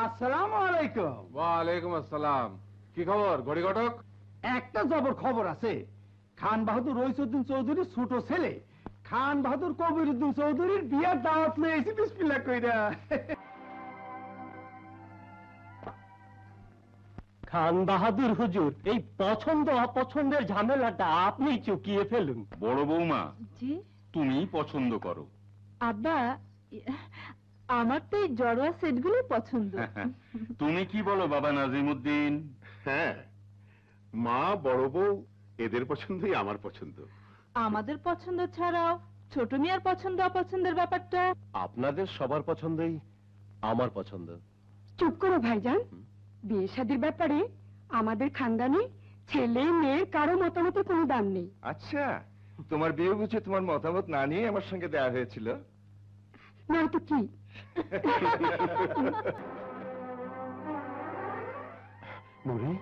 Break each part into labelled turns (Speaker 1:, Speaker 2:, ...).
Speaker 1: আসসালামু আলাইকুম।
Speaker 2: ওয়ালাইকুম আসসালাম। কি খবর ঘড়ি ঘটক?
Speaker 1: একটা জবর খবর আছে। খান বাহাদুর রইসুদ্দিন চৌধুরীর ছোট ছেলে খান বাহাদুর কবিরউদ্দিন চৌধুরীর বিয়ার দাওয়াত লইছি বিসমিল্লাহ কইরা।
Speaker 3: খান বাহাদুর হুজুর, এই পছন্দ অপছন্দের ঝামেলাটা আপনি চুকিয়ে ফেলুন।
Speaker 4: বড় বৌমা,
Speaker 5: জি
Speaker 4: তুমি পছন্দ করো।
Speaker 5: আব্বা, আমার তো এই জড়োয়া সেটগুলো পছন্দ।
Speaker 4: তুমি কি বলো বাবা নাজিমউদ্দিন?
Speaker 6: হ্যাঁ, মা বড় বউ এদের পছন্দই আমার পছন্দ।
Speaker 5: আমাদের পছন্দ ছাড়াও ছোট মিয়ার পছন্দ অপছন্দের ব্যাপারটা
Speaker 3: আপনাদের সবার পছন্দই আমার পছন্দ।
Speaker 7: চুপ করো ভাইজান, বিয়ে শাদীর ব্যাপারে আমাদের খানদানে ছেলে মেয়ের কারো মতামতের কোনো দাম নেই।
Speaker 6: আচ্ছা, তোমার বিয়ে বুঝে তোমার মতামত না নিয়ে আমার সঙ্গে দেয়া হয়েছিল?
Speaker 7: না তো কি।
Speaker 3: নুরি,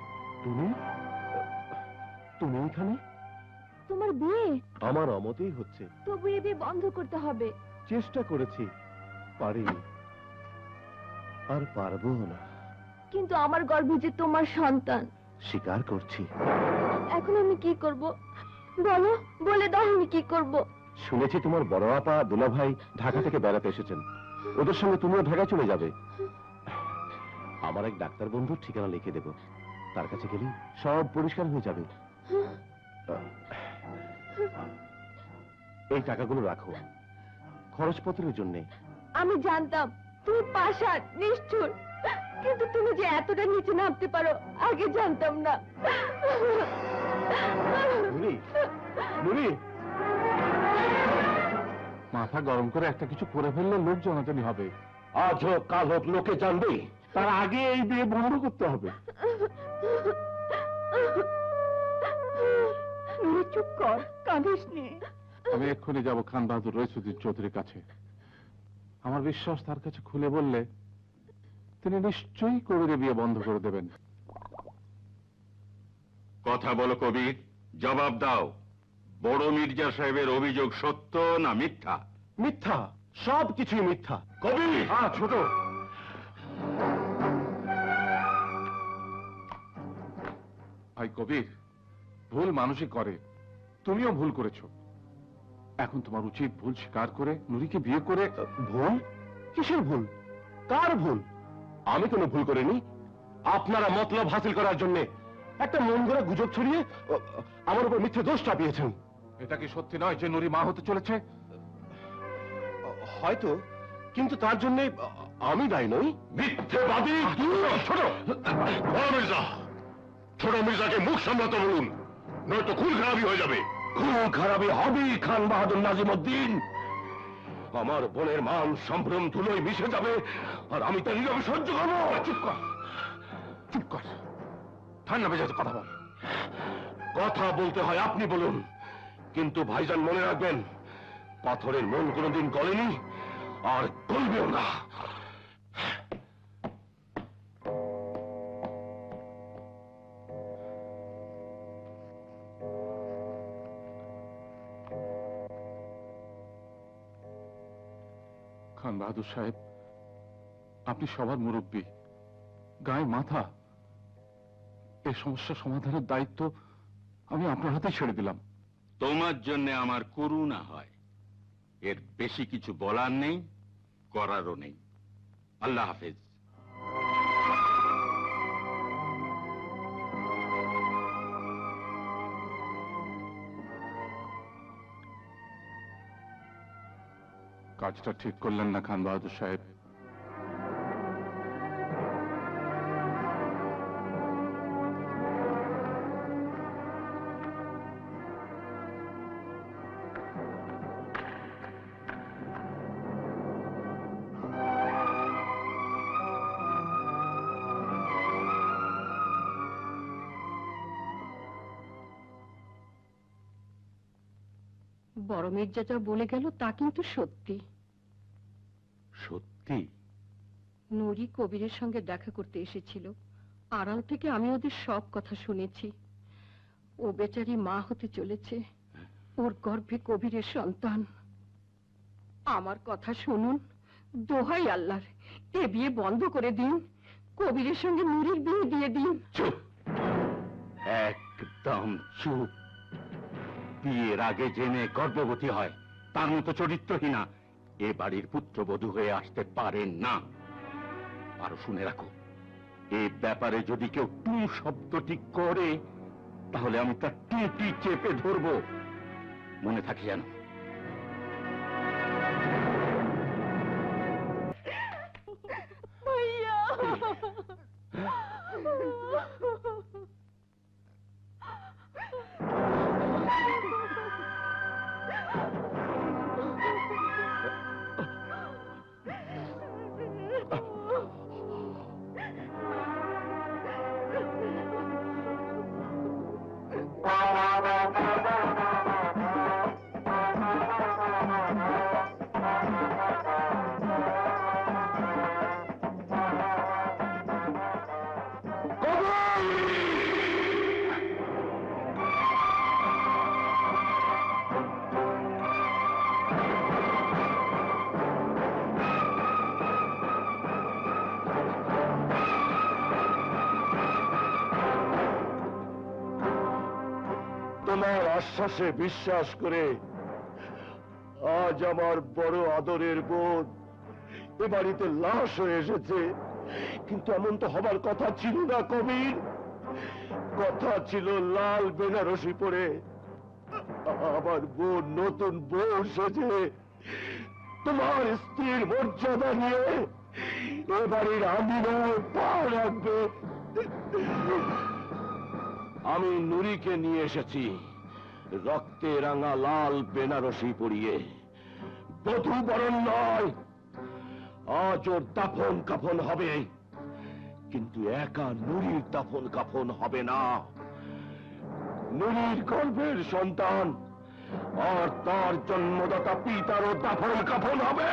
Speaker 3: তুমি তুমি এখানে?
Speaker 5: তোমার বিয়ে
Speaker 3: আমার অমতেই হচ্ছে।
Speaker 5: তবু এ বিয়ে বন্ধ করতে হবে।
Speaker 3: চেষ্টা করেছি, পারিনি, আর পারবো না।
Speaker 5: কিন্তু আমার গর্ভে যে তোমার সন্তান।
Speaker 3: স্বীকার করছি।
Speaker 5: এখন আমি কি করব বলো, বলে দাও আমি কি করব।
Speaker 3: শুনেছি তোমার বড় আপা দুলা ভাই ঢাকা থেকে বেড়াতে এসেছেন, ওদের সঙ্গে তুমিও ঢাকা চলে যাবে। আমার এক ডাক্তার বন্ধুর ঠিকানা লিখে দেব, তার কাছে গেলেই সব পরিষ্কার হয়ে যাবে। এই টাকাগুলো রাখো খরচপত্রের জন্য।
Speaker 5: আমি জানতাম তুমি পাষাণ নিষ্ঠুর, কিন্তু তুমি যে এতটা নিচে নামতে পারো আগে জানতাম না।
Speaker 3: নুরি, নুরি,
Speaker 2: মাথা গরম করে একটা কিছু করে ফেললে লোক জানাজানি হবে।
Speaker 3: আজ হোক কাল হোক লোকে জানবে, তার আগে এই বিয়ে বন্ধ করতে হবে।
Speaker 7: চুপ কর, কাঁদিস নে।
Speaker 2: আমি এক্ষুনি যাব খান বাহাদুর রইসুদ্দিন চৌধুরীর কাছে। আমার বিশ্বাস তার কাছে খুলে বললে তিনি নিশ্চয়ই কবিরের বিয়ে বন্ধ করে দেবেন।
Speaker 4: কথা বলো কবির, জবাব দাও। বড় মির্জা সাহেবের অভিযোগ সত্য না মিথ্যা?
Speaker 3: মিথ্যা, সব কিছুই মিথ্যা।
Speaker 4: কবির!
Speaker 3: ছোট,
Speaker 2: ভাই কবির, ভুল মানুষই করে, তুমিও ভুল করেছো। এখন তোমার উচিত ভুল স্বীকার করে নুরিকে বিয়ে করে।
Speaker 3: ভুল? কিসের ভুল? কার ভুল? আমি কোনো ভুল করিনি। আপনারা মতলব হাসিল করার জন্য একটা মন গড়া গুজব ছড়িয়ে আমার উপর মিথ্যে দোষ চাপিয়েছেন।
Speaker 2: এটা কি সত্যি নয় যে নুরি মা হতে চলেছে?
Speaker 3: হয়তো, কিন্তু তার জন্য আমি দায়ী নই।
Speaker 4: মিথ্যেবাদী! ছোট বড় মির্জা, ছোট মির্জাকে মুখ সামলাতে বলুন, নয়তো খুন খারাপি হয়ে যাবে।
Speaker 3: খুন খারাপি হবেই খান বাহাদুর নাজিমউদ্দিন। আমার বোনের মান সম্ভ্রম ধুলোয় মিশে যাবে, আর আমি তা নীরবে সহ্য করবো।
Speaker 2: চুপ কর, চুপ কর, ঠান্ডা মেজাজে কথা বল।
Speaker 3: কথা বলতে হয় আপনি বলুন, কিন্তু ভাইজান মনে রাখবেন, পাথরের মন কোনোদিন গলেনি আর গলবেও না।
Speaker 2: খান বাহাদুর সাহেব, আপনি সবার মুরব্বী, গায়ে মাথা। এই সমস্যা সমাধানের দায়িত্ব আমি আপনার হাতে ছেড়ে দিলাম।
Speaker 4: তোমার জন্য আমার করুণা হয়, এর বেশি কিছু বলার নেই, করারও নেই। আল্লাহ হাফেজ।
Speaker 2: কাজটা ঠিক করলেন না খান বাহাদুর সাহেব।
Speaker 7: বড় মির্জা যা বলে গেল তা কিন্তু সত্যি।
Speaker 3: সত্যি?
Speaker 7: নুরি কবিরের সঙ্গে দেখা করতে এসেছিল, আড়াল থেকে আমি ওদের সব কথা শুনেছি। ও বেচারি মা হতে চলেছে, ওর গর্ভে কবিরের সন্তান। আমার কথা শুনুন, দোহাই আল্লাহর, এ বিয়ে বন্ধ করে দিন, কবিরের সঙ্গে নুরির বিয়ে দিয়ে দিন।
Speaker 4: চুপ, একদম চুপ। বিয়ের আগে জেনে গর্ভবতী হয় তার মতো চরিত্রহীনা এ বাড়ির পুত্রবধূ হয়ে আসতে পারেন না। আরো শুনে রাখো, এ ব্যাপারে যদি কেউ টু শব্দটি করে তাহলে আমি তার টুটি চেপে ধরবো, মনে থাকে যেন।
Speaker 5: ভাইয়া
Speaker 3: তোমার আশ্বাসে বিশ্বাস করে আজ আমার বড় আদরের বোন এ বাড়িতে লাশ হয়ে এসেছে, কিন্তু এমন তো হবার কথা ছিল না কবির। কথা ছিল লাল বেনারসি পরে আমার বোন নতুন বউ সেজে তোমার স্ত্রীর মর্যাদা নিয়ে এ বাড়ির আঙিনায় পা রাখবে। আমি নুরিকে নিয়ে এসেছি রক্তে রাঙা লাল বেনারসি পরিয়ে, বধূ বরণ নয়। আজ ওর দাফন কাফন হবে, কিন্তু একা নুরির দাফন কাফন হবে না। নুরির গর্ভের সন্তান আর তার জন্মদাতা পিতারও দাফন কাফন হবে।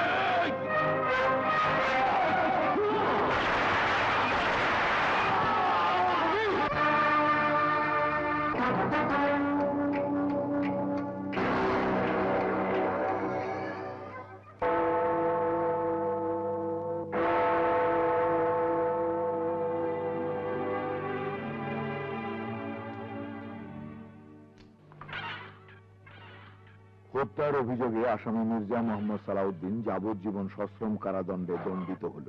Speaker 8: হত্যার অভিযোগে আসামি মির্জা মোহাম্মদ সালাউদ্দিন যাবজ্জীবন সশ্রম কারাদণ্ডে দণ্ডিত হল।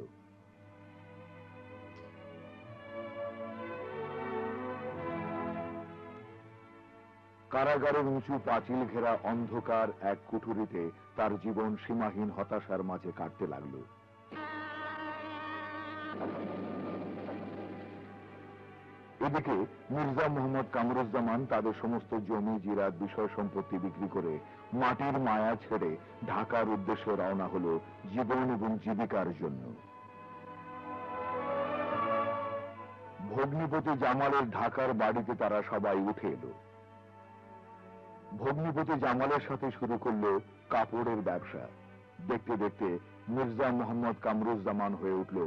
Speaker 8: কারাগারের উঁচু পাঁচিল ঘেরা অন্ধকার এক কুঠুরিতে তার জীবন সীমাহীন হতাশার মাঝে কাটতে লাগল। এদিকে মির্জা মোহাম্মদ কামরুজ্জামান তাদের সমস্ত জমি জিরাত বিষয় সম্পত্তি বিক্রি করে মাটির মায়া ছেড়ে ঢাকার উদ্দেশ্যে রওনা হল জীবন এবং জীবিকার জন্য। ভগ্নিপতি জামালের ঢাকার বাড়িতে তারা সবাই উঠে এলো। ভগ্নিপতি জামালের সাথে শুরু করলো কাপড়ের ব্যবসা। দেখতে দেখতে মির্জা মোহাম্মদ কামরুজ্জামান হয়ে উঠল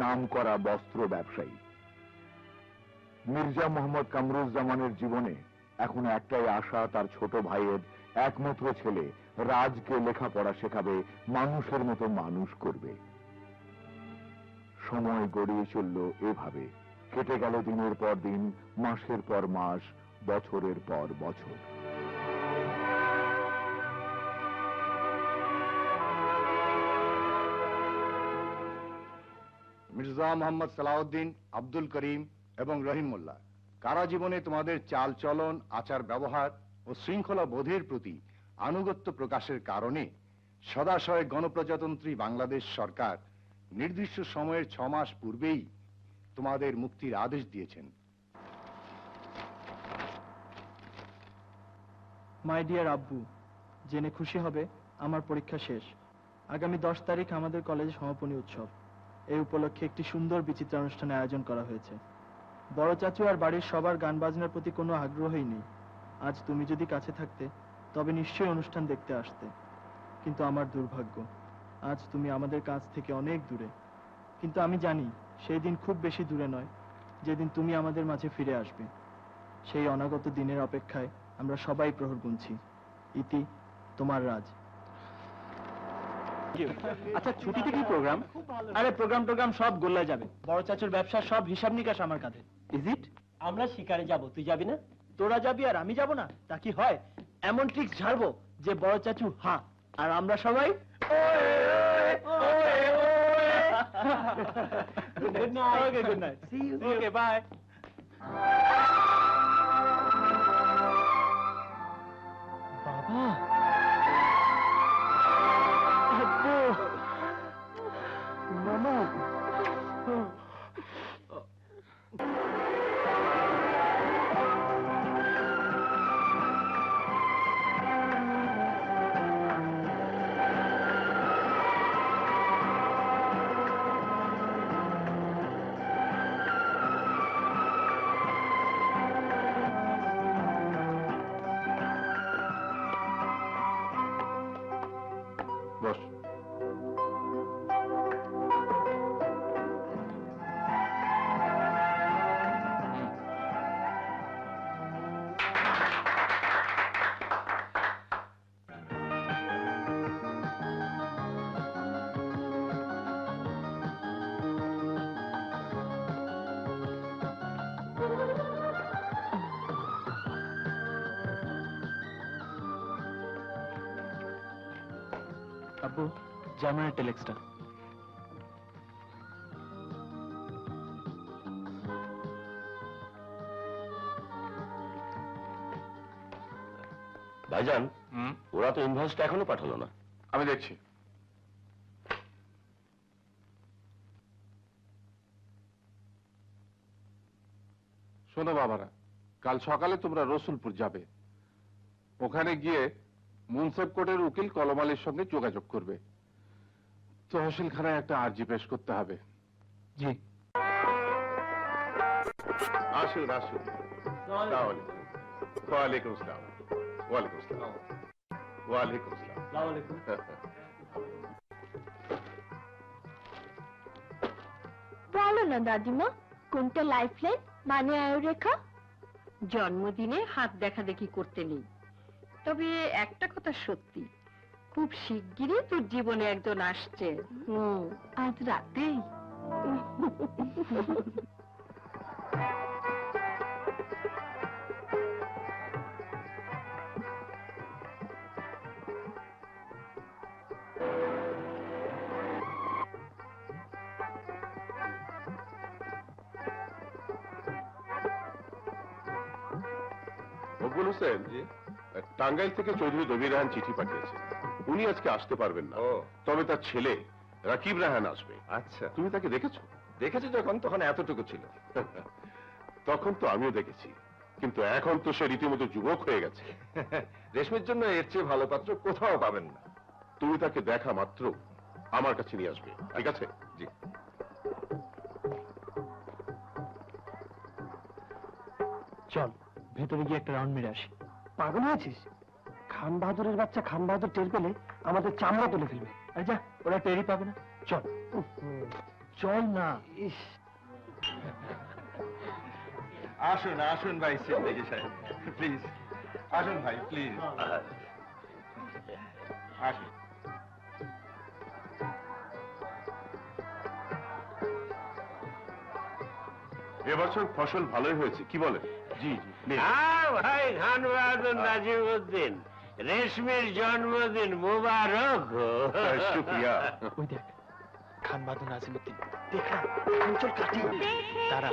Speaker 8: নামকরা বস্ত্র ব্যবসায়ী। মির্জা মোহাম্মদ কামরুজ্জামানের জীবনে এখন একটাই আশা, তার ছোট ভাইয়ের একমাত্র ছেলে রাজকে লেখাপড়া শেখাবে, মানুষের মতো মানুষ করবে। সময় গড়িয়ে চলল এভাবে। কেটে গেল দিনের পর দিন, মাসের পর মাস, বছরের পর বছর।
Speaker 9: মির্জা মোহাম্মদ সালাউদ্দিন, আব্দুল করিম এবং রহিম মোল্লা, কারা জীবনে তোমাদের চাল চলন, আচার ব্যবহার ও শৃঙ্খলা বোধের প্রতি আনুগত্য প্রকাশের কারণে সদাশয় গণপ্রজাতন্ত্রী বাংলাদেশ সরকার নির্দিষ্ট সময়ের 6 মাস পূর্বেই তোমাদের মুক্তির আদেশ দিয়েছেন।
Speaker 10: মাই ডিয়ার আব্বু, জেনে খুশি হবে আমার পরীক্ষা শেষ। আগামী 10 তারিখ আমাদের কলেজে সমাপনী উৎসব। এই উপলক্ষে একটি সুন্দর বিচিত্রানুষ্ঠানের আয়োজন করা হয়েছে। বড় চাচু আর বাড়ির সবার গান বাজনার প্রতি কোনো আগ্রহই নেই। আজ তুমি যদি কাছে থাকতে তবে নিশ্চয়ই অনুষ্ঠান দেখতে আসতে, কিন্তু আমার দুর্ভাগ্য, আজ তুমি আমাদের কাছ থেকে অনেক দূরে। কিন্তু আমি জানি সেই দিন খুব বেশি দূরে নয়, যেদিন তুমি আমাদের মাঝে ফিরে আসবে। সেই অনাগত দিনের অপেক্ষায় আমরা সবাই প্রহর গুনছি। ইতি, তোমার রাজ। আচ্ছা ছুটিতে কি প্রোগ্রাম? আরে প্রোগ্রাম সব গোল্লায় যাবে। বড় চাচুর ব্যবসা সব হিসাব নিকাশ আমার কাঁধে। Is it? আমরা শিকারে যাব, তুই যাবি না? তোরা যাবি আর আমি যাব না, তা কি হয়? এমন ট্রিক্স ঝাড়বো যে বড় চাচু হ্যাঁ আর আমরা সবাই good night. Okay good night, see you. Okay bye. বাবা, আব্বু, মামা।
Speaker 6: বস।
Speaker 10: আব্বু, জার্মানের টেলেক্সটা।
Speaker 3: ভাইজান, ওরা তো ইনভয়েসটা এখনো পাঠালো না।
Speaker 2: আমি দেখছি। শোনো বাবারা, কাল সকালে তোমরা রসুলপুর যাবে। ওখানে গিয়ে মুন্সেফ কোর্টের উকিল কলম আলীর সঙ্গে যোগাযোগ করবে। তহসিলখানায় একটা আর্জি পেশ করতে হবে।
Speaker 10: জি।
Speaker 6: আসুন আসুন। ওয়ালাইকুম আসসালাম। ওয়ালাইকুম আসসালাম। ওয়ালাইকুম আসসালাম।
Speaker 5: বলো না দাদিমা, কোনটা লাইফলাইন মানে আয়ুরেখা?
Speaker 7: জন্মদিনে হাত দেখা দেখি করতে নেই, তবে একটা কথা সত্যি, খুব শিগগিরই তোর জীবনে একজন আসছে।
Speaker 5: আজ রাতেই?
Speaker 6: মকবুল হোসেন, টাঙ্গাইল থেকে চৌধুরী দবির রাহান চিঠি পাঠিয়েছে। উনি আজকে আসতে পারবেন না, তবে তার ছেলে রাকিব রাহান আসবে। আচ্ছা, তুমি তাকে দেখেছো? দেখেছি যখন, তখন এতটুকু ছিল। তখন তো আমিও দেখেছি, কিন্তু এখন তো সে রীতিমতো যুবক হয়ে গেছে। রেশমির জন্য এর চেয়ে ভালো পাত্র কোথাও পাবেন না। তুমি তাকে দেখা মাত্র আমার কাছে নিয়ে আসবে, ঠিক আছে? জি।
Speaker 10: চল ভেতরে গিয়ে একটা রাউন্ড মেরে আসি।
Speaker 1: পাগল হয়েছিস? খান বাহাদুরের বাচ্চা খান বাহাদুর টের পেলে আমাদের চামড়া তুলে ফেলবে।
Speaker 10: আরে যা, ওরা টেরই পাবে না। চল চল না।
Speaker 9: আসুন আসুন ভাই সিদ্দিকী সাহেব, প্লিজ আসুন ভাই, প্লিজ আসুন।
Speaker 6: এবছর ফসল ভালোই হয়েছে, কি বলেন? জি জি।
Speaker 11: ভাই খান বাহাদুর নাজিমউদ্দিন, রেশমির জন্মদিন মুবারক হোক।
Speaker 6: শুকরিয়া।
Speaker 10: ওই দেখ, খান বাহাদুর নাজিমউদ্দিন। দেখ না, চল কাটি। তারা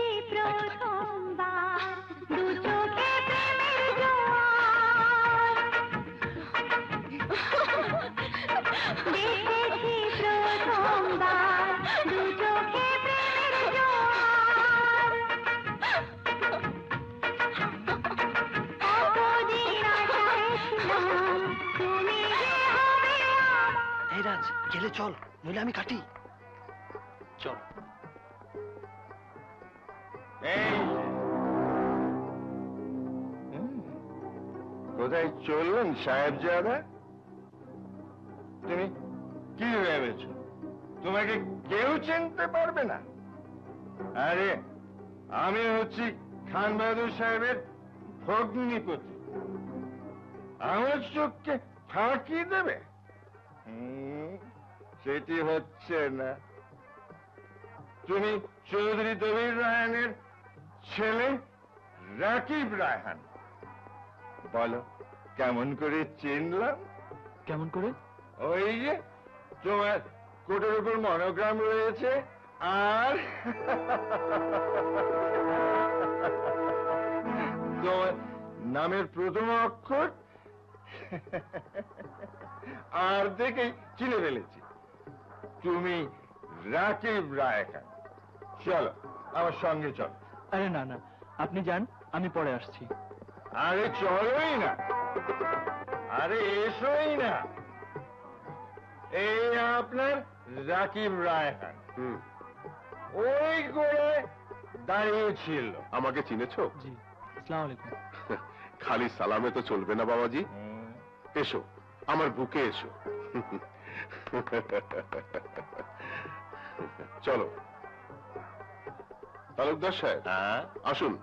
Speaker 10: গেলে চল, নইলে আমি কাটি। চল।
Speaker 9: কোথায় চললেন সাহেবজাদা? তুমি কি ভেবেছ তোমাকে কেউ চিনতে পারবে না? আরে আমি হচ্ছি খান বাহাদুর সাহেবের ভগ্নিপতি। আমার চোখকে ফাঁকি দেবে? সেটি হচ্ছে না। তুমি চৌধুরী দবির রায়হানের ছেলে রাকিব রায়হান। বলো কেমন করে চিনলাম?
Speaker 10: কেমন করে?
Speaker 9: ওই যে তোমার কোটের উপর মনোগ্রাম রয়েছে, আর তোমার নামের প্রথম অক্ষর আর দেখেই চিনে ফেলেছি তুমি রাকিব রায়হান। চলো আমার সঙ্গে চলো।
Speaker 10: আরে না না, আপনি যান, আমি পরে আসছি।
Speaker 9: আরে চলোই না, আরে এসোই না। এই আপনার রাকিব রায়হান ওই গোড়ায় দাঁড়িয়ে ছিল।
Speaker 6: আমাকে চিনেছো?
Speaker 10: জি, আসসালামু আলাইকুম।
Speaker 6: খালি সালামে তো চলবে না বাবাজি, এসো আমার বুকে এসো। চলো তালুকদার সাহেব, আসুন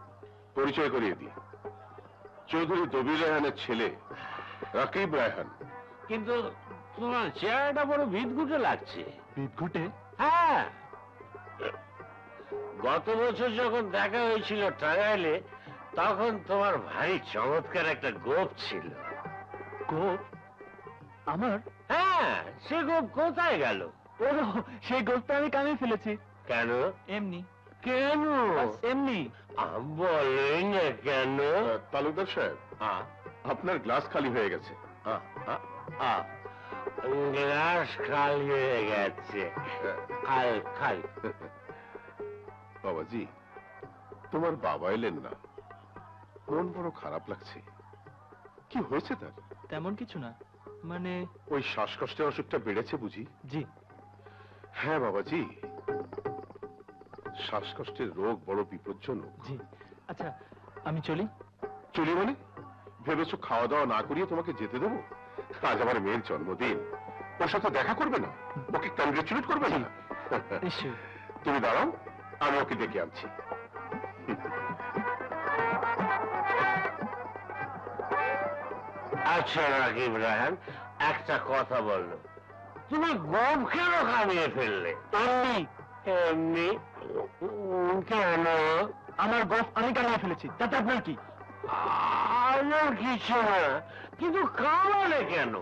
Speaker 6: পরিচয় করিয়ে দিই। চৌধুরী দবির রায়হানের ছেলে রাকিব রায়হান।
Speaker 11: কিন্তু তোমার চেহারাটা বড় বিদঘুটে লাগছে।
Speaker 10: বিদঘুটে?
Speaker 11: হ্যাঁ, গত বছর যখন দেখা হয়েছিল টাঙ্গাইলে, তখন তোমার ভারী চমৎকার একটা গোপ ছিল।
Speaker 10: গোপ? আমার?
Speaker 11: হ্যাঁ, সে গোপ কোথায় গেল?
Speaker 10: ও, সেই গোপটা আমি কামিয়ে ফেলেছি।
Speaker 11: কেন?
Speaker 10: এমনি।
Speaker 11: কেন?
Speaker 10: এমনি।
Speaker 11: বলেন না কেন?
Speaker 6: তালুকদার সাহেব, আপনার গ্লাস খালি হয়ে গেছে।
Speaker 11: গ্লাস খালি হয়ে গেছে। খাল খাল।
Speaker 6: বাবাজি, তোমার বাবা এলেন না, মন বড় খারাপ লাগছে। কি হয়েছে তার?
Speaker 10: তেমন কিছু না, মানে
Speaker 6: ওই শ্বাসকষ্টের অসুখটা বেড়েছে বুঝি?
Speaker 10: জি।
Speaker 6: হ্যাঁ বাবাজি, শ্বাসকষ্টের রোগ বড় বিপজ্জনক।
Speaker 10: জি। আচ্ছা, আমি চলি।
Speaker 6: চলি মানে? ভেবেছো খাওয়া দাওয়া না করিয়ে তোমাকে যেতে দেবো? আজ আমার মেয়ের জন্মদিন, ওর সাথে দেখা করবে না? ওকে কংগ্রেচুলেট করবে না?
Speaker 10: নিশ্চয়ই।
Speaker 6: তুমি দাঁড়াও, আমি ওকে ডেকে আনছি।
Speaker 11: আচ্ছা রাকিব রায়হান, একটা কথা বললো, তুমি গোপ কেন কামিয়ে ফেললে?
Speaker 10: এমনি।
Speaker 11: এমনি? কেন?
Speaker 10: আমার গোপ আমি কামিয়ে ফেলেছি, তাতে আপনার কি?
Speaker 11: আমার কিছু না, কিন্তু কামালে কেন?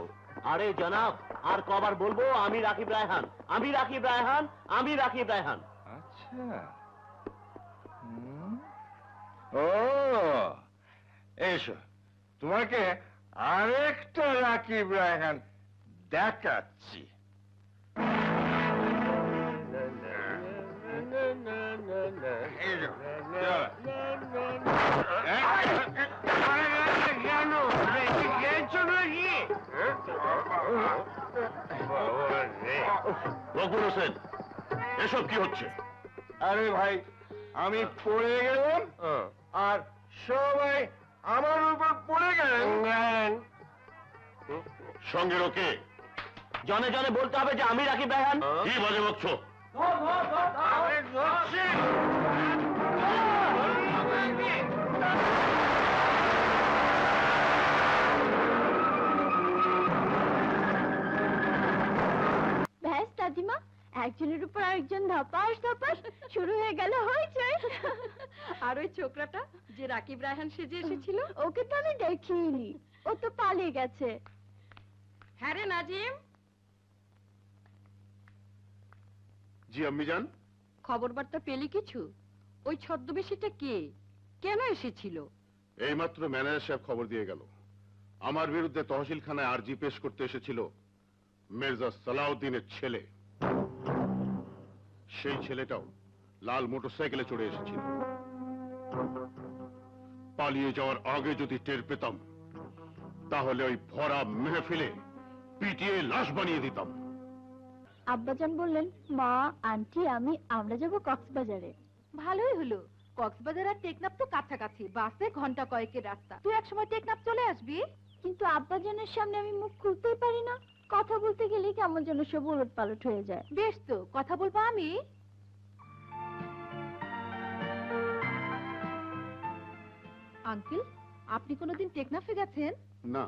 Speaker 3: আরে জনাব, আর কবার বলবো আমি রাকিব রায়হান, আমি রাকিব রায়হান, আমি রাকিব রায়হান।
Speaker 9: আচ্ছা, ও এসো, তোমাকে আরেকটা রাকিব রায়হান দেখাচ্ছি।
Speaker 11: কেন? গেছো নাকি?
Speaker 3: রকুল হোসেন, এসব কি হচ্ছে?
Speaker 9: আরে ভাই, আমি পড়ে গেলাম আর সবাই আমার উপর পড়ে গেলেন।
Speaker 3: সঙ্গে রোকে জনে জনে বলতে হবে যে আমি রাকিব রায়হান। কি বাজে বকছো?
Speaker 5: ব্যাস দাদিমা, একজনের উপর আরেকজন ধাপাস ধাপাস শুরু হয়ে গেল হইচই।
Speaker 7: আর ওই ছোকরাটা যে রাকিব রায়হান সেজে এসেছিল?
Speaker 5: ওকে তো আমি দেখিনি, ও তো পালিয়ে গেছে।
Speaker 7: হ্যাঁ রে নাজিম,
Speaker 6: জি আম্মি যান।
Speaker 7: খবর বার্তা পেলি কিছু? ওই ছদ্মবেশীটা কে, কেন এসেছিল?
Speaker 6: এইমাত্র ম্যানেজার সাহেব খবর দিয়ে গেল, আমার বিরুদ্ধে তহসিলখানায় আরজি পেশ করতে এসেছিল মির্জা সালাউদ্দিনের ছেলে। সেই ছেলেটাও লাল মোটরসাইকেলে চড়ে এসেছিল। পালিয়ে যাওয়ার আগে যদি টের পেতাম, তাহলে ওই ভরা মেহফিলে পিটিয়ে লাশ বানিয়ে দিতাম।
Speaker 5: আব্বাজান বললেন মা, আন্টি, আমরা যাব কক্সবাজারে।
Speaker 7: ভালোই হলো, কক্সবাজার আর টেকনাফ তো কাছাকাছি, বাসে ঘন্টা কয়েকের রাস্তা। তুই একসময় টেকনাফ চলে আসবি।
Speaker 5: কিন্তু আব্বাজানের সামনে আমি মুখ খুলতেই পারি না, কথা বলতে গেলে কেমন যেন সব উলট পালট হয়ে যায়।
Speaker 7: বেশ তো, কথা বলবো আমি। আঙ্কেল, আপনি কোনোদিন টেকনাফে গেছেন?
Speaker 6: না।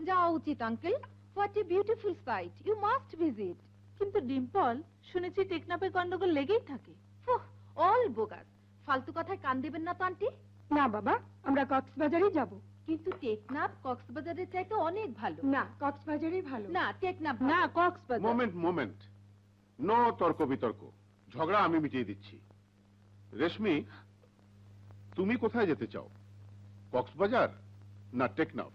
Speaker 7: যাওয়া উচিত uncle. What a beautiful sight, you must visit.
Speaker 5: কিন্তু ডিম্পল, শুনেছি টেকনাফের গন্ডগোল লেগেই থাকে। অল বোগাস, ফালতু কথায় কান দেবেন না তো আন্টি।
Speaker 7: না বাবা, আমরা কক্সবাজারই যাব।
Speaker 5: কিন্তু টেকনাফ কক্সবাজারের চাইতে অনেক ভালো।
Speaker 7: না, কক্সবাজারই ভালো।
Speaker 5: না টেকনাফ
Speaker 7: না, কক্সবাজার।
Speaker 6: মোমেন্ট নো তর্ক বিতর্ক, ঝগড়া আমি মিটিয়ে দিচ্ছি। রেশমি, তুমি কোথায় যেতে চাও, কক্সবাজার না টেকনাফ?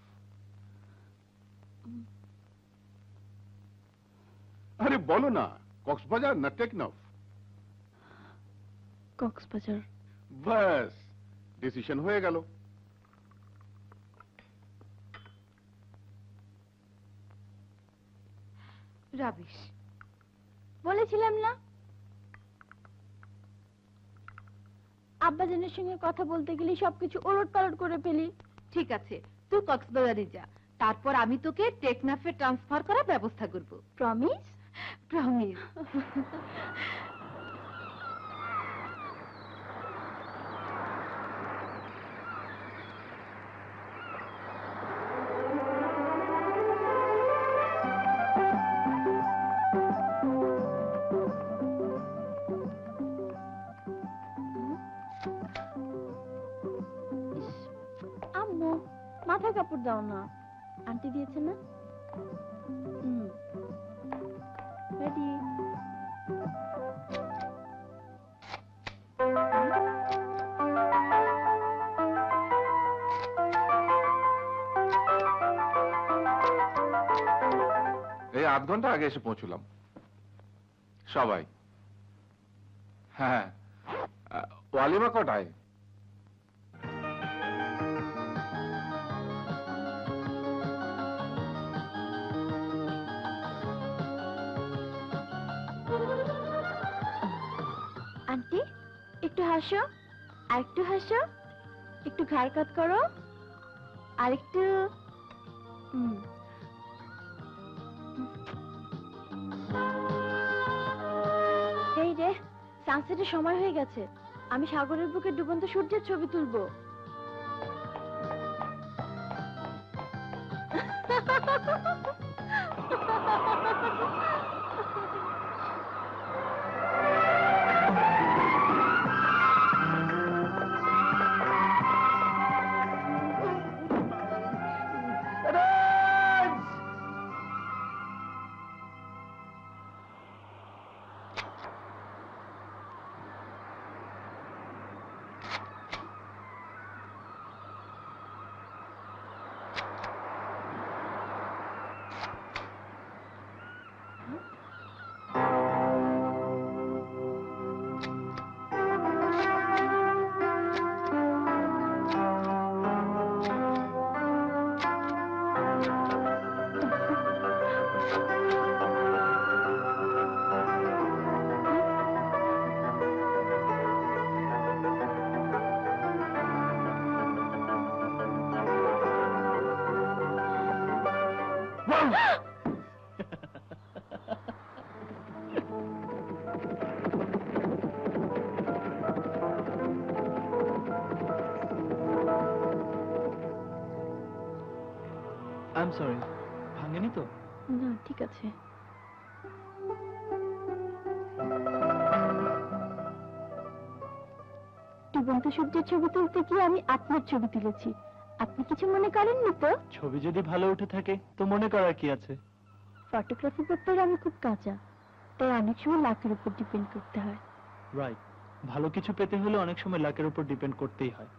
Speaker 6: আরে বলো না, কক্সবাজার না টেকনাফ?
Speaker 5: কক্সবাজার।
Speaker 6: বাস, ডিসিশন হয়ে গেল।
Speaker 5: রাবিশ, বলেছিলাম না আব্বাজানের সঙ্গে কথা বলতে গেলে সবকিছু ওলট পালট করে ফেলি। ঠিক আছে, তুই কক্সবাজারে যা, তারপর আমি তোকে টেকনাফে ট্রান্সফার করার ব্যবস্থা করব। প্রমিস? প্রমিস। আম্মু, মাথায় কাপড় দাও না। আন্টি দিয়েছে না? রেডি?
Speaker 2: এই আধ ঘন্টা আগে এসে পৌঁছলাম সবাই। হ্যাঁ, ওয়ালিমা কটায়?
Speaker 5: আন্টি, একটু হাসো, আর একটু হাসো, একটু ঘাড় কাত করো, আর একটু এই রে, সানসেটের সময় হয়ে গেছে। আমি সাগরের বুকে ডুবন্ত সূর্যের ছবি তুলবো।
Speaker 10: আই এম সরি, ভাঙেনি তো?
Speaker 5: না, ঠিক আছে। ডুবন্ত সূর্যের ছবি তুলতে গিয়ে আমি আপনার ছবি তুলেছি। আপনি কিছু মনে করেননি তো?
Speaker 10: ছবি যদি ভালো উঠে থাকে তো মনে করার কি আছে?
Speaker 5: ফটোগ্রাফি ব্যাপারে আমি খুব কাঁচা, তাই অনেক সময় লাকের উপর ডিপেন্ড করতে হয়।
Speaker 10: রাইট, ভালো কিছু পেতে হলে অনেক সময় লাকের উপর ডিপেন্ড করতেই হয়।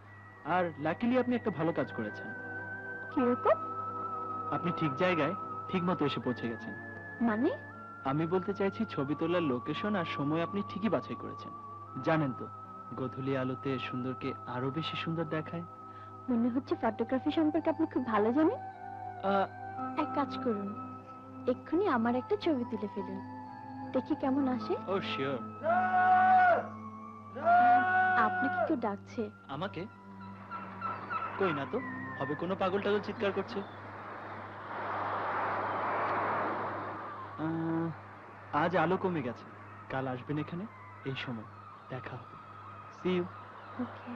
Speaker 10: আর লাকিলি আপনি একটা ভালো কাজ করেছেন।
Speaker 5: কিরকম?
Speaker 10: আপনি ঠিক জায়গায় ঠিক মতো এসে পৌঁছে গেছেন।
Speaker 5: মানে?
Speaker 10: আমি বলতে চাইছি ছবি তোলার লোকেশন আর সময় আপনি ঠিকই বাছাই করেছেন। জানেন তো, গোধূলি আলোতে সুন্দরকে আরো বেশি সুন্দর দেখায়।
Speaker 5: মনে হচ্ছে ফটোগ্রাফি সম্পর্কে আপনি খুব ভালো জানেন। এক কাজ করুন, এক্ষুনি আমার একটা ছবি তুলে ফেলুন, দেখি কেমন আসে।
Speaker 10: ও শিওর।
Speaker 5: আপনাকে কেউ ডাকছে।
Speaker 10: আমাকে? কই না তো, হবে কোনো পাগল টাগল চিৎকার করছে। আজ আলো কমে গেছে, কাল আসবেন এখানে এই সময়, দেখা হবে। See you.
Speaker 5: ওকে।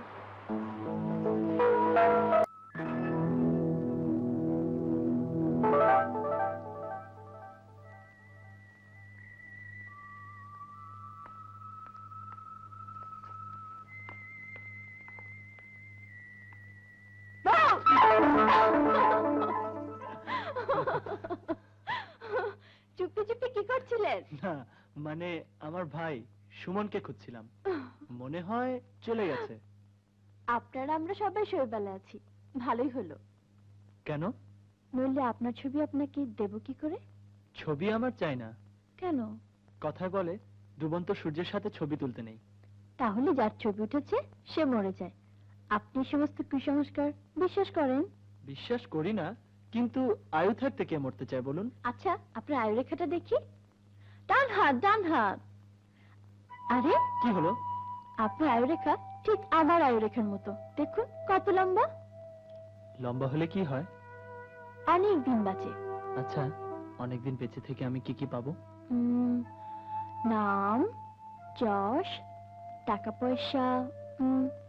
Speaker 5: চুপি চুপি কি করছিলেন?
Speaker 10: না মানে আমার ভাই সুমনকে খুঁজছিলাম, মনে হয় চলে গেছে।
Speaker 5: আপনারা আমরা সবাই শৈবালে আছি, ভালোই হলো।
Speaker 10: কেন?
Speaker 5: নইলে আপনার ছবি আপনাকে দেব কি করে?
Speaker 10: ছবি আমার চাই না।
Speaker 5: কেন?
Speaker 10: কথায় বলে ডুবন্ত সূর্যের সাথে ছবি তুলতে নেই।
Speaker 5: তাহলে যার ছবি উঠেছে সে মরে যায়। আপনি সমস্ত কুসংস্কার বিশ্বাস করেন?
Speaker 10: বিশ্বাস করি না, কিন্তু আয়ু থাকতে কে মরতে চায় বলুন?
Speaker 5: আচ্ছা, আপনার আয়ুরেখাটা দেখি। ডান হাত, ডান হাত। আরে
Speaker 10: কি হলো?
Speaker 5: আপনার আয়ুরেখা ঠিক আমার আয়ুরেখার মতো, দেখুন কত লম্বা।
Speaker 10: লম্বা হলে কি হয়?
Speaker 5: অনেক দিন বাঁচে।
Speaker 10: আচ্ছা, অনেকদিন বেঁচে থেকে আমি কি কি পাবো?
Speaker 5: নাম, যশ, টাকা পয়সা,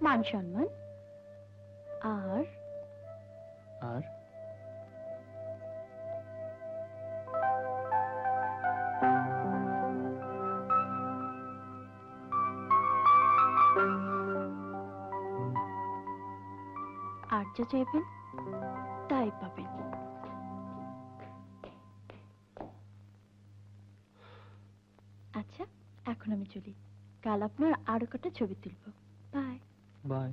Speaker 5: মান সম্মান, আর
Speaker 10: আর
Speaker 5: যা চাইবেন তাই পাবেন। আচ্ছা, এখন আমি চলি। কাল আপনার আরো কটা ছবি তুলবো। Bye
Speaker 10: bye.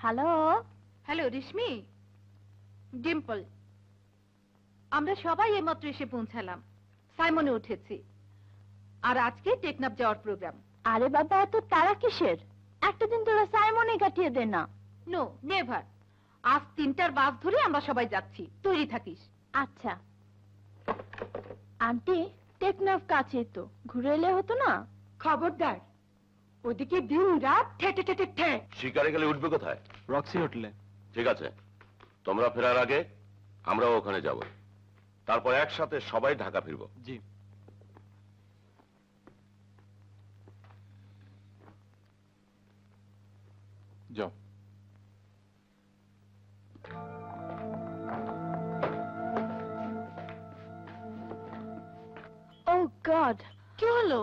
Speaker 5: হ্যালো।
Speaker 12: হ্যালো রেশমি, ডিম্পল, আমরা সবাই এইমাত্র এসে পৌঁছালাম। সাইমনে উঠেছি, আর আজকে টেকনাফ যাওয়ার প্রোগ্রাম।
Speaker 5: আরে বাবা, এত তারা কিসের? একটা দিন তোরা সাইমনে কাটিয়ে দে না।
Speaker 12: নো নেভার, আজ 3টার বাস ধরে আমরা সবাই যাচ্ছি, তৈরি থাকিস।
Speaker 5: আচ্ছা আন্টি, টেকনাফ কাছে তো, ঘুরে এলে হতো না?
Speaker 12: খবরদার, ওদিকে দিন রাত ঠেটে ঠেটে ঠে।
Speaker 3: শিকারে গেলে উঠবে কোথায়?
Speaker 10: রক্সি হোটেলে।
Speaker 3: ঠিক আছে, তোমরা ফেরার আগে আমরাও ওখানে যাব, তারপর একসাথে সবাই ঢাকা ফিরবো।
Speaker 10: জি।
Speaker 2: যাও।
Speaker 5: ও গড, কি হলো?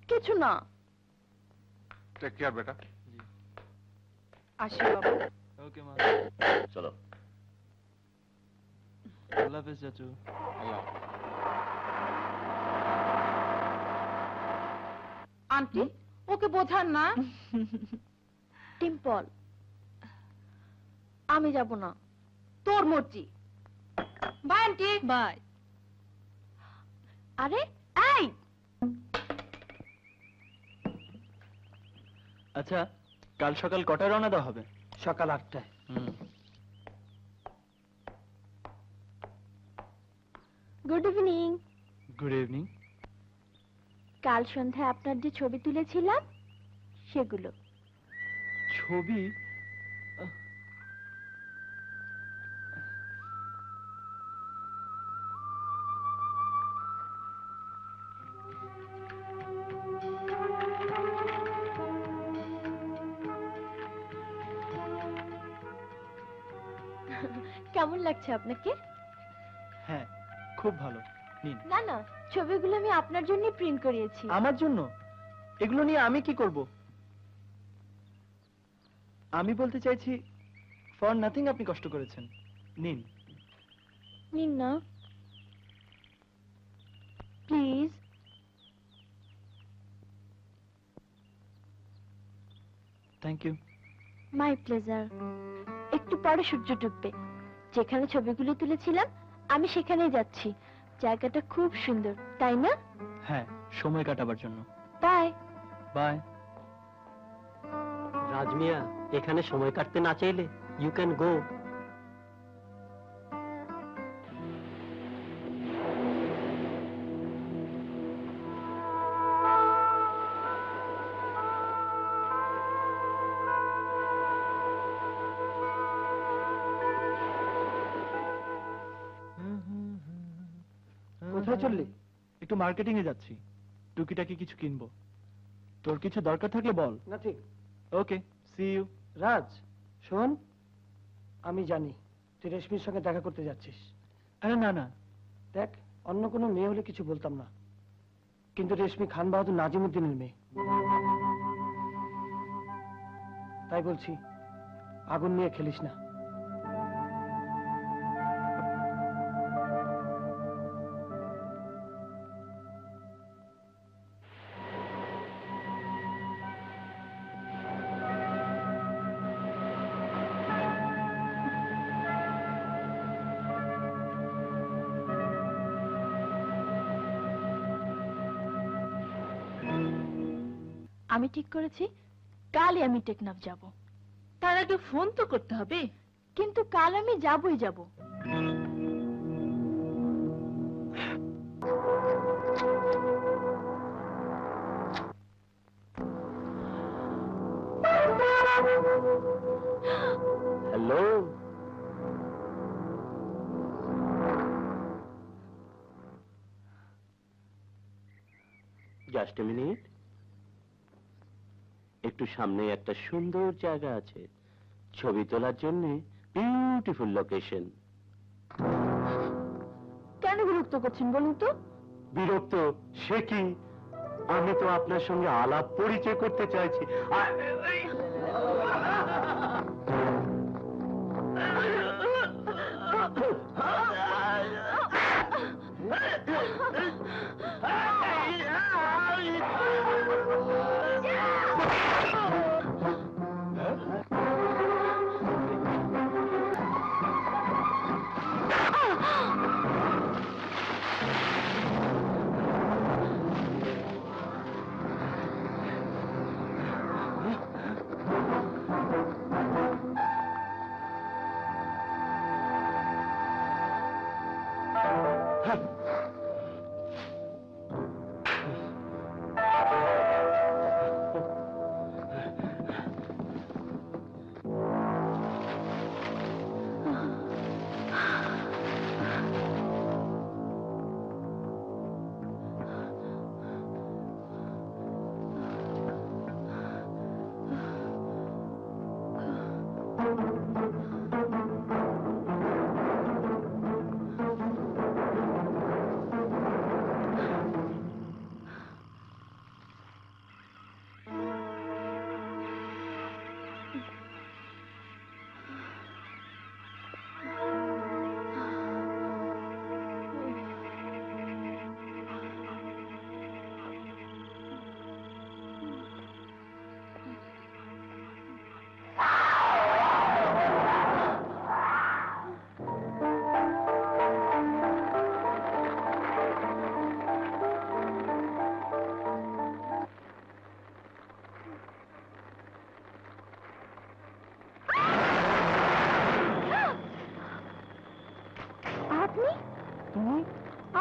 Speaker 5: কিছু না।
Speaker 2: টেক কেয়ার বেটা।
Speaker 12: আসি বাবা।
Speaker 10: ওকে মা।
Speaker 3: চলো।
Speaker 10: আল্লাহ হাফেজ চাচু।
Speaker 2: আল্লাহ।
Speaker 12: আন্টি, ওকে বোঝান না।
Speaker 5: টিম্পল, আমি যাব না।
Speaker 12: তোর মর্জি। Bye aunty.
Speaker 5: বাই। আরে এই,
Speaker 10: আচ্ছা, কাল সকাল কটায় রওনা দেওয়া হবে?
Speaker 1: সকাল 8টায়।
Speaker 5: Good evening.
Speaker 10: Good evening.
Speaker 5: কাল সন্ধ্যায় আপনার যে ছবি তুলেছিলাম সেগুলো।
Speaker 10: ছবি?
Speaker 5: কেমন লাগছে আপনাকে?
Speaker 10: হ্যাঁ, খুব ভালো। নিন।
Speaker 5: না না, ছবিগুলো আমি আপনার জন্য প্রিন্ট করিয়েছি।
Speaker 10: আমার জন্য? এগুলো নিয়ে আমি কি করব? আমি বলতে চাইছি, ফর নাথিং আপনি কষ্ট করেছেন। নিন।
Speaker 5: নিন না please.
Speaker 10: Thank you.
Speaker 5: My pleasure. একটু পরে সূর্য ডুববে। যেখানে ছবিগুলো তুলেছিলাম আমি সেখানেই যাচ্ছি। জায়গাটা খুব সুন্দর, তাই না?
Speaker 10: হ্যাঁ, সময় কাটাবার জন্য।
Speaker 5: Bye
Speaker 10: bye.
Speaker 13: রাজমিয়া, এখানে সময় কাটতে না চাইলে ইউ ক্যান গো।
Speaker 10: কোথায় চললি? একটু মার্কেটিং এ যাচ্ছি, টুকিটাকি কিছু কিনবো। তোর কিছু দরকার থাকলে বল।
Speaker 14: Nothing.
Speaker 10: Okay, see you.
Speaker 14: Raj শোন, আমি জানি তুই রেশমির সঙ্গে দেখা করতে যাচ্ছিস।
Speaker 10: আরে না না,
Speaker 14: দেখ অন্য কোনো মেয়ে হলে কিছু বলতাম না, কিন্তু রেশমি খান বাহাদুর নাজিমুদ্দিনের মেয়ে, তাই বলছি আগুন নিয়ে খেলিস না।
Speaker 5: আমি ঠিক করেছি কালই আমি টেকনাফ যাব।
Speaker 12: তার আগে ফোন তো করতে হবে।
Speaker 5: কিন্তু কাল আমি যাবই যাব।
Speaker 13: Hello, just a minute. একটু সামনে একটা সুন্দর জায়গা আছে, ছবি তোলার জন্য বিউটিফুল লোকেশন।
Speaker 5: কেন বিরক্ত করছেন বলুন তো?
Speaker 13: বিরক্ত সে কি, আমি তো আপনার সঙ্গে আলাপ পরিচয় করতে চাইছি।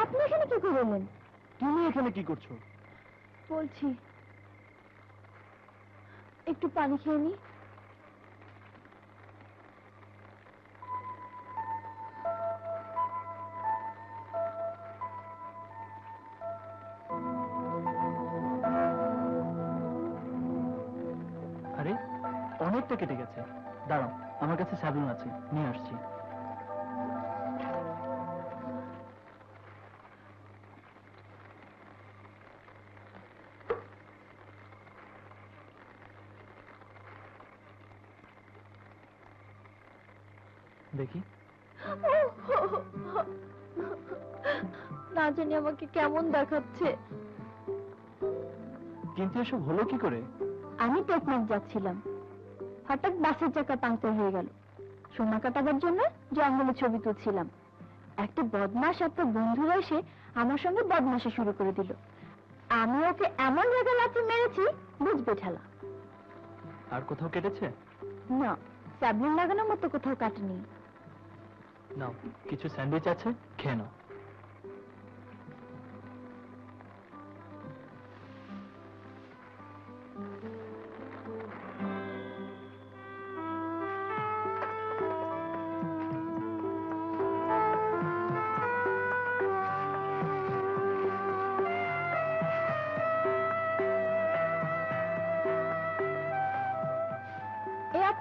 Speaker 5: আপনি এখানে কি করলেন?
Speaker 10: তুমি এখানে কি করছো?
Speaker 5: বলছি একটু পানি খেয়ে নি।
Speaker 10: আরে অনেকটা কেটে গেছে, দাঁড়াও আমার কাছে সাবুন আছে, নিয়ে আসছি। দেখি।
Speaker 5: না জানি আমাকে কেমন দেখাচ্ছে।
Speaker 10: কিন্তু এসব হলো কি করে?
Speaker 5: আমি টেকনাফ যাচ্ছিলাম, হঠাৎ বাসের চাকা পাংচার হয়ে গেল। সোনা কাটাবার জন্য জঙ্গলে ছবি তুলছিলাম। একটা বদমাশ আপনার বন্ধুরা এসে আমার সঙ্গে বদমাশি শুরু করে দিল। আমি ওকে এমন জায়গায় লাথি মেরেছি বুঝবে ঠেলা।
Speaker 10: আর কোথাও কেটেছে?
Speaker 5: না, স্যাবলিন লাগানোর মতো কোথাও কাটেনি।
Speaker 10: নাও কিছু স্যান্ডউইচ আছে, খেয়ে নাও।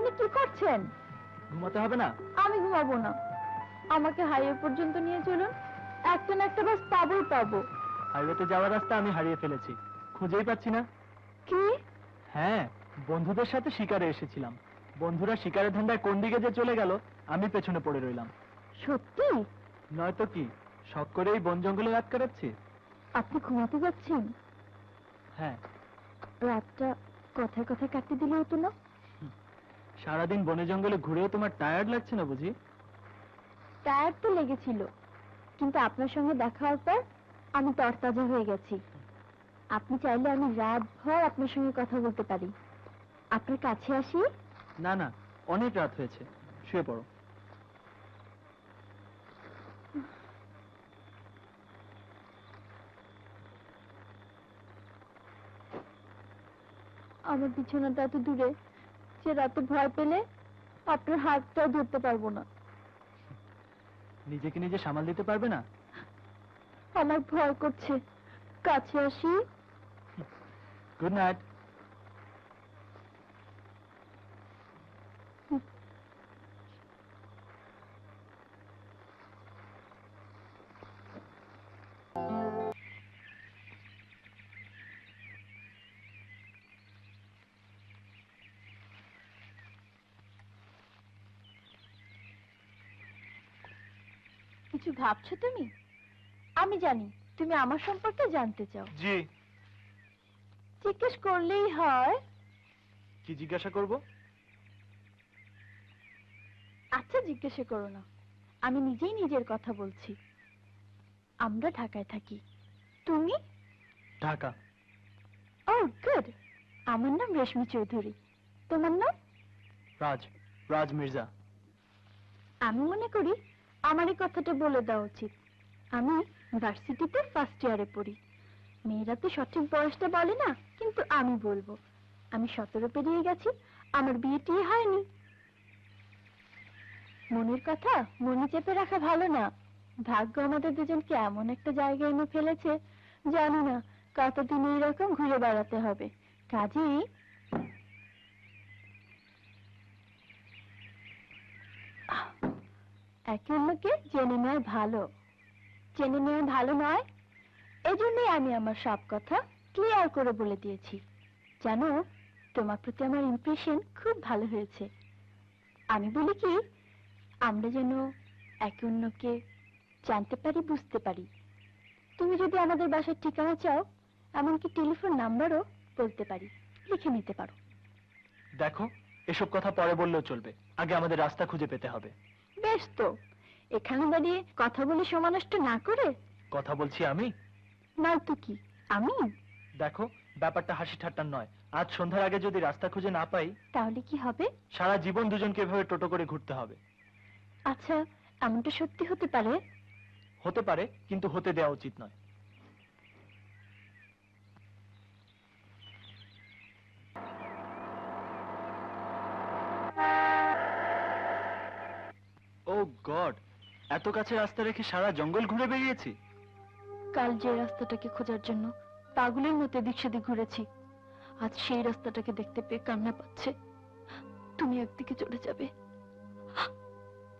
Speaker 5: আপনি কি করছেন?
Speaker 10: ঘুমাতে হবে না?
Speaker 5: আমি ঘুমাবো না, আমাকে হাইওয়ে পর্যন্ত নিয়ে চলুন, একটা না একটা বাস পাবোই পাবো।
Speaker 10: হাইওয়েতে যাওয়ার রাস্তা আমি হারিয়ে ফেলেছি, খুঁজেই পাচ্ছি না।
Speaker 5: কি?
Speaker 10: হ্যাঁ, বন্ধুদের সাথে শিকারে এসেছিলাম, বন্ধুরা শিকারের ধান্দায় কোন দিকে যে চলে গেল আমি পেছনে পড়ে রইলাম।
Speaker 5: সত্যি?
Speaker 10: নয়তো কি, শখ করে এই বন জঙ্গলে রাত কাটাচ্ছি।
Speaker 5: আপনি ঘুমাতে যাচ্ছেন?
Speaker 10: হ্যাঁ।
Speaker 5: রাতটা কথায় কথায় কাটতে দিলে হতো না?
Speaker 10: সারাদিন বনে জঙ্গলে ঘুরেও তোমার টায়ার্ড লাগছে না বুঝি?
Speaker 5: টায়ার্ড তো লেগেছিল, কিন্তু আপনার সঙ্গে দেখা হওয়ার পর আমি তরতাজা হয়ে গেছি। আপনি চাইলে আমি রাতভর আপনার সঙ্গে কথা বলতে পারি। আপনার কাছে আসি?
Speaker 10: না না, অনেক রাত হয়েছে, শুয়ে পড়ো।
Speaker 5: আমার বিছানাটা এত দূরে যে রাতে ভয় পেলে আপনার হাতটাও ধরতে পারবো না।
Speaker 10: নিজেকে নিজে সামাল দিতে পারবে না?
Speaker 5: আমার ভয় করছে, কাছে আসি?
Speaker 10: Good night.
Speaker 5: কিছু ভাবছো তুমি? আমি জানি তুমি আমার সম্পর্কে জানতে চাও।
Speaker 10: জি।
Speaker 5: জিজ্ঞেস করলেই হয়।
Speaker 10: কি জিজ্ঞাসা করব?
Speaker 5: আচ্ছা জিজ্ঞাসা করো না, আমি নিজেই নিজের কথা বলছি। আমরা ঢাকায় থাকি, তুমি?
Speaker 10: ঢাকা।
Speaker 5: ও গুড। আমার নাম রেশমি চৌধুরী, তোমার নাম?
Speaker 10: রাজ মির্জা।
Speaker 5: আমি মনে করি আমার এই কথাটা বলে দেওয়া উচিত। আমি ভার্সিটিতে ফার্স্ট ইয়ারে পড়ি। মেয়েরা তো সঠিক বয়সটা বলে না, কিন্তু আমি বলবো আমি 17 পেরিয়ে গেছি, আমার বিয়ে টিয়ে হয়নি। মনের কথা মনে চেপে রাখা ভালো না। ভাগ্য আমাদের দুজনকে এমন একটা জায়গায় এনে ফেলেছে, জানি না কতদিন এইরকম ঘুরে বেড়াতে হবে। কাজেই একে অন্যকে জেনে নেওয়া ভালো। জেনে নেওয়া ভালো নয়, এজন্যই আমি আমার সব কথা ক্লিয়ার করে বলে দিয়েছি। জানো, তোমার প্রতি আমার ইমপ্রেশন খুব ভালো হয়েছে। আমি বলি কি, আমরা যেন একে অন্যকে জানতে পারি, বুঝতে পারি। তুমি যদি আমাদের বাসার ঠিকানা চাও, এমনকি টেলিফোন নাম্বারও বলতে পারি, লিখে নিতে পারো।
Speaker 10: দেখো, এসব কথা পরে বললেও চলবে, আগে আমাদের রাস্তা খুঁজে পেতে হবে।
Speaker 5: বেশ তো, এখানে দাঁড়িয়ে কথা বলে সময় নষ্ট না করে।
Speaker 10: কথা বলছি আমি?
Speaker 5: নয়তো কি আমি?
Speaker 10: দেখো, ব্যাপারটা হাসি ঠাট্টার নয়। আজ সন্ধ্যার আগে যদি রাস্তা খুঁজে না পাই,
Speaker 5: তাহলে কি হবে?
Speaker 10: সারা জীবন দুজনকে এভাবে টোটো করে ঘুরতে হবে।
Speaker 5: আচ্ছা, এমনটা সত্যি হতে পারে?
Speaker 10: হতে পারে, কিন্তু হতে দেওয়া উচিত নয়। ও গড, এত কাছে রাস্তা রেখে সারা জঙ্গল ঘুরে বেরিয়েছি।
Speaker 5: কাল যে রাস্তাটাকে খোঁজার জন্য পাগলের মতো এদিক সেদিক ঘুরেছি, আজ সেই রাস্তাটাকে দেখতে পেয়ে কান্না পাচ্ছে। তুমি একদিকে চলে যাবে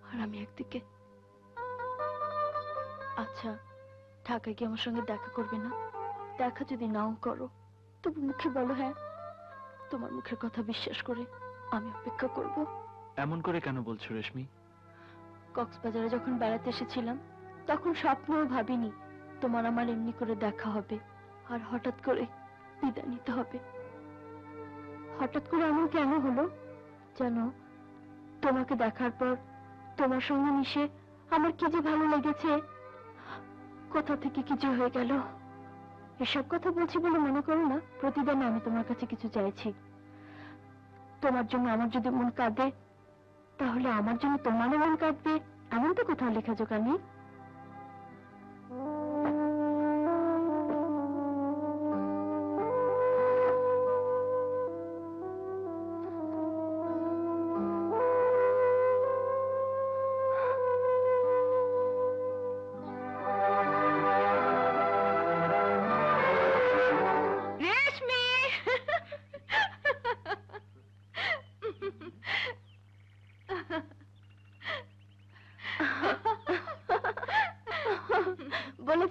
Speaker 5: আর আমি একদিকে। আচ্ছা, ঢাকায় গিয়ে আমার সঙ্গে দেখা করবে না? দেখা যদি নাও করো, তবু মুখে বলো হ্যাঁ। তোমার মুখের কথা বিশ্বাস করে আমি অপেক্ষা করব।
Speaker 10: এমন করে কেন বলছো রেশমি?
Speaker 5: কক্সবাজারে যখন বেড়াতে এসেছিলাম, তখন স্বপ্নেও ভাবিনি তোমার আমার এমনি করে দেখা হবে, আর হঠাৎ করে বিদায় নিতে হবে। হঠাৎ করে এমন কেন হলো জানো? তোমাকে দেখার পর তোমার সঙ্গে মিশে আমার কি যে ভালো লেগেছে, কোথা থেকে কিছু হয়ে গেল। এসব কথা বলছি বলে মনে করো না প্রতিদিন আমি তোমার কাছে কিছু চাইছি। তোমার জন্য আমার যদি মন কাঁদে, তাহলে আমার জন্য তোমারও মন কাঁদবে, এমন তো কোথাও লেখা জোকা নেই।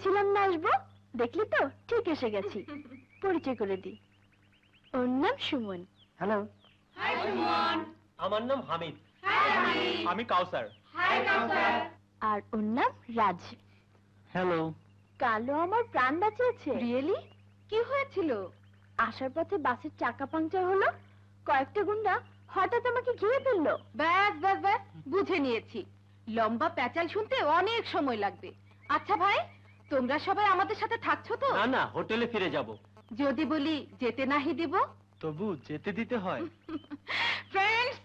Speaker 5: বলেছিলাম না আসবো, দেখলি তো ঠিক এসে গেছি। পরিচয় করে দি, ওর নাম সুমন।
Speaker 14: হ্যালো,
Speaker 15: আমার নাম হামিদ। আমি কাউসার।
Speaker 5: আর ওর নাম রাজ।
Speaker 10: হ্যালো।
Speaker 5: কালো আমার প্রাণ বাঁচিয়েছে। রিয়েলি? কি হয়েছিল? আসার পথে বাসের চাকা পাংচার হলো, কয়েকটা গুন্ডা হঠাৎ আমাকে ঘিরে ফেললো।
Speaker 12: ব্যাস ব্যাস ব্যাস, বুঝে নিয়েছি। লম্বা প্যাচাল শুনতে অনেক সময় লাগবে। আচ্ছা ভাই, তোমরা সবাই আমাদের সাথে থাকছো তো?
Speaker 15: না না, হোটেলে ফিরে যাব।
Speaker 12: যদি বলি যেতে নাহি দিব?
Speaker 10: তবু যেতে দিতে হয়।
Speaker 12: ফ্রেন্ডস,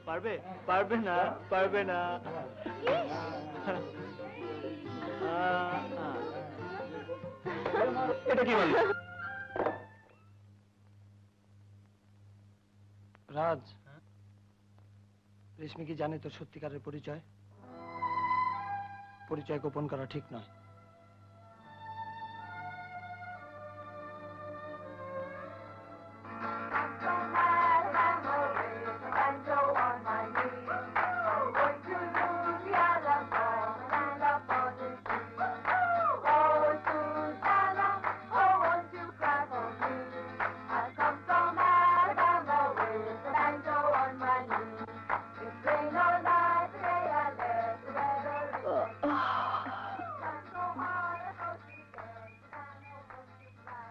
Speaker 10: পারবে? পারবে না, পারবে না।
Speaker 15: এটা কি বল?
Speaker 14: রাজ, রেশমি কি জানে তোর সত্যিকারের পরিচয়? পরিচয় গোপন করা ঠিক নয়।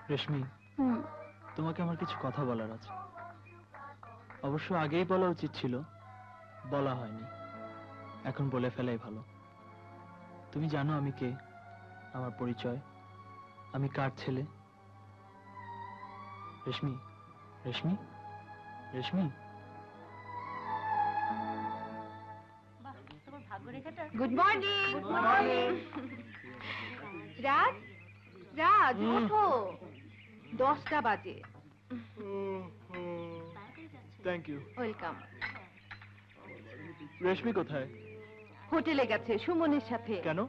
Speaker 10: রেশমি, তোমাকে আমার কিছু কথা বলার আছে। অবশ্য আগেই বলা উচিত ছিল, বলা হয়নি। এখন বলে ফেলাই ভালো। তুমি জানো আমি কে, আমার পরিচয়, আমি কার ছেলে? রেশমি, রেশমি, রেশমি।
Speaker 12: Good morning. রাজ, রাজ ওঠো, 10টা বাজে।
Speaker 10: Thank you.
Speaker 12: ওয়েলকাম।
Speaker 10: রেশমি কোথায়?
Speaker 12: হোটেলে গেছে সুমনের সাথে।
Speaker 10: কেন?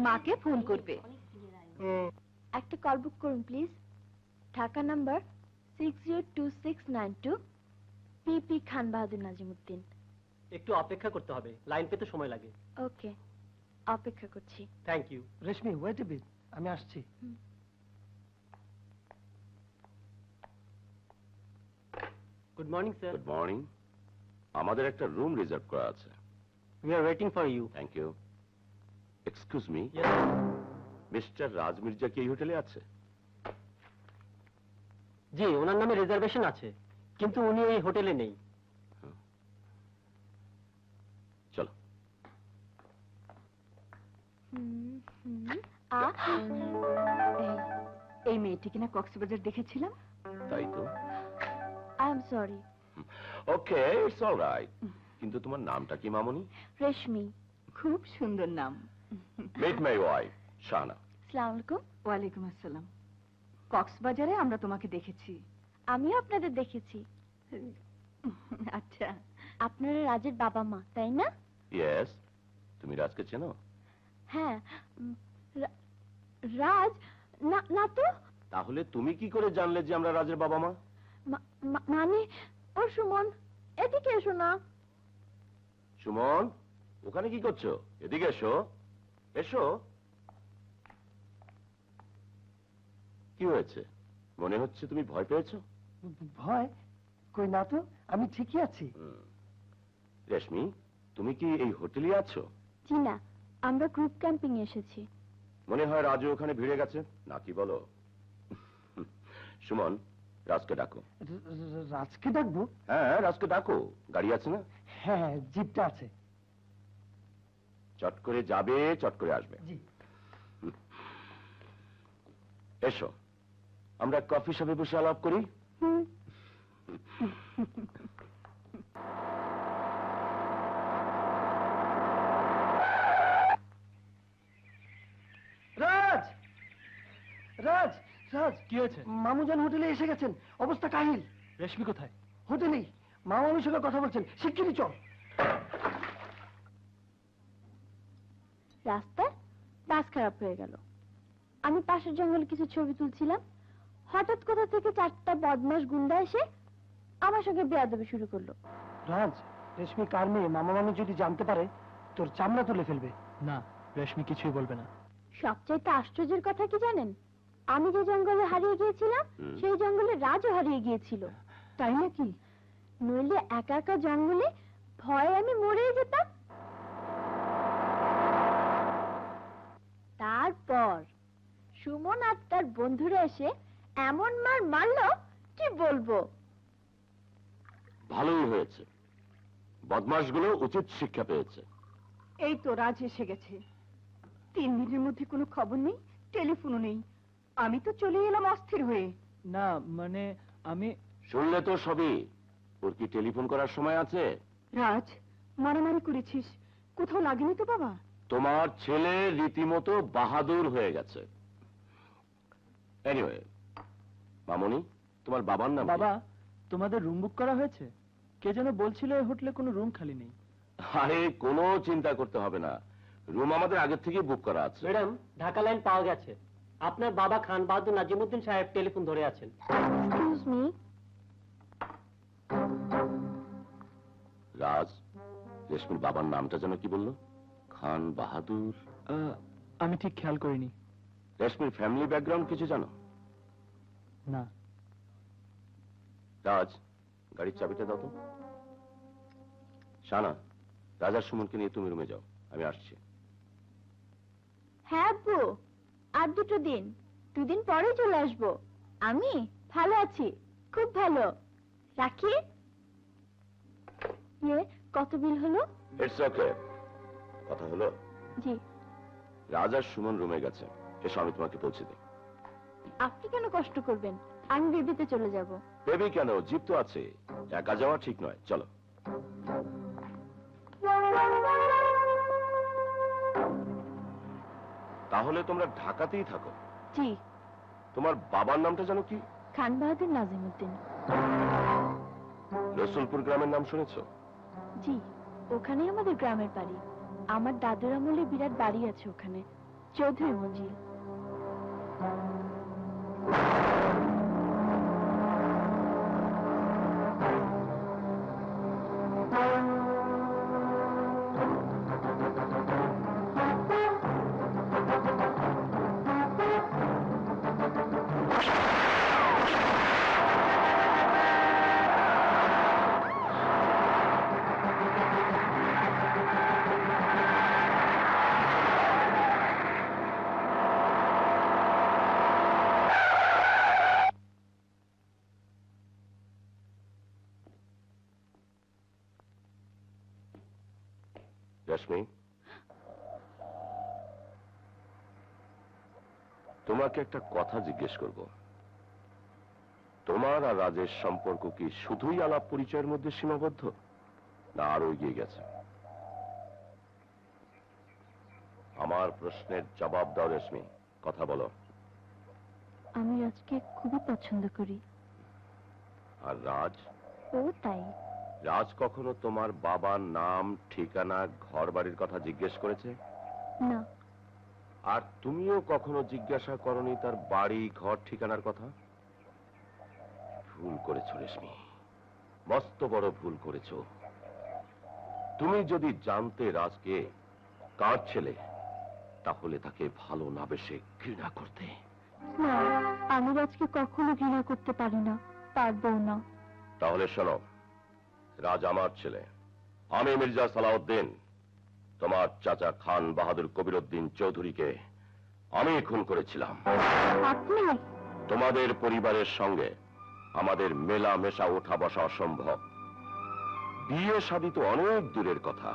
Speaker 12: মাকে ফোন করবে।
Speaker 5: একটা কল বুক করুন প্লিজ। ঢাকা নাম্বার 602692, পিপি খান বাহাদুর নাজিমুদ্দিন।
Speaker 15: একটু অপেক্ষা করতে হবে, লাইন পেতে সময় লাগে।
Speaker 5: ওকে, অপেক্ষা করছি।
Speaker 15: Thank you.
Speaker 14: Reshmi, wait a bit, আমি আসছি।
Speaker 15: Good morning sir.
Speaker 3: Good morning. আমাদের একটা রুম রিজার্ভ করা আছে।
Speaker 15: We are waiting for you.
Speaker 3: Thank you. Excuse me, mister Raj Mirza কি এই হোটেলে আছে?
Speaker 15: জি, ওনার নামে রিজার্ভেশন আছে, কিন্তু উনি এই হোটেলে নেই।
Speaker 3: চলো।
Speaker 12: এই মেয়েটি কিনা কক্সবাজার দেখেছিলাম।
Speaker 3: তাই তো।
Speaker 5: I am sorry.
Speaker 3: Okay, it's all right. কিন্তু তোমার নামটা কি মামনি?
Speaker 5: রেশমি।
Speaker 12: খুব সুন্দর নাম।
Speaker 3: Meet my wife Shahana.
Speaker 5: আসসালামু আলাইকুম।
Speaker 12: ওয়ালাইকুম আসসালাম। কক্সবাজারে আমরা তোমাকে দেখেছি।
Speaker 5: আমিও আপনাদের দেখেছি।
Speaker 12: আচ্ছা,
Speaker 5: আপনারা রাজের বাবা মা, তাই না?
Speaker 3: ইয়েস। তুমি রাজকে চেনো?
Speaker 5: হ্যাঁ। রাজ না, না তো।
Speaker 3: তাহলে তুমি কি করে জানলে যে আমরা রাজের বাবা মা?
Speaker 5: মানে ও সুমন, এদিকে এসো না।
Speaker 3: সুমন, ওখানে কি করছো? এদিকে এসো, এসো। কি হয়েছে? মনে হচ্ছে তুমি ভয় পেয়েছো।
Speaker 14: ভয়? কই না তো, আমি ঠিকই আছি।
Speaker 3: রেশমি, তুমি কি এই হোটেলে আছো?
Speaker 5: জি না, আমরা গ্রুপ ক্যাম্পিং এসেছি।
Speaker 3: মনে হয় রাজু ওখানে ভিড়ে গেছে, নাকি বলো? সুমন, রাজকে ডাকো।
Speaker 14: রাজকে ডাকবো?
Speaker 3: হ্যাঁ, রাজকে ডাকো। গাড়ি আছে না?
Speaker 14: হ্যাঁ, জিপটা আছে।
Speaker 3: চট করে যাবে, চট করে আসবে।
Speaker 14: জি।
Speaker 3: এসো, আমরা কফি শপে বসে আলাপ করি।
Speaker 14: রাজ, রাজ, রাজ,
Speaker 10: কি হয়েছে?
Speaker 14: মামুজান হোটেলে এসে গেছেন, অবস্থা কাহিল।
Speaker 10: রেশমি কোথায়?
Speaker 14: হোটেলেই, মামার সঙ্গে কথা বলছেন, শিগগিরই চল।
Speaker 5: রাস্তায় বাস খারাপ হয়ে গেল। আমি পাশের জঙ্গলে কিছু ছবি তুলছিলাম, হঠাৎ কোথা থেকে 4টা বদমাশ গুন্ডা এসে আমার সঙ্গে বেয়াদবি শুরু করলো।
Speaker 14: রাজ, রেশমি কার মেয়ে মামা মামি যদি জানতে পারে তোর চামড়া তুলে ফেলবে।
Speaker 10: না, রেশমি কিছুই বলবে না।
Speaker 5: সবচাইতে আশ্চর্যের কথা কি জানেন? আমি যে জঙ্গলে হারিয়ে গিয়েছিলাম সেই জঙ্গলে রাজও হারিয়ে গিয়েছিল। তাই নাকি? নইলে একা একা জঙ্গলে ভয়ে আমি মরেই যেতাম। তারপর সুমন আর তার বন্ধুরা এসে এমন মার মারলো কি বলবো।
Speaker 3: ভালোই হয়েছে, বদমাশগুলো উচিত শিক্ষা পেয়েছে।
Speaker 12: এই তো রাজ এসে গেছে। 3 দিনের মধ্যে কোনো খবর নেই, টেলিফোনও নেই। আমি তো চলে এলাম অস্থির হয়ে।
Speaker 10: না মানে আমি
Speaker 3: শুনলে তো সবই। ওর কি টেলিফোন করার সময় আছে?
Speaker 12: রাজ, মারামারি করেছিস? কোথাও লাগেনি তো বাবা?
Speaker 3: তোমার ছেলে রীতিমতো বাহাদুর হয়ে গেছে। এনিওয়ে, মামনি, তোমার বাবার নাম?
Speaker 10: বাবা, তোমাদের রুম বুক করা হয়েছে? কে যেন বলছিল এই হোটেলে কোনো রুম খালি নেই।
Speaker 3: আরে কোনো চিন্তা করতে হবে না, রুম আমাদের আগে থেকে বুক করা আছে।
Speaker 15: ম্যাডাম, ঢাকা লাইন পাওয়া গেছে। আপনার বাবা খান বাহাদুর নাজিমুদ্দিন সাহেব টেলিফোন ধরে আছেন।
Speaker 5: Excuse me.
Speaker 3: রাজ, রেশমির বাবার নামটা যেন কি বললো? খান বাহাদুর।
Speaker 10: আমি ঠিক খেয়াল করিনি।
Speaker 3: রেশমির ফ্যামিলি ব্যাকগ্রাউন্ড কিছু জানো?
Speaker 10: না।
Speaker 3: রাজ, গাড়ির চাবিটা দাও তো। শানা, রাজার সুমনকে নিয়ে তুমি রুমে যাও, আমি আসছি।
Speaker 5: হ্যাঁ আব্বু, আর 2 দিন, 2 দিন পরেই চলে আসবো। আমি ভালো আছি, খুব ভালো। রাখি। কত বিল হলো?
Speaker 3: It's okay. কথা হলো?
Speaker 5: জি।
Speaker 3: রাজার সুমন রুমে গেছে, এসো আমি তোমাকে পৌঁছে দিই।
Speaker 5: আপনি কেন কষ্ট করবেন? আমি বেবিতে চলে যাব।
Speaker 3: বেবি কেন, জিপ তো আছে। একা যাওয়া ঠিক নয়, চলো। তাহলে তোমরা ঢাকাতেই থাকো?
Speaker 5: জি।
Speaker 3: তোমার বাবার নামটা জানো কি?
Speaker 5: খান বাহাদুর নাজিমুদ্দিন।
Speaker 3: রসুলপুর গ্রামের নাম শুনেছো?
Speaker 5: জি, ওখানেই আমাদের গ্রামের বাড়ি। আমার দাদুর আমলে বিরাট বাড়ি আছে ওখানে, চৌধুরী মঞ্জিল।
Speaker 3: রশ্মি, তোমাকে একটা কথা জিজ্ঞেস করব। তোমার আর রাজের সম্পর্ক কি শুধুই আলাপ পরিচয়ের মধ্যে সীমাবদ্ধ, না আরো এগিয়ে গেছে? আমার প্রশ্নের জবাব দাও রশ্মি, কথা বলো।
Speaker 5: আমি রাজকে খুবই পছন্দ করি।
Speaker 3: আর রাজ?
Speaker 5: ও তাই।
Speaker 3: রাজ কখনো তোমার বাবার নাম, ঠিকানা, ঘর বাড়ির কথা জিজ্ঞেস করেছে?
Speaker 5: না।
Speaker 3: আর তুমিও কখনো জিজ্ঞাসা করনি তার বাড়ি, ঘর, ঠিকানার কথা? ভুল করেছো রেশমি, মস্ত বড় ভুল করেছো। তুমি যদি জানতে রাজকে কার ছেলে, তাহলে তাকে ভালো না বেশে ঘৃণা করতে।
Speaker 5: না, আমি রাজকে কখনো ঘৃণা করতে পারি না, পারবো না।
Speaker 3: তাহলে শোনো, রাজ আমার ছেলে। আমি মির্জা সালাউদ্দিন, তোমার চাচা খান বাহাদুর কবিরউদ্দিন চৌধুরীকে আমি খুন করেছিলাম।
Speaker 5: আপনি?
Speaker 3: তোমাদের পরিবারের সঙ্গে আমাদের মেলা মেশা ওঠা বসা অসম্ভব। বিয়ে শাদী তো অনেক দূরের কথা।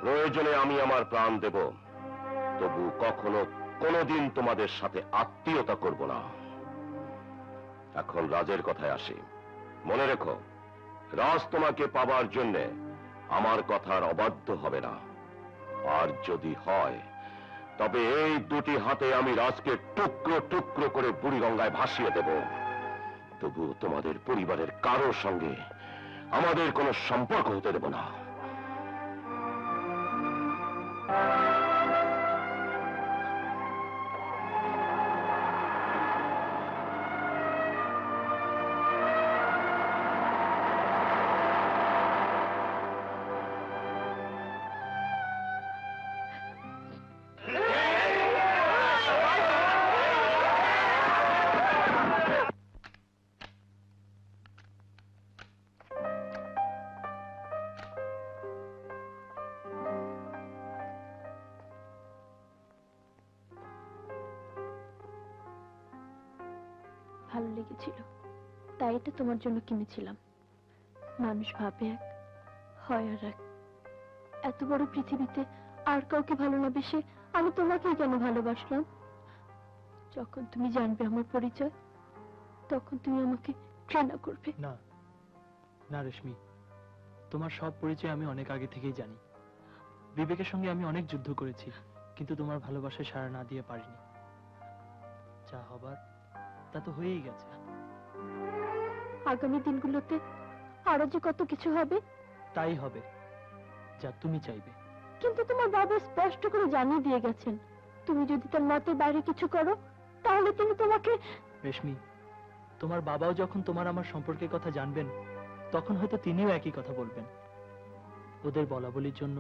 Speaker 3: প্রয়োজনে আমি আমার প্রাণ দেব, তবু কখনো কোনোদিন তোমাদের সাথে আত্মীয়তা করব না। এখন রাজের কথায় আসি। মনে রেখো, রাজ তোমাকে পাবার জন্যে আমার কথার অবাধ্য হবে না। আর যদি হয়, তবে এই দুটি হাতে আমি রাজকে টুকরো টুকরো করে বুড়িগঙ্গায় ভাসিয়ে দেব। তবু তোমাদের পরিবারের কারোর সঙ্গে আমাদের কোনো সম্পর্ক হতে দেব না।
Speaker 5: ভালো লেগেছিল, তাই এটা তোমার জন্য কিনেছিলাম। মানুষ ভাবে এক, হয় আর এক। এত বড় পৃথিবীতে আর কাউকে ভালো না বেশে আমি তোমাকেই কেন ভালোবাসলাম? যখন তুমি জানবে আমার পরিচয়, তখন তুমি আমাকে ঘৃণা করবে।
Speaker 10: না না রেশমি, তোমার সব পরিচয় আমি অনেক আগে থেকেই জানি। বিবেকের সঙ্গে আমি অনেক যুদ্ধ করেছি, কিন্তু তোমার ভালোবাসায় সাড়া না দিয়ে পারিনি। যা হবার তা তো হয়েই গেছে।
Speaker 5: আগামী দিনগুলোতে আরো যে কত কিছু হবে।
Speaker 10: তাই হবে যা তুমি চাইবে।
Speaker 5: কিন্তু তোমার বাবা স্পষ্ট করে জানিয়ে দিয়ে গেছেন, তুমি যদি তার মতের বাইরে কিছু করো তাহলে তিনি তোমাকে।
Speaker 10: রেশমি, তোমার বাবাও যখন তোমার আমার সম্পর্কের কথা জানবেন, তখন হয়তো তিনিও একই কথা বলবেন। ওদের বলা বলির জন্য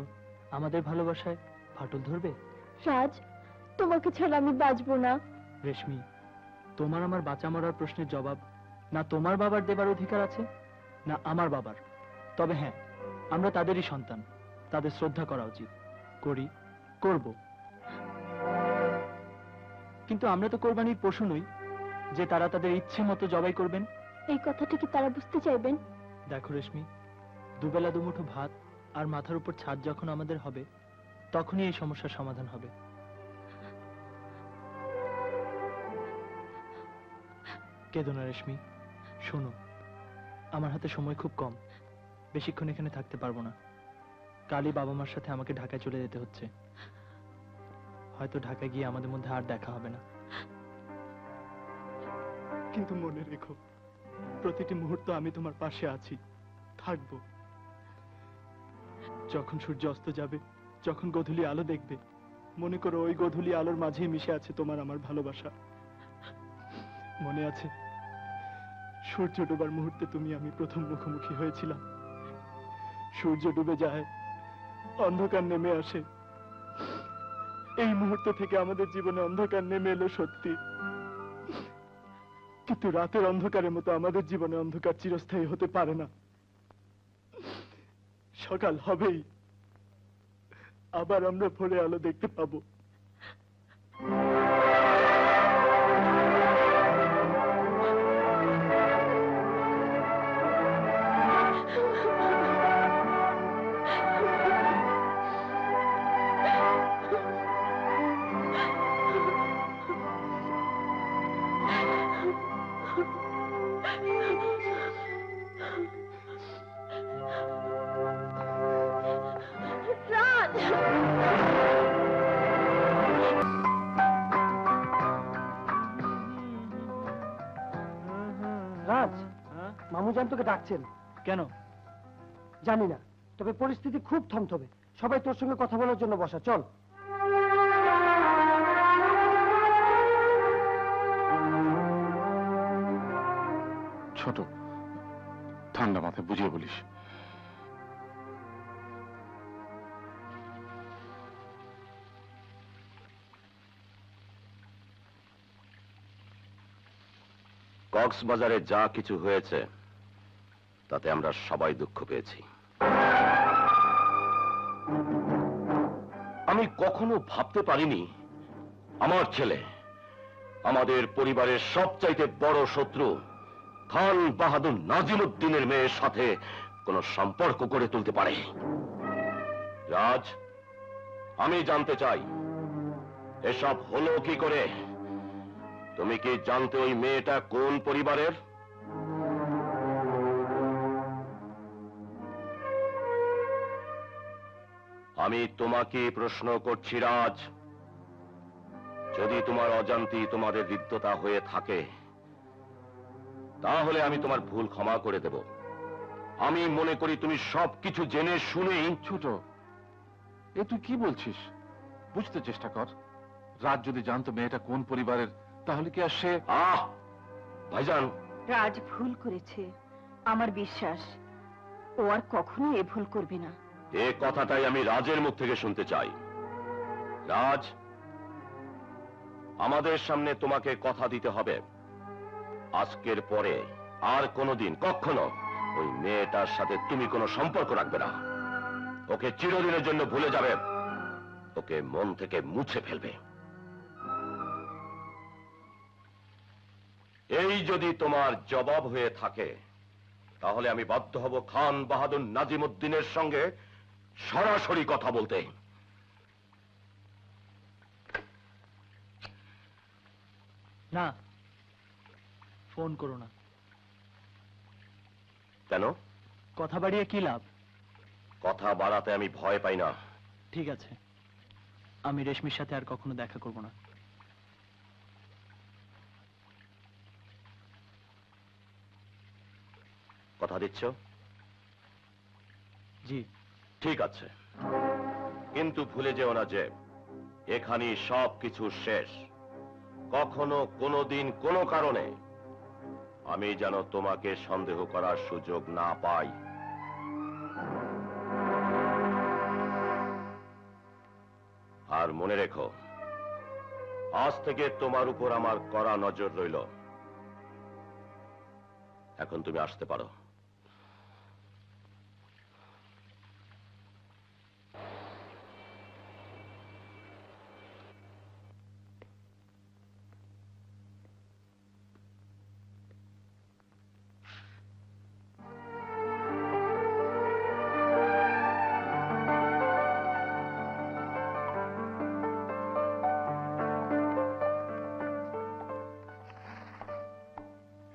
Speaker 10: আমাদের ভালোবাসায় ফাটল ধরবে।
Speaker 5: রাজ, তোমাকে ছাড়া আমি বাঁচবো না।
Speaker 10: রেশমি, তোমার আমার বাঁচা মরার প্রশ্নের জবাব না তোমার বাবার দেবার অধিকার আছে, না আমার বাবার। তবে হ্যাঁ, আমরা তাদেরই সন্তান, তাদের শ্রদ্ধা করা উচিত। করি, করব। কিন্তু আমরা তো কোরবানির পশু নই যে তারা তাদের ইচ্ছে মতো জবাই করবেন।
Speaker 5: এই কথাটা কি তারা বুঝতে চাইবেন?
Speaker 10: দেখো রেশমি, দুবেলা দুমুঠো ভাত আর মাথার উপর ছাদ যখন আমাদের হবে, তখনই এই সমস্যার সমাধান হবে। কেঁদো না রেশমি, শোনো, আমার হাতে সময় খুব কম, বেশিক্ষণ এখানে থাকতে পারবো না। কালই বাবা মার সাথে আমাকে ঢাকায় চলে যেতে হচ্ছে। হয়তো ঢাকায় গিয়ে আমাদের মধ্যে আর দেখা হবে না, কিন্তু মনে রেখো, প্রতিটি মুহূর্ত আমি তোমার পাশে আছি, থাকবো। যখন সূর্য অস্ত যাবে, যখন গোধূলি আলো দেখবে, মনে করো ওই গোধূলি আলোর মাঝেই মিশে আছে তোমার আমার ভালোবাসা। মনে আছে সূর্য ডোবার মুহূর্তে তুমি আমি প্রথম মুখোমুখি হয়েছিলাম। সূর্য ডুবে যায়, অন্ধকার নেমে আসে। এই মুহূর্ত থেকে আমাদের জীবনে অন্ধকার নেমে এলো সত্যি, কিন্তু রাতের অন্ধকারের মতো আমাদের জীবনে অন্ধকার চিরস্থায়ী হতে পারে না। সকাল হবেই, আবার আমরা ভোরে আলো দেখতে পাবো।
Speaker 14: রাজ, মামুজান তোকে ডাকছেন।
Speaker 10: কেন?
Speaker 14: জানি না, তবে পরিস্থিতি খুব থমথমে। সবাই তোর সঙ্গে কথা বলার জন্য বসা, চল।
Speaker 2: ছোট, ঠান্ডা মাথায় বুঝিয়ে বলিস।
Speaker 3: কক্সবাজারে যা কিছু হয়েছে তাতে আমরা সবাই দুঃখ পেয়েছি। আমি কখনো ভাবতে পারিনি আমার ছেলে আমাদের পরিবারের সবচাইতে বড় শত্রু খান বাহাদুর নাজিমউদ্দিনের মেয়ের সাথে কোনো সম্পর্ক গড়ে তুলতে পারে। রাজ, আমি জানতে চাই এসব হলো কি করে? তুমি কি জানতে ওই মেয়েটা কোন পরিবারের? আমি তোমাকে প্রশ্ন করছি রাজ, যদি তোমার অজান্তি তোমাদের হৃদ্যতা হয়ে থাকে তাহলে আমি তোমার ভুল ক্ষমা করে দেব। আমি মনে করি তুমি সবকিছু জেনে শুনেই।
Speaker 2: ছোট, এ তুই কি বলছিস? বুঝতে চেষ্টা কর। রাজ যদি জানতো মেয়েটা কোন পরিবারের, তাহলে কি আর সে...
Speaker 3: ভাইজান,
Speaker 16: রাজ ভুল করেছে, আমার বিশ্বাস ও আর কখনো এ ভুল করবে না।
Speaker 3: এ কথাটাই আমি রাজের মুখ থেকে শুনতে চাই। রাজ, আমাদের সামনে তোমাকে কথা দিতে হবে, আজকের পরে আর কোনোদিন কখনো ওই মেয়েটার সাথে তুমি কোনো সম্পর্ক রাখবে না। ওকে চিরদিনের জন্য ভুলে যাবে, ওকে মন থেকে মুছে ফেলবে। এই যদি তোমার জবাব হয়ে থাকে তাহলে আমি বাধ্য হব খান বাহাদুর নাজিমুদ্দিনের সঙ্গে সরাসরি কথা বলতে।
Speaker 10: না, ফোন করো না।
Speaker 3: কেন?
Speaker 10: কথা বাড়িয়ে কি লাভ?
Speaker 3: কথা বাড়াতে আমি ভয় পাই না।
Speaker 10: ঠিক আছে, আমি রেশমির সাথে আর কখনো দেখা করব না।
Speaker 3: কথা দিচ্ছ?
Speaker 10: জি।
Speaker 3: ঠিক আছে, কিন্তু ভুলে যেও না যে এখানেই সবকিছু শেষ। কখনো কোনোদিন কোনো কারণে আমি যেন তোমাকে সন্দেহ করার সুযোগ না পাই। আর মনে রেখো, আজ থেকে তোমার উপর আমার কড়া নজর রইল। এখন তুমি আসতে পারো।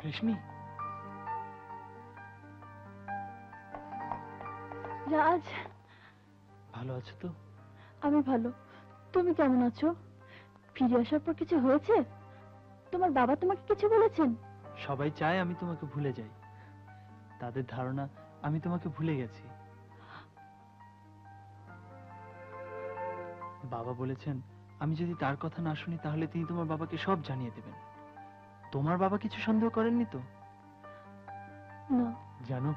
Speaker 10: রেশমি,
Speaker 5: রাজ,
Speaker 10: ভালো আছো তো?
Speaker 5: আমি ভালো। তুমি কেমন আছো? ফিরে আসার পর কিছু হয়েছে? তোমার বাবা তোমাকে কিছু বলেছেন?
Speaker 10: সবাই চায় আমি তোমাকে ভুলে যাই। তাদের ধারণা আমি তোমাকে ভুলে গেছি। বাবা বলেছেন আমি যদি তার কথা না শুনি তাহলে তিনি তোমার বাবাকে সব জানিয়ে দেবেন। তোমার বাবা কিছু সন্দেহ করেননি তো?
Speaker 5: না।
Speaker 10: জানো,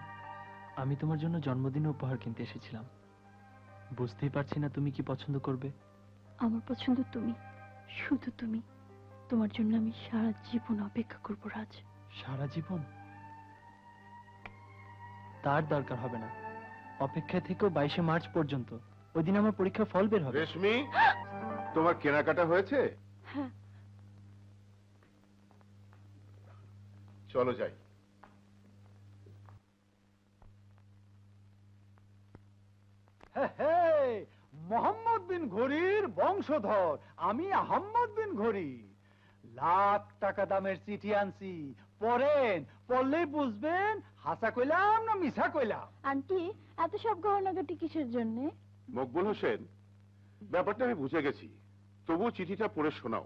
Speaker 10: আমি তোমার জন্য জন্মদিনে উপহার কিনতে এসেছিলাম। বুঝতেই পারছি না তুমি কি পছন্দ করবে।
Speaker 5: আমার পছন্দ তুমি, শুধু তুমি। তোমার জন্য আমি সারা জীবন অপেক্ষা করব রাজ।
Speaker 10: সারা জীবন? তার দরকার হবে না। অপেক্ষায় থেকেও 22শে মার্চ পর্যন্ত। ওই দিন আমার পরীক্ষার ফল বের হবে।
Speaker 6: রেশমি, তোমার কেনাকাটা হয়েছে?
Speaker 5: হ্যাঁ।
Speaker 6: চলো যাই।
Speaker 1: মোহাম্মদ বিন ঘড়ির বংশধর আমি আহম্মদ বিন ঘড়ি। লাখ টাকা দামের চিঠি আনছি, পড়েন, পড়লেই বুঝবেন হাসা কইলাম না মিছা কইলাম।
Speaker 5: আন্টি, এত সব গহনাগাটি কিসের জন্য?
Speaker 6: মকবুল হোসেন, ব্যাপারটা আমি বুঝে গেছি, তবুও চিঠিটা পড়ে শোনাও,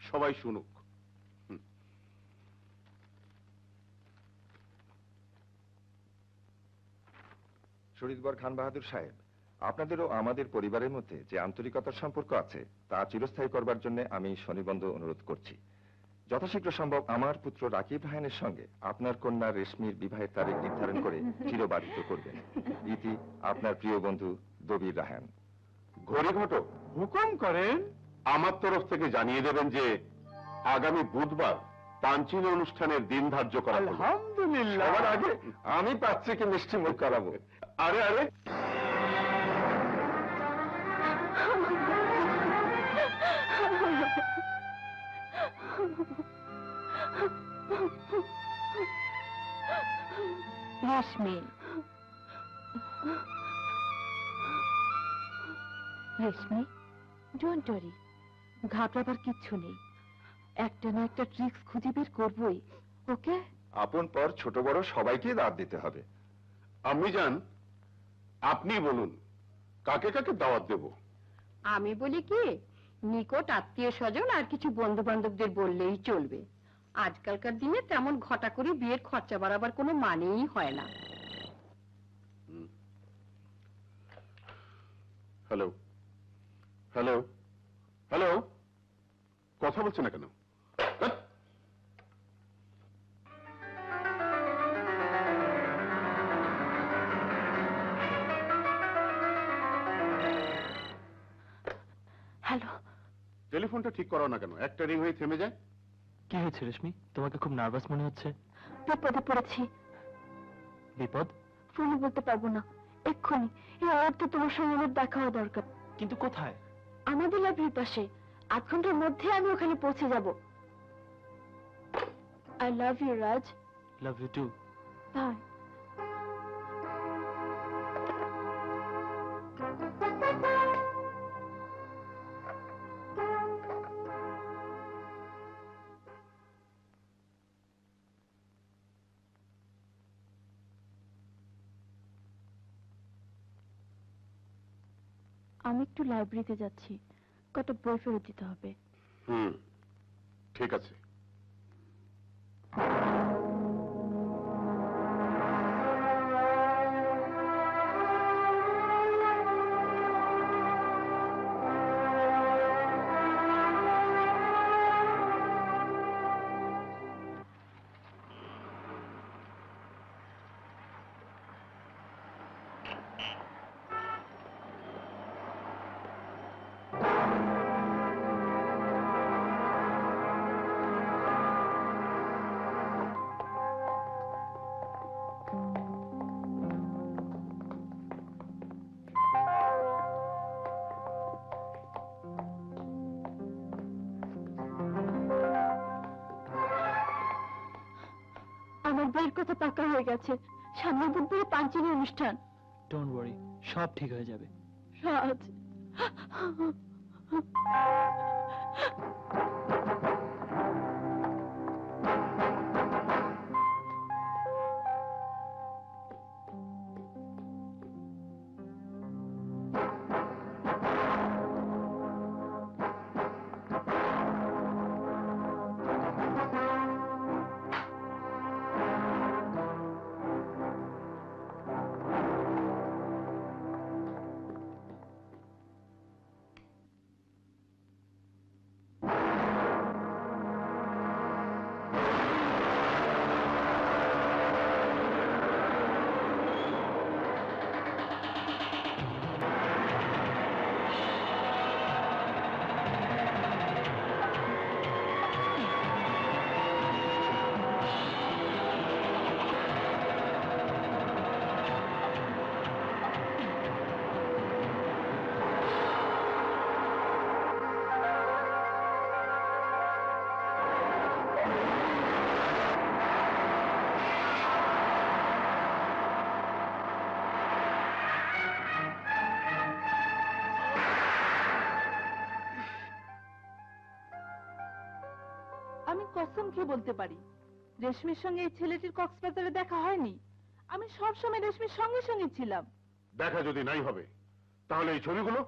Speaker 6: সবাই শুনুক।
Speaker 17: শরীদবর খান বাহাদুর সাহেব, আপনাদের ও আমাদের পরিবারের মধ্যে যে আন্তরিকতার সম্পর্ক আছে তা চিরস্থায়ী করবার জন্য আমি শনিবন্ধ অনুরোধ করছি। যথাশীঘ্র সম্ভব আমার পুত্র রাকিব রাহানের সঙ্গে আপনার কন্যা রেশমির বিবাহের তারিখ নির্ধারণ করে চিরবাধিত করবেন। ইতি আপনার প্রিয় বন্ধু দবির রাহান।
Speaker 6: ঘড়ি ঘটক,
Speaker 1: হুকুম করেন।
Speaker 6: আমার তরফ থেকে জানিয়ে দেবেন যে আগামী বুধবার তানচিন অনুষ্ঠানের দিন ধার্য করা হলো।
Speaker 1: আলহামদুলিল্লাহ।
Speaker 6: সবার আগে আমি পাত্রীকে মিষ্টি মুখ করাবো। আরে আরে,
Speaker 12: রেশমি, রেশমি, ডোন্ট ওয়ারি, ঘাবড়াবার কিচ্ছু নেই। একটা না একটা ট্রিক্স খুঁজে বের করবই। ওকে?
Speaker 17: আপন পর ছোট বড় সবাইকে দাওয়াত দিতে হবে।
Speaker 6: আমি জান, আপনি বলুন কাকে কাকে দাওয়াত দেব?
Speaker 7: আমি বলি কি, নিকট আত্মীয় স্বজন আর কিছু বন্ধু বান্ধবদের বললেই চলবে। আজকালকার দিনে তেমন ঘটা করে বিয়ের খরচা বাড়াবার কোনো মানেই হয় না।
Speaker 6: হ্যালো হ্যালো হ্যালো, কথা বলছে না কেন?
Speaker 5: হ্যালো,
Speaker 6: টেলিফোনটা ঠিক করো না কেন? একটা রিং হয়ে থেমে যায়।
Speaker 10: কি হয়েছে রেশমি? তোমাকে খুব নার্ভাস মনে হচ্ছে।
Speaker 5: বিপদে পড়েছি।
Speaker 10: বিপদ?
Speaker 5: ফোনে বলতে পারবো না, এক্ষুনি এই মুহূর্তে তোমার সঙ্গে আমার দেখা হওয়া দরকার।
Speaker 10: কিন্তু কোথায়?
Speaker 5: আমাদের লাইব্রেরির পাশে। 8 ঘন্টার মধ্যে আমি ওখানে পৌঁছে যাব। I love you Raj.
Speaker 10: Love you too.
Speaker 5: Bye. আমি একটু লাইব্রেরিতে যাচ্ছি, কটা বই ফেরত দিতে হবে।
Speaker 6: ঠিক আছে।
Speaker 5: আমার বিয়ের কথা পাকা হয়ে গেছে। সামনের বুধবারে পাঁচজনের অনুষ্ঠান।
Speaker 10: ডোন্ট ওয়ারি, সব ঠিক হয়ে যাবে।
Speaker 5: রাজ,
Speaker 12: আমি কসম খেয়ে বলতে পারি, রেশমির সঙ্গে এই ছেলেটির কক্সবাজারে দেখা হয়নি। আমি সব সময় রেশমির সঙ্গে সঙ্গে ছিলাম।
Speaker 6: দেখা যদি নাই হবে তাহলে এই ছবিগুলো?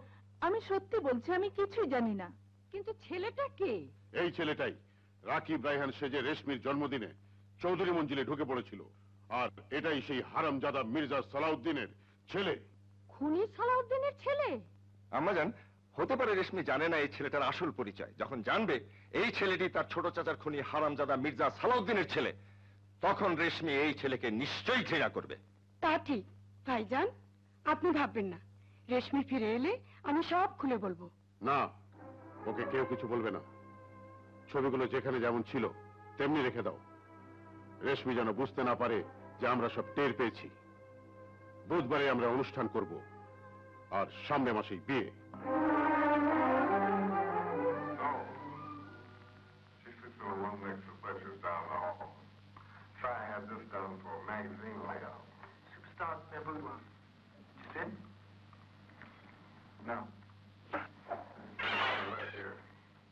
Speaker 12: আমি সত্যি বলছি, আমি কিছুই জানি না।
Speaker 7: কিন্তু ছেলেটা কে?
Speaker 6: এই ছেলেটাই রাকিব রায়হান সেজে রেশমির জন্মদিনে চৌধুরী মঞ্জিলে ঢুকে পড়েছিল। আর এটাই সেই হারামজাদা মির্জা সালাউদ্দিনের ছেলে।
Speaker 7: খুনি সালাউদ্দিনের ছেলে?
Speaker 17: আম্মাজান, হতে পারে রেশমি জানে না এই ছেলেটার আসল পরিচয়। যখন জানবে এই ছেলেটি তার ছোট চাচার খুনি হারামজাদা মির্জা সালাউদ্দিনের ছেলে, তখন রেশমি এই ছেলেকে নিশ্চয়ই ঘৃণা করবে।
Speaker 7: তা ঠিক ভাইজান, আপনি ভাববেন না। রেশমি ফিরে এলে আমি সব খুলে বলবো।
Speaker 6: না, ওকে কেউ কিছু বলবে না। ছবিগুলো যেখানে যেমন ছিল তেমনি রেখে দাও। রেশমি যেন বুঝতে না পারে যে আমরা সব টের পেয়েছি। বুধবারে আমরা অনুষ্ঠান করব, আর সামনে মাসেই বিয়ে।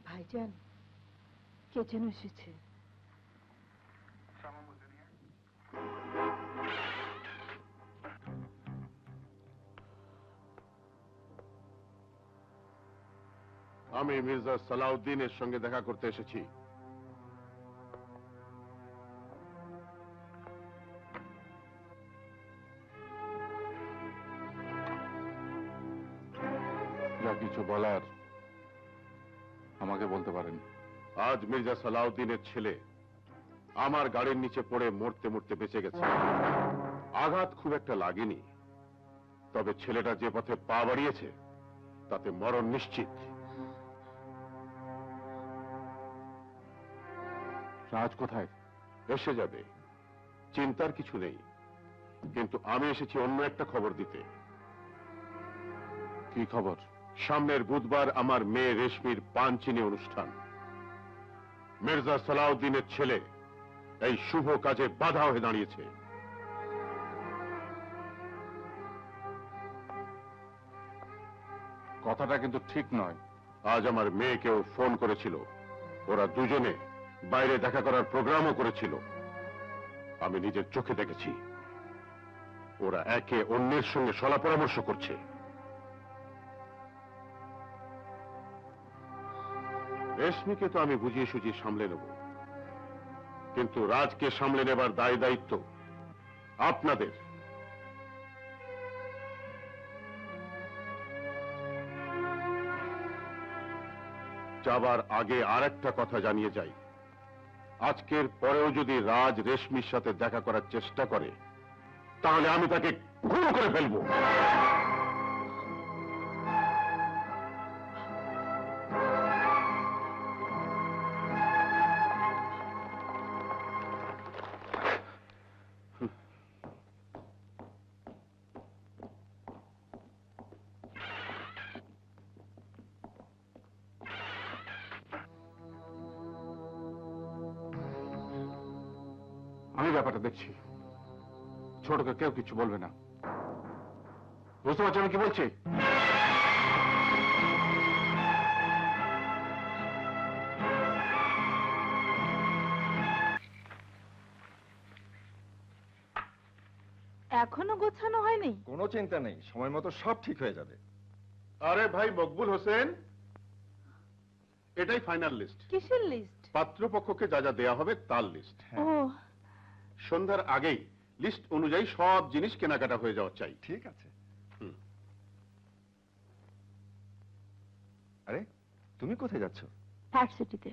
Speaker 12: ভাইজান, কে যেন এসেছে।
Speaker 6: আমি মির্জা সালাউদ্দিনের সঙ্গে দেখা করতে এসেছি।
Speaker 2: যা কিছু বলার আমাকে বলতে পারেন।
Speaker 6: আজ মির্জা সালাউদ্দিনের ছেলে আমার গাড়ির নিচে পড়ে মরতে মরতে বেঁচে গেছে। আঘাত খুব একটা লাগেনি, তবে ছেলেটা যে পথে পা বাড়িয়েছে তাতে মরণ নিশ্চিত।
Speaker 2: রাজ কোথায়?
Speaker 6: এসে যাবে, চিন্তার কিছু নেই। কিন্তু আমি এসেছি অন্য একটা খবর দিতে।
Speaker 2: কি খবর?
Speaker 6: সামনের বুধবার আমার মেয়ে রেশমির পানচিনি অনুষ্ঠান। মির্জা সালাউদ্দিনের ছেলে এই শুভ কাজে বাধা হয়ে দাঁড়িয়েছে।
Speaker 2: কথাটা কিন্তু ঠিক নয়।
Speaker 6: আজ আমার মেয়েকেও ফোন করেছিল, ওরা দুজনে বাইরে দেখা করার প্রোগ্রামও করেছিল। আমি নিজের চোখে দেখেছি ওরা একে অন্যের সঙ্গে সলা পরামর্শ করছে। রেশমিকে তো আমি বুঝিয়ে সুঝিয়ে সামলে নেব, কিন্তু রাজকে সামলে নেবার দায় দায়িত্ব আপনাদের। যাবার আগে আর একটা কথা জানিয়ে যাই, আজকের পরেও যদি রাজ রেশমির সাথে দেখা করার চেষ্টা করে তাহলে আমি তাকে খুন করে ফেলবো।
Speaker 2: আমি ব্যাপারটা দেখছি, ছোটকে কেউ কিছু বলবে না। বুঝতে পারছো আমি কি বলছি?
Speaker 12: এখনো গোছানো হয়নি?
Speaker 17: কোনো চিন্তা নেই, সময় মতো সব ঠিক হয়ে যাবে।
Speaker 6: আরে ভাই মকবুল হোসেন, এটাই ফাইনাল লিস্ট।
Speaker 12: কিসের লিস্ট?
Speaker 6: পাত্রপক্ষকে যা যা দেয়া হবে তার লিস্ট।
Speaker 12: ও,
Speaker 6: সন্ধ্যার আগেই লিস্ট অনুযায়ী সব জিনিস কেনাকাটা হয়ে যাওয়া চাই।
Speaker 17: ঠিক আছে। আরে তুমি কোথায় যাচ্ছ?
Speaker 5: ভার্সিটিতে।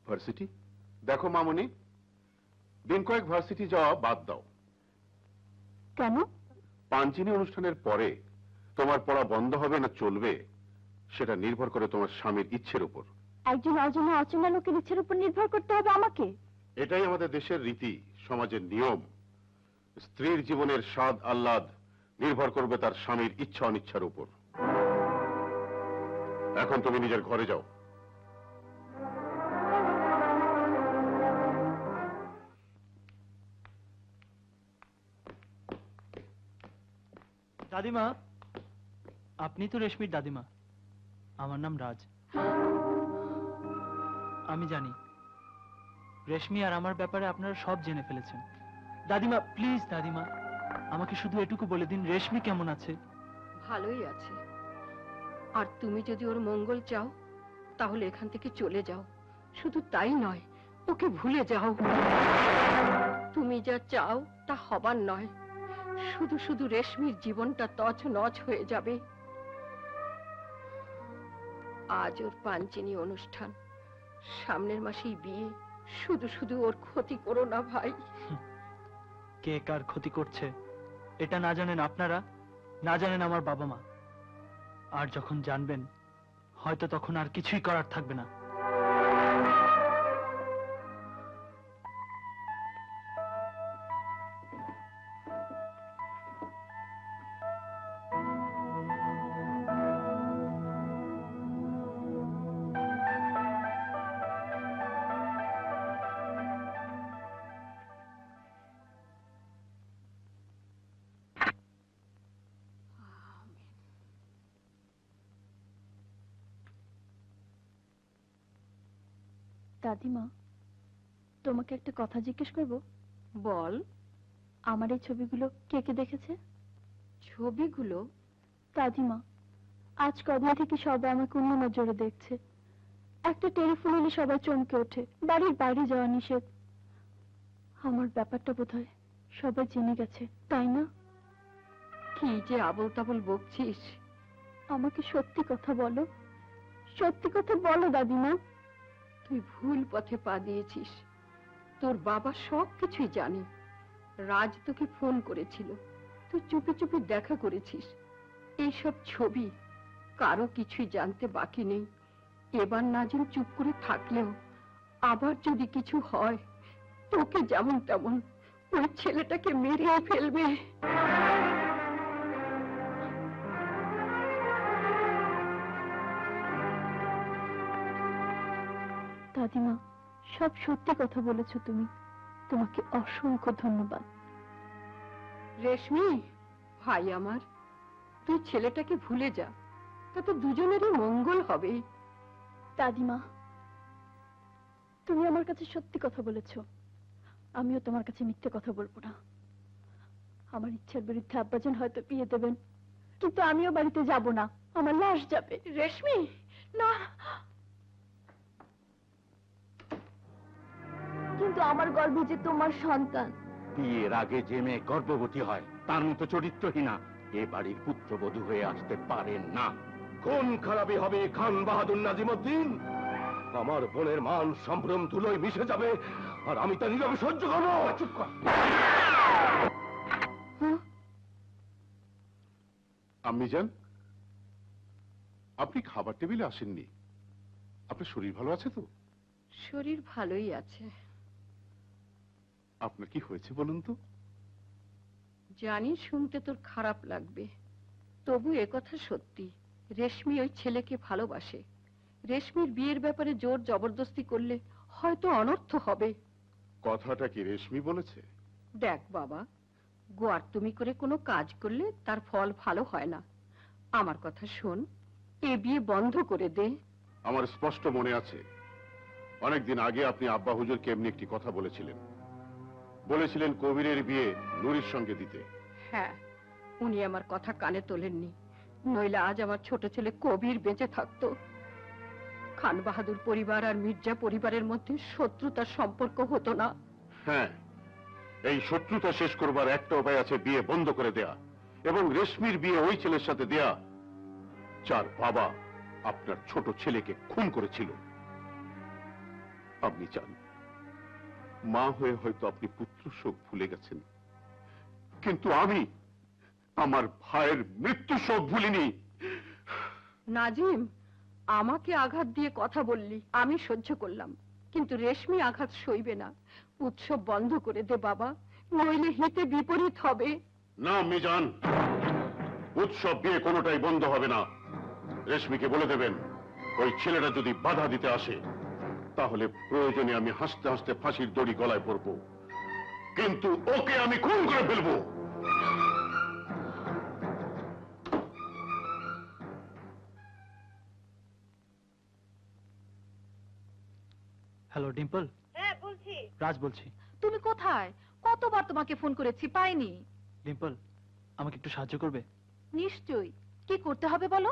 Speaker 6: ভার্সিটি? দেখো মামুনি, দিন কয়েক ভার্সিটি যাওয়া বাদ দাও।
Speaker 5: কেন?
Speaker 6: পাঞ্চিনি অনুষ্ঠানের পরে তোমার পড়া বন্ধ হবে না চলবে সেটা নির্ভর করে তোমার স্বামীর ইচ্ছের উপর।
Speaker 5: একজন অজানা অচেনা লোকের ইচ্ছের উপর নির্ভর করতে হবে আমাকে?
Speaker 6: এটাই আমাদের দেশের রীতি, সমাজের নিয়ম। স্ত্রীর জীবনের স্বাদ আহ্লাদ নির্ভর করবে তার স্বামীর ইচ্ছা অনিচ্ছার উপর। এখন তুমি নিজের ঘরে যাও।
Speaker 10: দাদিমা, আপনি তো রেশমির দাদিমা। আমার নাম রাজ। আমি জানি রেশমি আর আমার ব্যাপারে আপনারা সব জেনে ফেলেছেন। দাদিমা প্লিজ, দাদিমা আমাকে শুধু এটুকু বলে দিন, রেশমি কেমন আছে?
Speaker 7: ভালোই আছে। আর তুমি যদি ওর মঙ্গল চাও তাহলে এখান থেকে চলে যাও। শুধু তাই নয়, ওকে ভুলে যাও। তুমি যা চাও তা হবার নয়, শুধু শুধু রেশমির জীবনটা তছনছ হয়ে যাবে। আজ ওর পাঞ্চিনি অনুষ্ঠান, সামনের মাসেই বিয়ে। শুধু শুধু ওর ক্ষতি করো না ভাই।
Speaker 10: কে কার ক্ষতি করছে এটা না জানেন আপনারা, না জানেন আমার বাবা মা। আর যখন জানবেন হয়তো তখন আর কিছুই করার থাকবে না।
Speaker 5: দাদিমা, তোমাকে একটা কথা জিজ্ঞেস করব?
Speaker 7: বল।
Speaker 5: আমার এই ছবিগুলো কে কে দেখেছে?
Speaker 7: ছবিগুলো?
Speaker 5: দাদিমা, আজ কদিন থেকে সবাই আমাকে অন্য নজরে দেখছে। একটা টেলিফোন এলে সবাই চমকে ওঠে, বাড়ির বাইরে যাওয়া নিষেধ। আমার ব্যাপারটা বোধহয় সবাই জেনে গেছে, তাই না?
Speaker 7: কি যে আবল তাবল বকছিস?
Speaker 5: আমাকে সত্যি কথা বলো, সত্যি কথা বলো দাদিমা।
Speaker 7: তুই ভুল পথে পা দিয়েছিস। তোর বাবা সব কিছুই জানে। রাজ তোকে ফোন করেছিল, তুই চুপি চুপি দেখা করেছিস। এইসব ছবি কারো কিছুই জানতে বাকি নেই। এবার নাজিম চুপ করে থাকলেও আবার যদি কিছু হয়, তোকে যেমন তেমন ওই ছেলেটাকে মেরে ফেলবে।
Speaker 5: দাদিমা, সব সত্যি কথা বলেছো তুমি, তোমাকে অসংখ্য ধন্যবাদ।
Speaker 7: রেশমি ভাই আমার, তুই ছেলেটাকে ভুলে যা, তাতে দুজনেরই মঙ্গল হবে।
Speaker 5: দাদিমা, তুমি আমার কাছে সত্যি কথা বলেছো, আমিও তোমার কাছে মিথ্যে কথা বলবো না। আমার ইচ্ছার বিরুদ্ধে আব্বাজান হয়তো বিয়ে দেবেন, কিন্তু আমিও বাড়িতে যাব না, আমার লাশ যাবে।
Speaker 7: রেশমি না,
Speaker 5: কিন্তু আমার গর্ভে যে তোমার সন্তান।
Speaker 4: বিয়ের আগে যে মেয়ে গর্ভবতী হয় তার মতো চরিত্রহীনা এ বাড়ির পুত্রবধূ হয়ে আসতে পারেন না।
Speaker 3: কোন খারাপই হবে খান বাহাদুর নাজিমউদ্দিন? আমার বোনের মান সম্ভ্রম ধুলোয় মিশে যাবে, আর আমি তা নীরবে সহ্য করবো। চুপ কর।
Speaker 6: আম্মিজান, আপনি খাবার টেবিলে আসেননি? আপনার শরীর ভালো আছে তো?
Speaker 7: শরীর ভালোই আছে।
Speaker 6: আপনার কি হয়েছে বলুন তো?
Speaker 7: জানি শুনতে তোর খারাপ লাগবে, তবু একথা সত্যি। রেশমি ওই ছেলেকে ভালোবাসে। রেশমির বিয়ের ব্যাপারে জোর জবরদস্তি করলে হয়তো অনর্থ হবে।
Speaker 6: কথাটা কি রেশমি বলেছে?
Speaker 7: দেখ বাবা, গোয়ার তুমি করে কোনো কাজ করলে তার ফল ভালো হয় না। আমার কথা শোন, এ বিয়ে বন্ধ করে দে।
Speaker 6: আমার স্পষ্ট মনে আছে, অনেকদিন আগে আপনি আব্বা হুজুরকে এমনি একটি কথা বলেছিলেন। বলেছিলেন কবিরের বিয়ে নুরির সঙ্গে দিতে।
Speaker 7: হ্যাঁ, উনি আমার কথা কানে তোলেননি, নইলে আজ আমার ছোট ছেলে কবির বেঁচে থাকতো। খান বাহাদুর পরিবার আর মির্জা পরিবারের মধ্যে শত্রুতার সম্পর্ক হতো না।
Speaker 6: হ্যাঁ, এই শত্রুতা শেষ করবার একটা উপায় আছে, বিয়ে বন্ধ করে দেয়া এবং রেশমির বিয়ে ওই ছেলের সাথে দেয়া যার বাবা আপনার ছোট ছেলেকে খুন করেছিল। আপনি চান, মা হয়ে হয়তো আপনি পুত্র শোক ভুলে গেছেন, কিন্তু আমি আমার ভাইয়ের মৃত্যু শোক ভুলিনি।
Speaker 7: নাজিম, আমাকে আঘাত দিয়ে কথা বললি, আমি সহ্য করলাম, কিন্তু রেশমি আঘাত সইবে না। উৎসব বন্ধ করে দে বাবা, নইলে হিতে বিপরীত হবে।
Speaker 6: না মিজান, উৎসব বিয়ে কোনোটাই বন্ধ হবে না। রেশমিকে বলে দেবেন, ওই ছেলেটা যদি বাধা দিতে আসে তাহলে প্রয়োজনে আমি হাসতে হাসতে ফাঁসির দড়ি গলায় পড়বো, কিন্তু ওকে আমি খুন করে ফেলবো।
Speaker 10: হ্যালো ডিম্পল।
Speaker 18: হ্যাঁ বলছি।
Speaker 10: রাজ বলছি।
Speaker 18: তুমি কোথায়? কতবার তোমাকে ফোন করেছি, পাইনি।
Speaker 10: ডিম্পল, আমাকে একটু সাহায্য করবে?
Speaker 18: নিশ্চয়ই। কি করতে হবে বলো?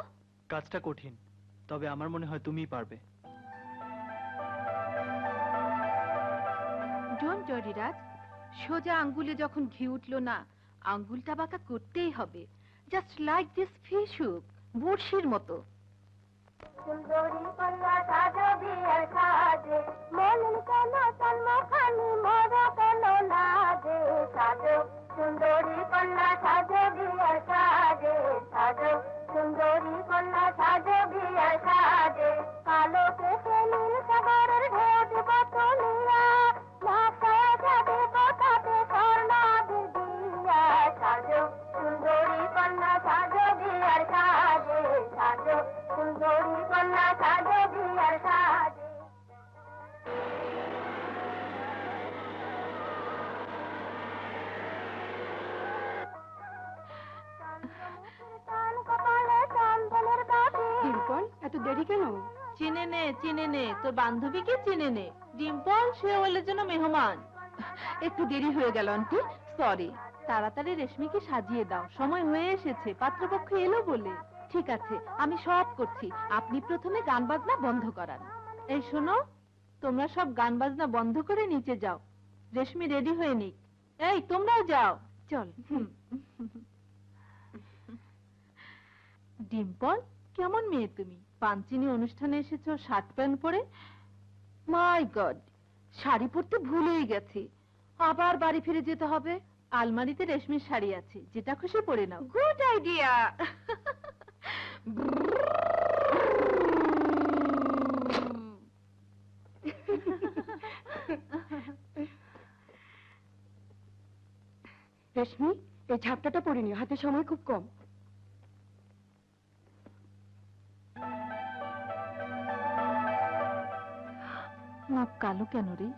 Speaker 10: কাজটা কঠিন, তবে আমার মনে হয় তুমিই পারবে।
Speaker 18: ডোন্ট ওয়ারি রাজ, সোজা আঙ্গুলে যখন ঘি উঠলো না, আঙ্গুলটা বাঁকা করতেই হবে। Just like this fish hook, বড়শির মতো।
Speaker 19: সুন্দরী কন্যা সাজো বিয়ের সাজে, মলিন কেন সন্মুখানি মর কেন লাজে, সাজো সুন্দরী কন্যা সাজো বিয়ের সাজে, সাজো সুন্দরী কন্যা সাজো বিয়ের সাজে, কালো কেশে নীল সাগরের ঢেউ বতলিয়া, মাথায় যাবে কথাতে স্বর্ণাদের দিয়া, সাজো সুন্দরী কন্যা সাজো বিয়ের সাজে, সাজো সুন্দরী কন্যা সাজো বিয়ের সাজে।
Speaker 7: ডিম্পল, এত দেরি কেন?
Speaker 18: চিনে নে, তোর বান্ধবীকে চিনে নে। ডিম্পল, সে হলে যেন মেহমান। একটু দেরি হয়ে গেল আন্টি, সরি। তাড়াতাড়ি রেশমিকে সাজিয়ে দাও, সময় হয়ে এসেছে, পাত্রপক্ষ এলো বলে। ঠিক আছে, আমি সব করছি, আপনি প্রথমে গান বাজনা বন্ধ করান। এই শোনো, তোমরা সব গান বাজনা বন্ধ করে নিচে যাও, রেশমি রেডি হয়ে নিক। এই তোমরাও যাও, চল। ডিম্পল, কেমন মেয়ে তুমি? পাঞ্চিনি অনুষ্ঠানে এসেছো শার্ট প্যান্ট পরে? মাই গড, শাড়ি পরতে ভুলেই গেছি, আবার বাড়ি ফিরে যেতে হবে। আলমারিতে রেশমির শাড়ি আছে, যেটা খুশি পরে নাও। Good idea.
Speaker 12: রেশমি, এই ঝাপটাটা পরে নিও, হাতে সময় খুব কম।
Speaker 18: মুখ কালো কেন রে?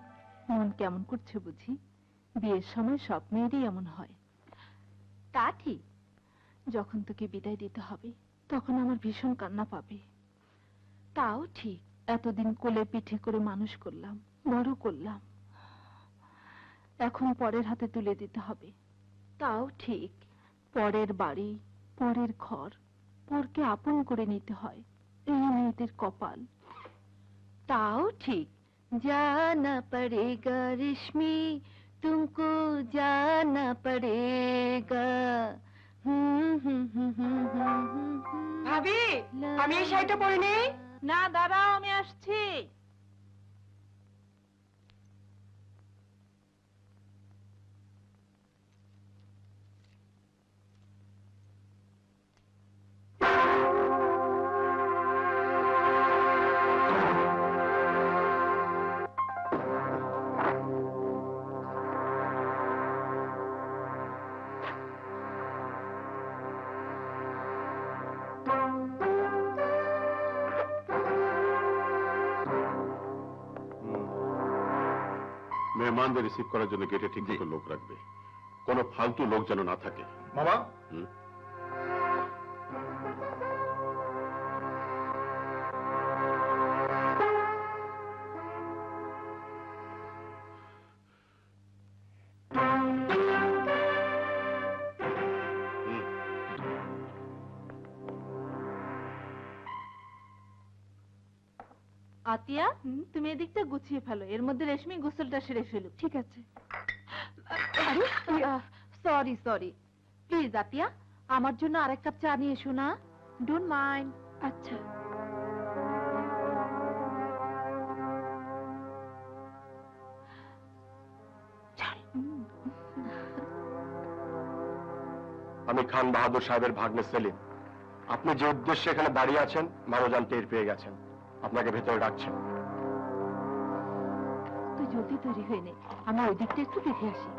Speaker 18: মন কেমন করছে বুঝি? বিয়ের সময় সব মেয়েরই এমন হয়। তা ঠিক, যখন তোকে বিদায় দিতে হবে তখন আমার ভীষণ কান্না পাবে। তাও ঠিক, এতদিন কোলে পিঠে করে মানুষ করলাম, বড় করলাম, এখন পরের হাতে তুলে দিতে হবে। তাও ঠিক, পরের বাড়ি, পরের ঘর, পরকে আপন করে নিতে হয়, এই মেয়েদের কপাল। তাও ঠিক, जाना पड़ेगा रेशमी, तुमको जाना पड़ेगा।
Speaker 12: ভাবি, আমি এই শাড়িটা পরে নেই।
Speaker 18: না, দাঁড়াও, আমি আসছি।
Speaker 6: মেহমানদের রিসিভ করার জন্য গেটে ঠিক মতো লোক রাখবে, কোনো ফালতু লোক যেন না থাকে।
Speaker 9: মামা,
Speaker 18: আতিয়া, তুমি এদিকটা গুছিয়ে ফেলো, এর মধ্যে রেশমি গোসলটা সেরে ফেলুক। ঠিক আছে। সরি সরি, প্লিজ আতিয়া, আমার জন্য আরেক কাপ চা নিয়ে এসো না। Don't mind. আচ্ছা।
Speaker 9: আমি খান বাহাদুর সাহেবের ভাগ্নে সেলিম। আপনি যে উদ্দেশ্যে এখানে দাঁড়িয়ে আছেন, মানবজান টের পেয়ে গেছেন, আপনাকে ভেতরে ডাকছেন।
Speaker 18: তুই জলদি তৈরি হয়ে নে, আমি ওই দিকটা একটু দেখে আসি।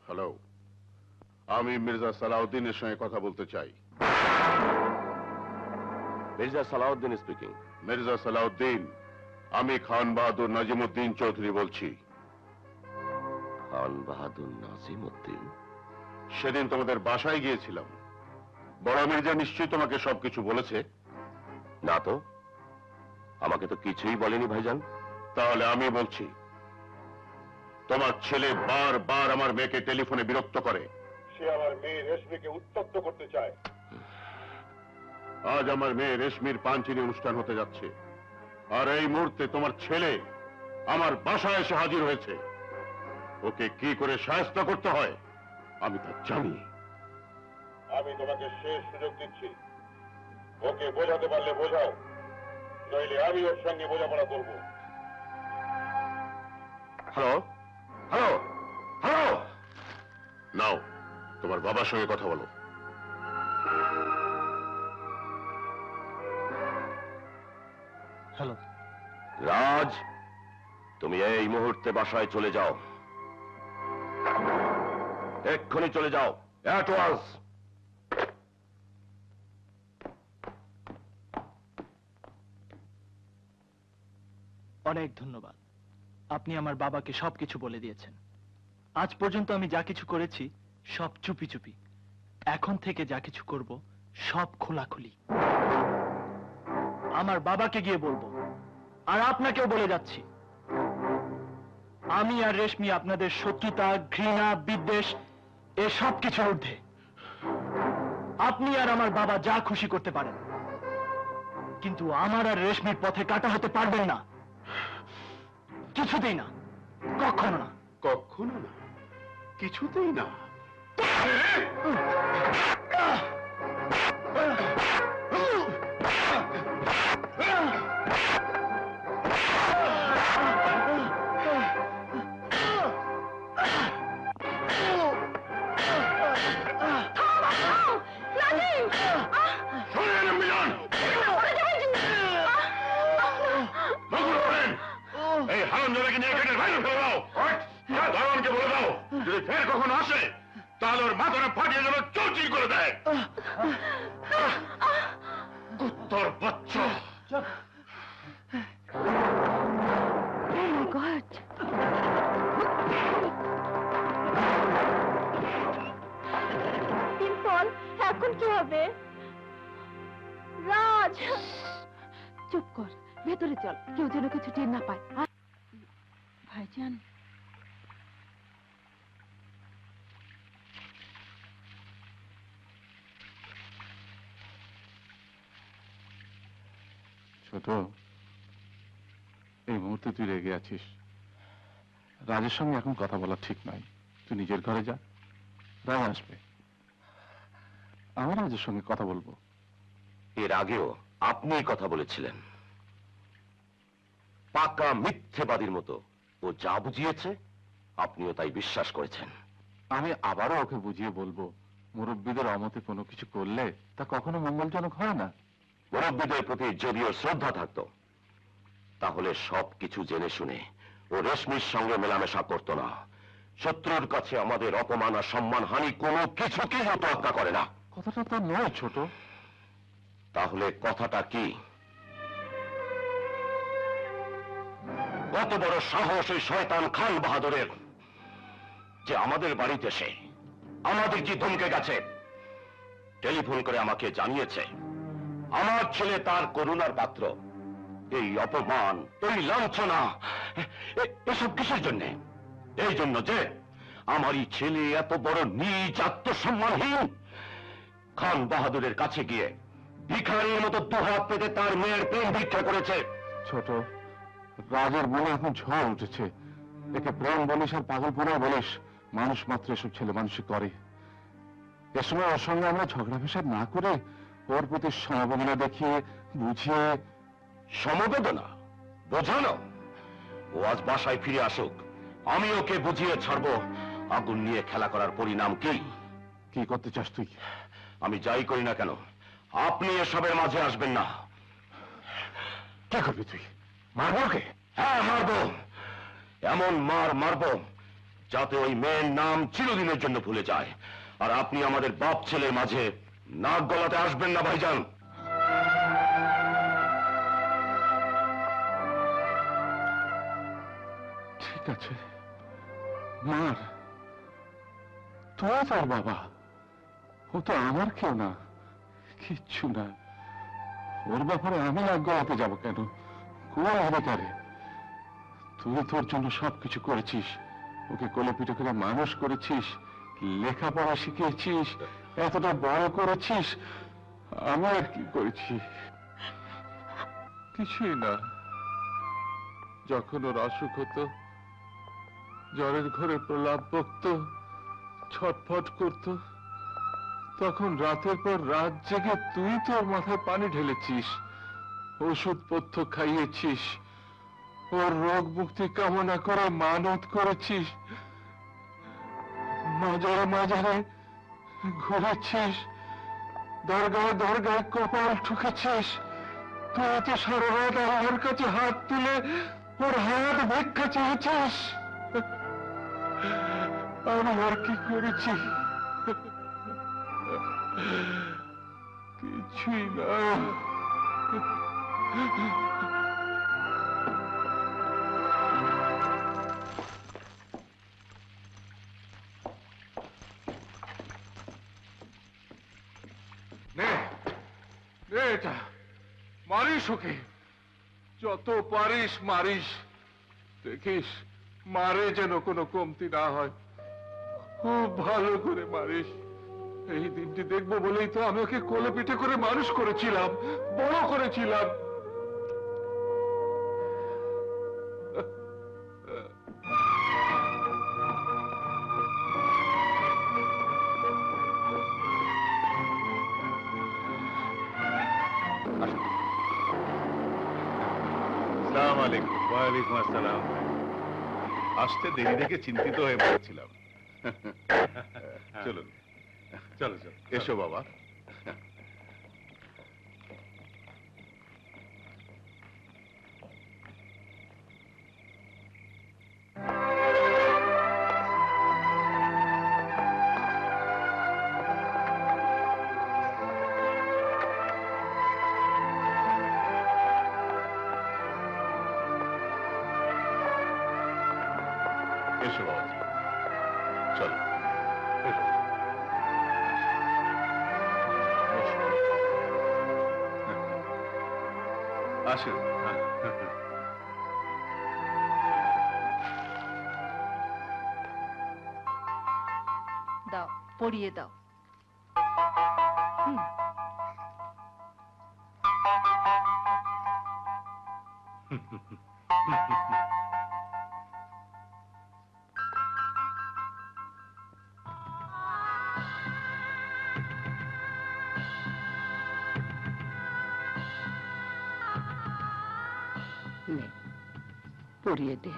Speaker 6: হ্যালো, আমি মির্জা সালাউদ্দিনের সঙ্গে কথা বলতে চাই।
Speaker 3: মির্জা সালাউদ্দিন স্পিকিং।
Speaker 6: মির্জা সালাউদ্দিন, আমি খান বাহাদুর নাজিমুদ্দিন চৌধুরী বলছি।
Speaker 3: খান বাহাদুর নাজিমুদ্দিন?
Speaker 6: সেদিন তোমাদের বাসায় গিয়েছিলাম, বড় মির্জা নিশ্চয়ই তোমাকে সবকিছু বলেছে?
Speaker 3: না তো, আমাকে তো কিছুই বলেনি ভাইজান।
Speaker 6: তাহলে আমি বলছি, তোমার ছেলে বারবার আমার মেয়েকে টেলিফোনে বিরক্ত করে। সে আমার মেয়ে রেশমিকে উত্তপ্ত করতে চায়। আজ আমার মেয়ে রেশমির পাঞ্চিনী অনুষ্ঠান হতে যাচ্ছে, আর এই মুহূর্তে তোমার ছেলে আমার বাসায় এসে হাজির হয়েছে। ওকে কি করে সাহায্য করতে হয় আমি তা জানি। আমি তোমাকে শেষ সুযোগ দিচ্ছি, ওকে বোঝাতে পারলে বোঝাও, নইলে আমি ওর সঙ্গে বোঝাপড়া করব।
Speaker 3: হ্যালো হ্যালো হ্যালো,
Speaker 6: নাও তোমার বাবার সঙ্গে কথা বলো।
Speaker 10: হ্যালো
Speaker 3: রাজ, তুমি এই মুহূর্তে বাসায় চলে যাও, এক্ষুনি চলে যাও, অ্যাট ওয়ান্স।
Speaker 10: অনেক ধন্যবাদ, আপনি আমার বাবাকে সবকিছু বলে দিয়েছেন। আজ পর্যন্ত আমি যা কিছু করেছি সব চুপি চুপি, এখন থেকে যা কিছু করব সব খোলাখুলি। আমার বাবাকে গিয়ে বলবো, আর আপনাকেও বলে যাচ্ছি, আমি আর রেশমি আপনাদের শত্রুতা, ঘৃণা, বিদ্বেষ এসব কিছু ঊর্ধ্বে। আপনি আর আমার বাবা যা খুশি করতে পারেন, কিন্তু আমার আর রেশমির পথে কাটা হতে পারবেন না, কিছুতেই না, কখনো না।
Speaker 6: কখনো না, কিছুতেই না। এই হারামজাদাকে নিয়ে গেটের বাইরে ফেলে দাও। দারোয়ানকে বলে দাও, যদি ফের কখনো আসে তাহলে ওর মাথাটা ফাটিয়ে যেন চৌচির করে দেয়। কুত্তার বাচ্চা।
Speaker 5: ডিম্পল, এখন কি হবে? রাজ,
Speaker 18: চুপ কর, ভেতরে চল, কেউ যেন কিছু টের না পায়। ভাইজান,
Speaker 2: ছোট, এই মুহূর্তে তুই রেগে আছিস। রাজের সঙ্গে এখন কথা বলা ঠিক নয়। তুই নিজের ঘরে যা, রাজ আসবে। আমি রাজের সঙ্গে কথা বলবো।
Speaker 4: এর আগেও আপনি কথা বলেছিলেন, পাকা মিথ্যেবাদীর মতো। ও যা বুঝিয়েছে আপনিও তাই বিশ্বাস করেছেন।
Speaker 2: আমি আবারও ওকে বুঝিয়ে বলবো, মুরব্বীদের অমতে কোনো কিছু করলে তা কখনো মঙ্গলজনক হয় না।
Speaker 4: মুরব্বীদের প্রতি যদিও শ্রদ্ধা থাকতো, তাহলে সবকিছু জেনে শুনে ও রেশমির সঙ্গে মেলামেশা করতো না। শত্রুর কাছে আমাদের অপমান আর সম্মান হানি কোনো কিছুকেই ও তোয়াক্কা করে না।
Speaker 2: কথাটা তা নয় ছোট।
Speaker 4: তাহলে কথাটা কি? কত বড় সাহস ওই শয়তান খান বাহাদুরের, যে আমাদের বাড়িতে এসে আমাদের কি ধমকে গেছে, টেলিফোন করে আমাকে জানিয়েছে আমার ছেলে তার করুণার পাত্র। এই অপমান, এই লাঞ্ছনা, এসব কিসের জন্যে? এই জন্য যে আমারই ছেলে এত বড় নীচ, আত্মসম্মানহীন খান বাহাদুরের কাছে গিয়ে ভিখারির মতো দুহাত পেতে তার মেয়ের প্রেম ভিক্ষা করেছে।
Speaker 2: ছোট, রাজের মনে এখন ঝড় উঠেছে। একে প্রেম বলিস আর পাগলপনা বলিস, মানুষ মাত্র এসব ছেলে মানুষই করে। এ সময় ওর সঙ্গে আমরা ঝগড়া ফেসাদ না করে ওর প্রতি সমবেদনা দেখিয়ে বুঝিয়ে।
Speaker 4: সমবেদনা বোঝানো? ও আজ বাসায় ফিরে আসুক, আমি ওকে বুঝিয়ে ছাড়বো আগুন নিয়ে খেলা করার পরিণাম কি।
Speaker 2: কি করতে চাস তুই?
Speaker 4: আমি যাই করি না কেন আপনি এসবের মাঝে আসবেন না।
Speaker 2: কি করবি তুই? মারবো ওকে?
Speaker 4: হ্যাঁ মারবো, এমন মার মারবো যাতে ওই মেয়ের নাম চিরদিনের জন্য ভুলে যায়। আর আপনি আমাদের বাপ ছেলের মাঝে নাক গলাতে আসবেন না ভাইজান।
Speaker 2: ঠিক আছে, মার। তুই তার বাবা, ও তো আমার কেউ না, কিচ্ছু না। ওর ব্যাপারে আমি নাক গলাতে যাবো কেন? কোন অধিকারে? তুই তোর জন্য সবকিছু করেছিস, ওকে কোলে পিঠে করে মানুষ করেছিস, লেখাপড়া শিখিয়েছিস, এতটা বড় করেছিস। আমি আর কি করেছি? কিছুই না। যখন ওর অসুখ হতো, জ্বরের ঘরে প্রলাপ বকত, ছটফট করত, তখন রাতের পর রাত জেগে তুই তোর মাথায় পানি ঢেলেছিস, ওষুধ পথ্য খাইয়েছিস, ওর রোগ মুক্তি কামনা করে মানত করেছিস, মাজারে মাজারে ঘুরেছিস, দরগায় দরগায় কপাল ঠুকেছিস। তুই তো সারা রাত আমার কাছে হাত তুলে ওর হাত ভিক্ষা চেয়েছিস। আমি আর কি করেছি? কিছুই না। এটা মারিস ওকে, যত পারিস মারিস। দেখিস মারে যেন কোনো কমতি না হয়, খুব ভালো করে মারিস। এই দিনটি দেখবো বলেই তো আমি ওকে কোলে পিঠে করে মানুষ করেছিলাম, বড় করেছিলাম।
Speaker 6: আসসালামু আলাইকুম। ওয়ালাইকুম আসসালাম। আসতে দেরি দেখে চিন্তিত হয়ে পড়েছিলাম। চলুন, চলো চলো, এসো বাবা। এসো বাবাজি, চলো এসো। আসুন।
Speaker 12: দাও, পরিয়ে দাও।
Speaker 7: নে, পরিয়ে দে।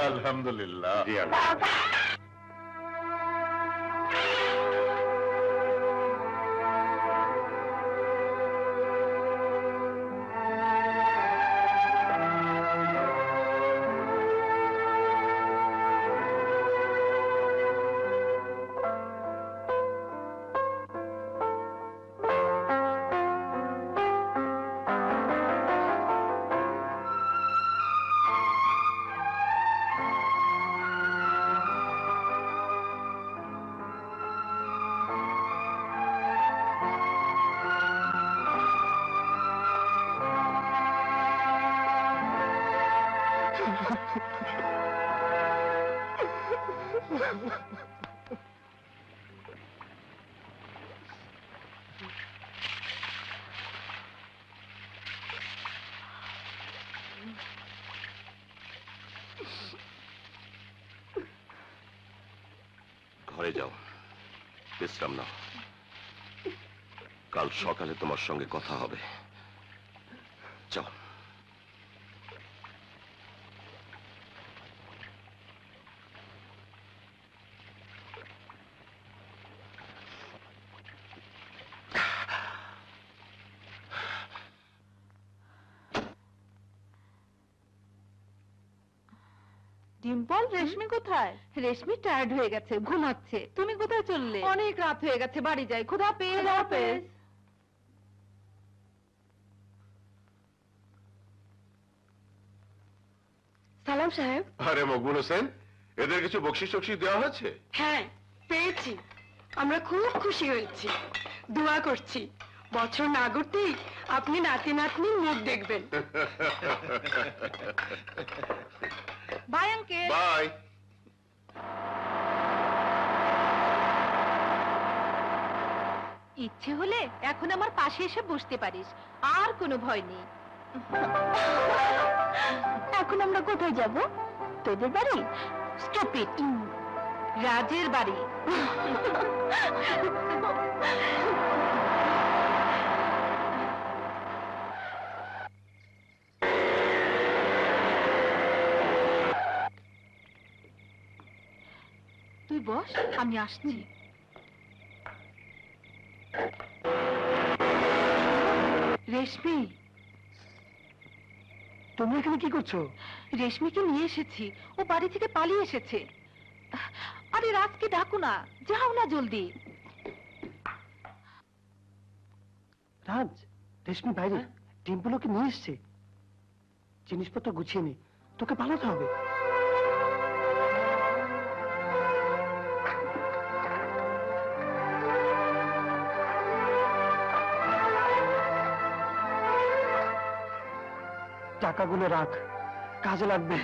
Speaker 6: আলহামদুলিল্লাহ।
Speaker 17: ঘরে যাও, বিশ্রাম নাও। কাল সকালে তোমার সঙ্গে কথা হবে। যাও।
Speaker 18: ডিম্পল, রেশমি কোথায়?
Speaker 12: রেশমি টায়ার্ড হয়ে গেছে, ঘুমাচ্ছে।
Speaker 18: তুমি কোথায় চললে?
Speaker 12: অনেক রাত হয়ে গেছে, বাড়ি যাই। খোদা হাফেজ।
Speaker 7: সালাম সাহেব।
Speaker 6: আরে মকবুল হোসেন, এদের কিছু বকশিস টকশিস দেওয়া হয়েছে?
Speaker 7: হ্যাঁ, পেয়েছি। আমরা খুব খুশি হয়েছি, দোয়া করছি বছর না ঘুরতেই আপনি নাতি নাতনির মুখ দেখবেন।
Speaker 12: Bye uncle.
Speaker 6: বাই।
Speaker 12: ইচ্ছে হলে এখন আমার পাশে এসে বসতে পারিস, আর কোনো ভয় নেই।
Speaker 5: এখন আমরা কোথায় যাব? তোদের বাড়ি?
Speaker 12: স্টুপিড, রাজের বাড়ি। তুই বস, আমি আসছি। রেশমি,
Speaker 14: তুমি এখানে কি করছো?
Speaker 12: রেশমিকে নিয়ে এসেছি, ও বাড়ি থেকে পালিয়ে এসেছে। আরে রাজকে ডাকো না, যাও না জলদি।
Speaker 14: রাজ, রেশমি বাইরে, টিম্পলকে নিয়ে এসছে। জিনিসপত্র গুছিয়ে নে, তোকে পালাতে হবে। টাকাগুলো রাখ, কাজে লাগবে।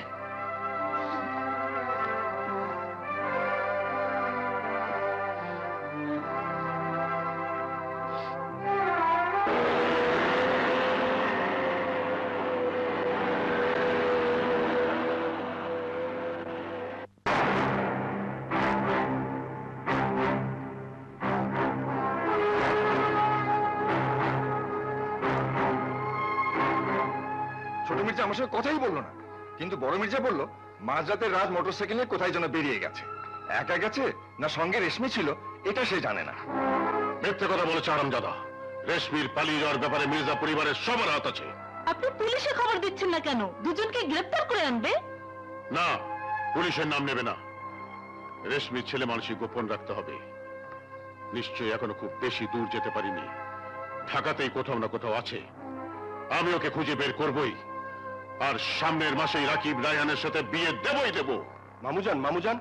Speaker 17: ছোট মির্জা আমার সঙ্গে কথাই বললো না, কিন্তু বড় মির্জা বলল মাঝরাতে রাত মোটরসাইকেল নিয়ে কোথায় যেন বেরিয়ে গেছে। একা গেছে না সঙ্গে রেশমি ছিল এটা সে জানে না।
Speaker 6: মিথ্যে কথা বলেছে আরামজাদা। রেশমির পালিয়ে যাওয়ার ব্যাপারে মির্জা পরিবারের সবার হাত আছে।
Speaker 12: আপনি পুলিশে খবর দিচ্ছেন না কেন? দুজনকে গ্রেফতার করে আনবে।
Speaker 6: না, পুলিশের নাম নেবে না। রেশমির ছেলে মানুষই গোপন রাখতে হবে। নিশ্চয়ই এখনো খুব বেশি দূর যেতে পারিনি। ঢাকাতেই কোথাও না কোথাও আছে। আমি ওকে খুঁজে বের করবই, আর সামনের মাসেই রাকিব রায়হানের সাথে বিয়ে দেবই দেব।
Speaker 9: মামুজান,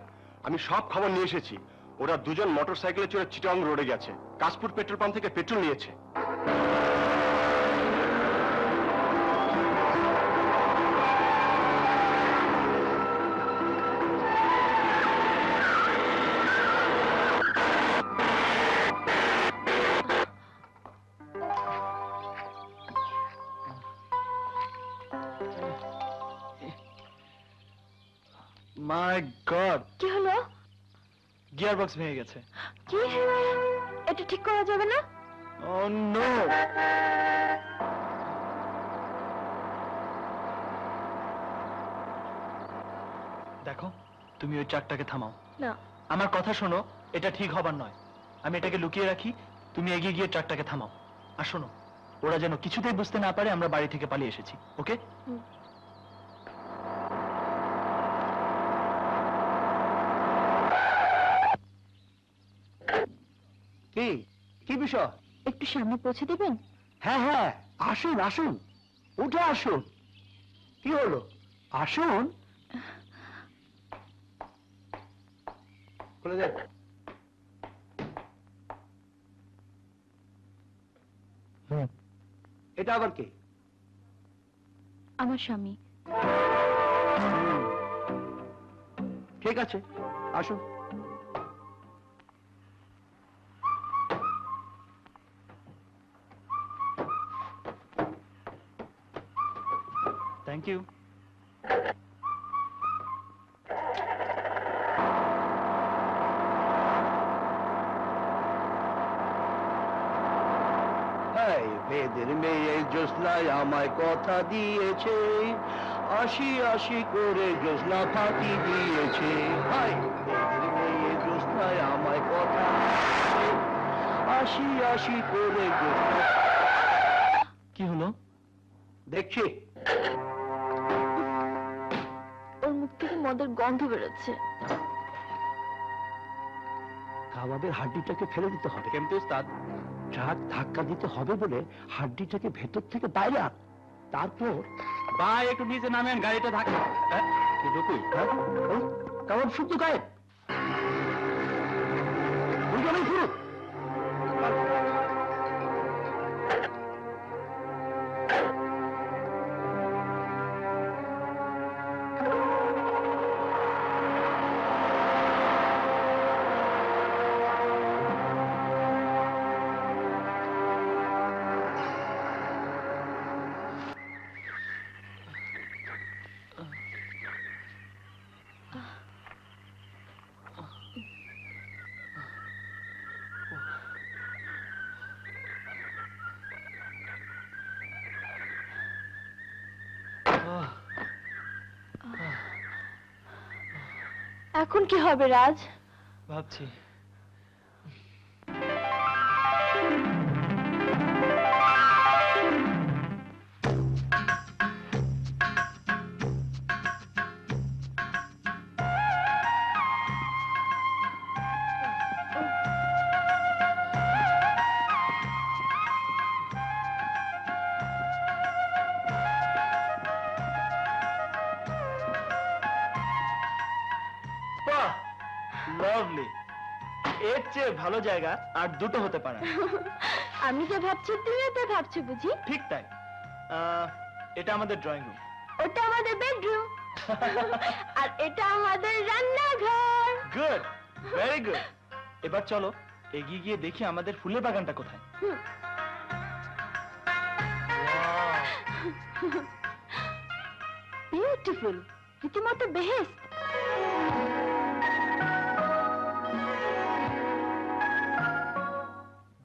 Speaker 9: আমি সব খবর নিয়ে এসেছি। ওরা দুজন মোটরসাইকেলে চড়ে চিটাং রোডে গেছে, কাশপুর পেট্রোল পাম্প থেকে পেট্রোল নিয়েছে।
Speaker 10: মাই গড,
Speaker 5: কি হলো?
Speaker 10: গিয়ার বক্স ভেঙে গেছে।
Speaker 5: কি? এটা ঠিক করা যাবে না?
Speaker 10: ও নো! দেখো, তুমি ওই ট্রাকটাকে থামাও।
Speaker 5: না।
Speaker 10: আমার কথা শোনো, এটা ঠিক হবার নয়। আমি এটাকে লুকিয়ে রাখি, তুমি এগিয়ে গিয়ে ট্রাকটাকে থামাও। আর শোনো, ওরা যেন কিছুতেই বুঝতে না পারে আমরা বাড়ি থেকে পালিয়ে এসেছি। ওকে?
Speaker 14: কি কি বিষয়?
Speaker 5: একটু সামনে পৌঁছে দেবেন?
Speaker 14: হ্যাঁ হ্যাঁ, আসুন আসুন, উঠে আসুন। কি হলো? আসুন। খুলে দেন। এটা আবার কি?
Speaker 5: আমার স্বামী।
Speaker 14: ঠিক আছে, আসুন।
Speaker 10: Thank you.
Speaker 20: বেদের মেয়ে জ্যোৎস্নায় আমায় কথা দিয়েছে, আশি আশি করে জ্যোৎস্না ফাঁকি দিয়েছে। হাই, বেদের মেয়ে জ্যোৎস্নায় আমায় কথা দিয়েছে, আশি আশি করে জ্যোৎস্না।
Speaker 10: কি হলো?
Speaker 14: দেখছি
Speaker 5: ওর মুখ থেকে মদের গন্ধ বেরোচ্ছে।
Speaker 14: কাবাবের হাড্ডিটাকে ফেলে দিতে হবে।
Speaker 10: কেমতে উস্তাদ?
Speaker 14: ট্রাক ধাক্কা দিতে হবে বলে হাড্ডিটাকে ভেতর থেকে বাইরে আন, তারপর
Speaker 10: ভাই একটু নিচে নামেন, গাড়িটা ধাক্কা।
Speaker 14: কাবাব শুদ্ধ গায়ে শুরু।
Speaker 5: এখন কি হবে রাজ?
Speaker 10: ভাবছি। লাভলি। এর চেয়ে ভালো জায়গা আর দুটো হতে পারে না।
Speaker 5: আমি যা ভাবছি তুইও তো ভাবছি বুঝি।
Speaker 10: ঠিক তাই। এটা আমাদের ড্রয়িং রুম,
Speaker 5: ওটা আমাদের বেডরুম, আর এটা আমাদের রান্নাঘর।
Speaker 10: Good, very good. এবার চলো এগিয়ে গিয়ে দেখি আমাদের ফুলের বাগানটা কোথায়।
Speaker 5: বিউটিফুল, রীতিমতো বেহেশত।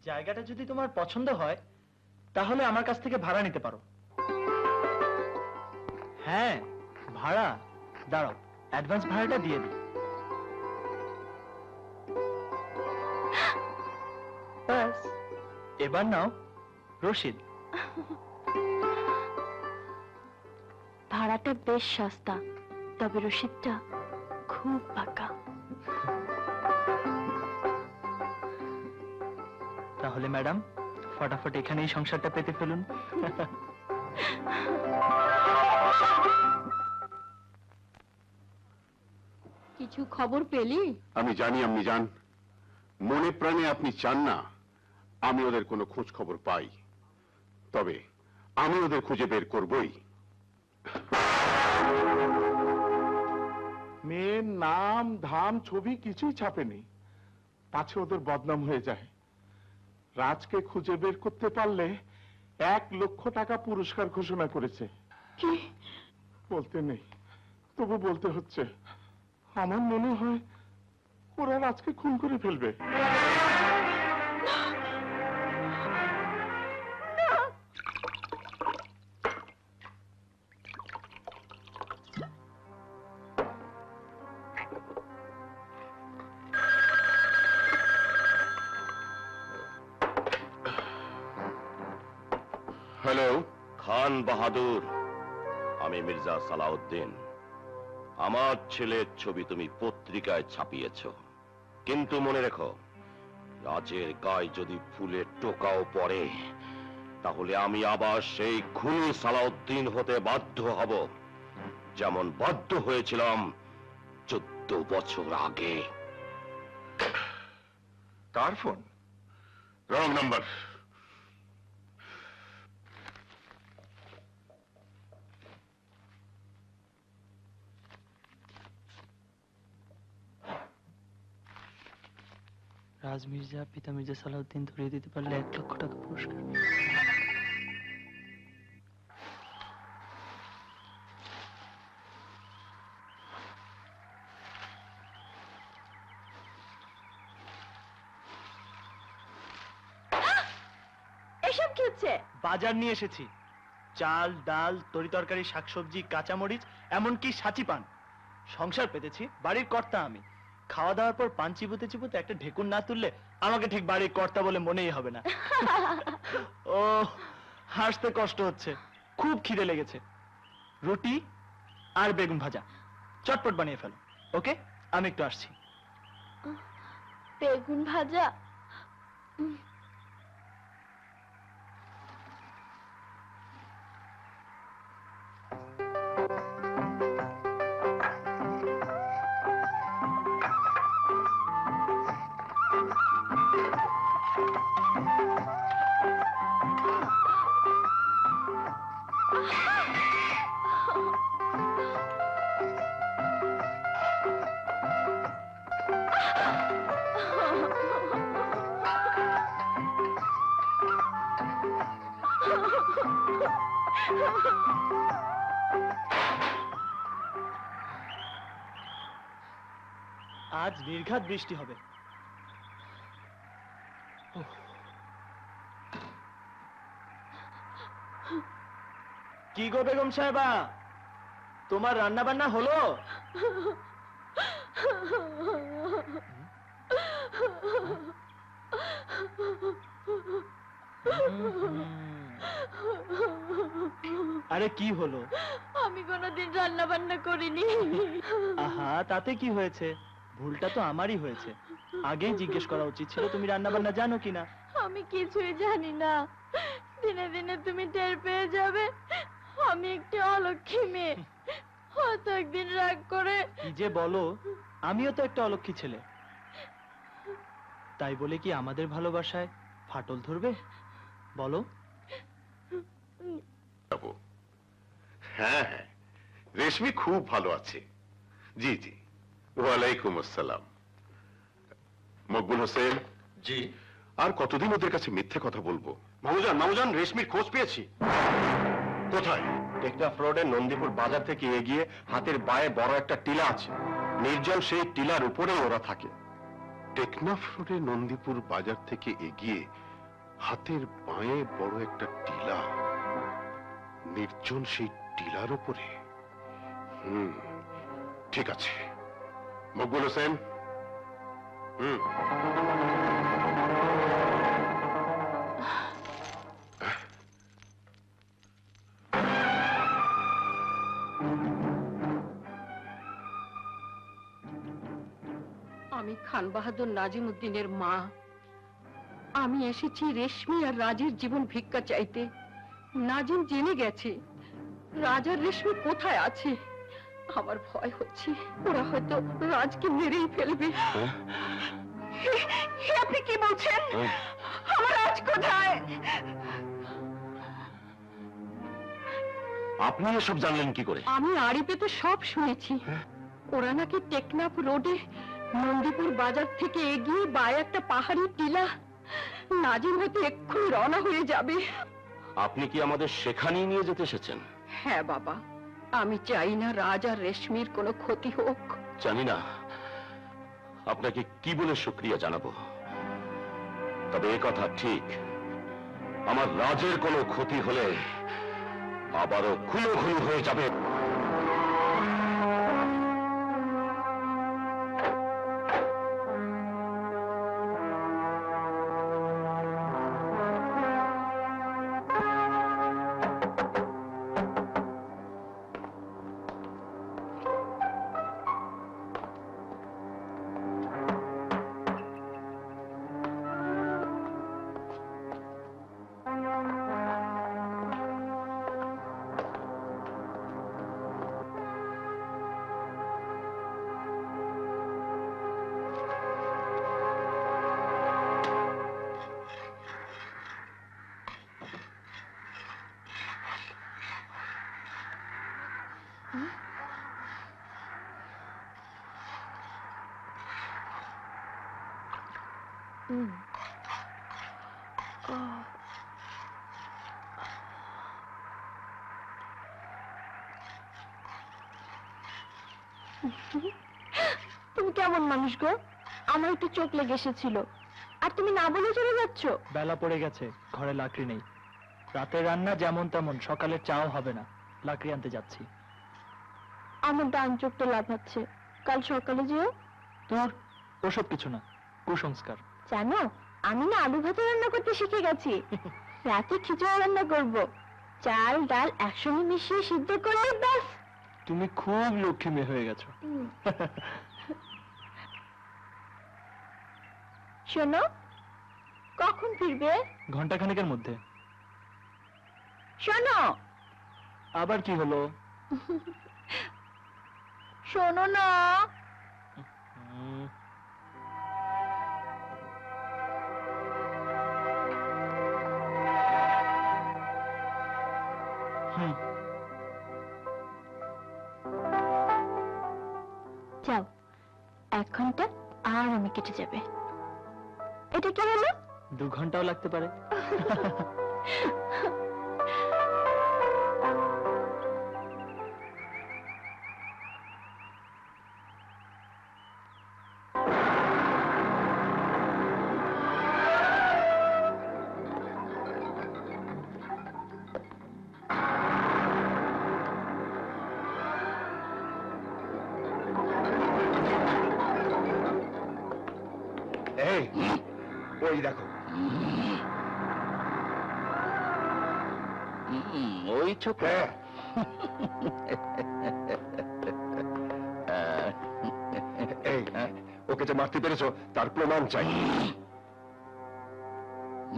Speaker 10: জায়গাটা যদি তোমার পছন্দ হয় তাহলে আমার কাছ থেকে ভাড়া নিতে পারো। হ্যাঁ, ভাড়া। দাঁড়াও, অ্যাডভান্স ভাড়াটা দিয়ে দিই। ব্যাস, এবার নাও রশিদ।
Speaker 5: ভাড়াটা বেশ সস্তা, তবে রশিদটা খুব পাকা।
Speaker 10: তাহলে ম্যাডাম, ফটাফট এখানেই সংসারটা পেতে ফেলুন।
Speaker 7: কিছু খবর পেলি?
Speaker 6: আমি জানি আপনি জান, মনে প্রাণে আপনি চান না আমি ওদের কোনো খোঁজ খবর পাই, তবে আমি ওদের খুঁজে বের করবই।
Speaker 2: মেয়ের নাম ধাম ছবি কিছুই ছাপেনি, পাছে ওদের বদনাম হয়ে যায়। রাজকে খুঁজে বের করতে পারলে 1 লক্ষ টাকা পুরস্কার ঘোষণা করেছে।
Speaker 5: কি
Speaker 2: বলতে নেই, তবু বলতে হচ্ছে। আমার মনে হয় ওরা রাজকে খুন করে ফেলবে।
Speaker 6: হ্যালো,
Speaker 4: খান বাহাদুর, আমি মির্জা সালাউদ্দিন। আমার ছেলের ছবি তুমি পত্রিকায় ছাপিয়েছ, কিন্তু মনে রেখো, রাজের গায়ে যদি ফুলের টোকাও পড়ে তাহলে আমি আবার সেই খুনি সালাউদ্দিন হতে বাধ্য হব, যেমন বাধ্য হয়েছিলাম 14 বছর আগে।
Speaker 6: কার phone? Wrong number.
Speaker 10: Raj Mirza পিতা মির্জা সালাউদ্দিন ধরিয়ে দিতে পারলে 1 লক্ষ টাকা পুরস্কার।
Speaker 5: এসব কি হচ্ছে?
Speaker 10: বাজার নিয়ে এসেছি। চাল, ডাল, তরি তরকারি, শাকসবজি, কাঁচামরিচ, এমনকি সাচি পান। সংসার পেতেছি, বাড়ির কর্তা আমি। খাওয়া দাওয়ার পর পান চিবুতে চিবুতে একটা ঢেকুর না তুললে আমাকে ঠিক বাড়ির কর্তা বলে মনেই হবে না। ও, হাসতে কষ্ট হচ্ছে, খুব খিদে লেগেছে। রুটি আর বেগুন ভাজা চটপট বানিয়ে ফেলো। ওকে, আমি একটু আসছি।
Speaker 5: বেগুন ভাজা?
Speaker 10: আজ নির্ঘাত বৃষ্টি হবে। কি গো বেগম সাহেবা, তোমার রান্না বান্না হলো? আরে কি হলো?
Speaker 5: আমি কোনোদিন রান্না বান্না করিনি।
Speaker 10: আহা, তাতে কি হয়েছে? ভুলটা তো আমারই হয়েছে। আগেই জিজ্ঞেস করা উচিত ছিল তুমি রান্না বান্না জানো কিনা।
Speaker 5: আমি কিছুই জানি না। দিনে দিনে তুমি টের পেয়ে যাবে আমি একটি অলক্ষী মেয়ে। হয়তো একদিন রাগ করে।
Speaker 10: কি যে বলো, আমিও তো একটা অলক্ষী ছেলে। তাই বলে কি আমাদের ভালোবাসায় ফাটল ধরবে বলো?
Speaker 6: হ্যাঁ হ্যাঁ, রেশমি খুব ভালো আছে। জি জি, ওয়ালাইকুম আসসালাম। মকবুল হোসেন। জি। আর কতদিন ওদের কাছে মিথ্যে কথা বলবো?
Speaker 9: মামুজান, রেশমির খোঁজ পেয়েছি। কোথায়? টেকনাফ রোডের নন্দীপুর বাজার থেকে এগিয়ে হাতের বায়ে বড় একটা টিলা আছে। নির্জন সেই টিলার উপরে ওরা থাকে।
Speaker 6: টেকনাফ রোডে নন্দীপুর বাজার থেকে এগিয়ে হাতের বাঁয়ে বড় একটা টিলা, নির্জন সেই টিলার উপরে। ঠিক আছে। মকবুল হোসেন।
Speaker 7: আমি খান বাহাদুর নাজিম উদ্দিনের মা। আমি এসেছি রেশমি আর রাজের জীবন ভিক্ষা চাইতে। নাজিম জেনে গেছে রাজ আর রেশমি কোথায় আছে। আমার ভয় হচ্ছে ওরা হয়তো রাজকে মেরেই ফেলবে।
Speaker 16: আপনি কি বলছেন? আমার রাজ কোথায়?
Speaker 4: আপনি এসব জানলেন কি করে?
Speaker 7: আমি আড়ি পেতে সব শুনেছি। ওরা নাকি টেকনাফ রোডে নন্দীপুর বাজার থেকে এগিয়ে বায়ে একটা পাহাড়ি টিলা। নাজিম হয়তো এক্ষুনি রওনা হয়ে যাবে।
Speaker 4: আপনি কি আমাদের সেখানেই নিয়ে যেতে এসেছেন?
Speaker 7: হ্যাঁ বাবা, আমি চাই না রাজ আর রেশমির কোনো ক্ষতি হোক।
Speaker 4: জানি না আপনাকে কি বলে শুকরিয়া জানাবো, তবে এ কথা ঠিক, আমার রাজের কোনো ক্ষতি হলে আবারও খুনোখুনি হয়ে যাবে।
Speaker 5: তুমি কেমন মানুষ গো? আমার একটু চোখ লেগে এসেছিল আর তুমি না বলে চলে যাচ্ছ।
Speaker 10: বেলা পড়ে গেছে, ঘরে লাকড়ি নেই। রাতের রান্না যেমন তেমন, সকালের চাও হবে না, লাকড়ি আনতে যাচ্ছি।
Speaker 5: আমার ডান চোখটা লাফাচ্ছে, কাল সকালে যেও।
Speaker 10: তোর ওসব কিছু না, কুসংস্কার।
Speaker 5: জানো আমি না আলু ভাতে রান্না করতে শিখে গেছি। রাতে খিচুড়ি রান্না করব, চাল ডাল একসঙ্গে মিশিয়ে সিদ্ধ করলে ব্যাস।
Speaker 10: তুমি খুব লক্ষ্মী মেয়ে হয়ে গেছো।
Speaker 5: শোনো, কখন ফিরবে?
Speaker 10: ঘন্টাখানেকের মধ্যে।
Speaker 5: শোনো।
Speaker 10: আবার কি হলো?
Speaker 5: শোনো না। যাও, 1 ঘন্টা আর আমি কেটে যাবে। এটা কি হলো?
Speaker 10: 2 ঘন্টাও লাগতে পারে।
Speaker 9: ওই দেখো,
Speaker 4: ওই ছোট
Speaker 9: ওকে যে মারতে পেরেছো তার প্রমাণ চাই।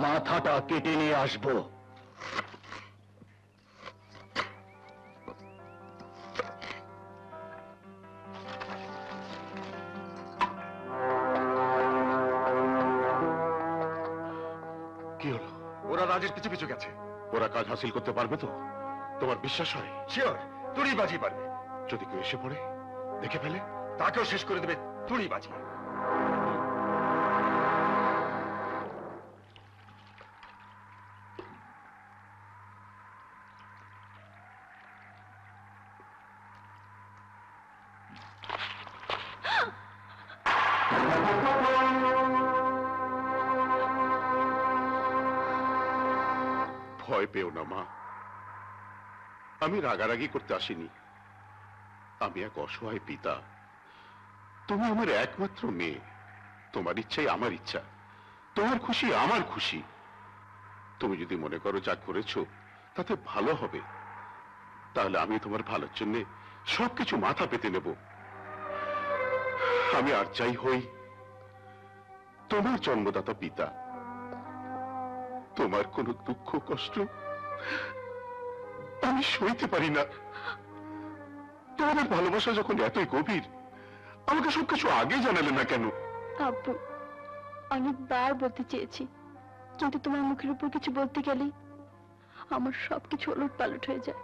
Speaker 4: মাথাটা কেটে নিয়ে আসবো।
Speaker 6: ওরা রাজের পিছু পিছু গেছে। ওরা কাজ হাসিল করতে পারবে তো? তোমার বিশ্বাস হয়? শিওর, তুড়ি বাজি পারবে। যদি কেউ এসে পড়ে, দেখে ফেলে, তাকেও শেষ করে দেবে তুড়ি বাজি। ভয় পেও না মা, আমি রাগারাগি করতে আসিনি। আমি এক অসহায় পিতা, তুমি আমার একমাত্র মেয়ে। তোমার ইচ্ছাই আমার ইচ্ছা, তোমার খুশি আমার খুশি। তুমি যদি মনে করো যা করেছো তাতে ভালো হবে, তাহলে আমি তোমার ভালোর জন্য সবকিছু মাথা পেতে নেব। আমি আর চাই হই তোমার জন্মদাতা পিতা। তোমার কোনো দুঃখ কষ্ট আমি সইতে পারি না। তোমাদের ভালোবাসা যখন এতই গভীর, আমাকে সবকিছু আগে জানালে না কেন?
Speaker 5: আব্বু, অনেকবার বলতে চেয়েছি, কিন্তু তোমার মুখের উপর কিছু বলতে গেলেই আমার সবকিছু ওলট পালট হয়ে যায়।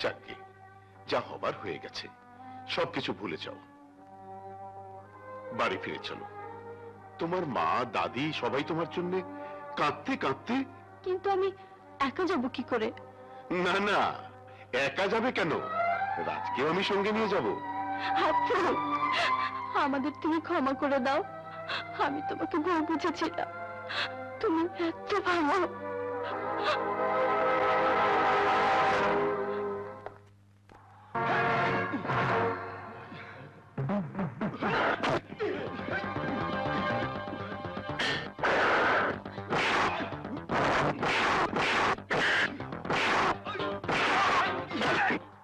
Speaker 6: যাকে যা হবার হয়ে গেছে, সবকিছু ভুলে যাও, বাড়ি ফিরে চলো। তোমার মা দাদি সবাই তোমার জন্য কাঁদতে কাঁদতে।
Speaker 5: কিন্তু আমি একা যাব কি করে?
Speaker 6: না না, একা যাবে কেন? রাজকেও আমি সঙ্গে নিয়ে যাব।
Speaker 5: আব্বু, আমাদের তুমি ক্ষমা করে দাও। আমি তোমাকে ভুল বুঝেছিলাম, তুমি এত ভালো।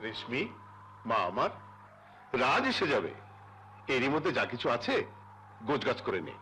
Speaker 6: রেশমি, মা আমার, রাজ এসে যাবে। এরই মধ্যে যা কিছু আছে গোছগাছ করে নে।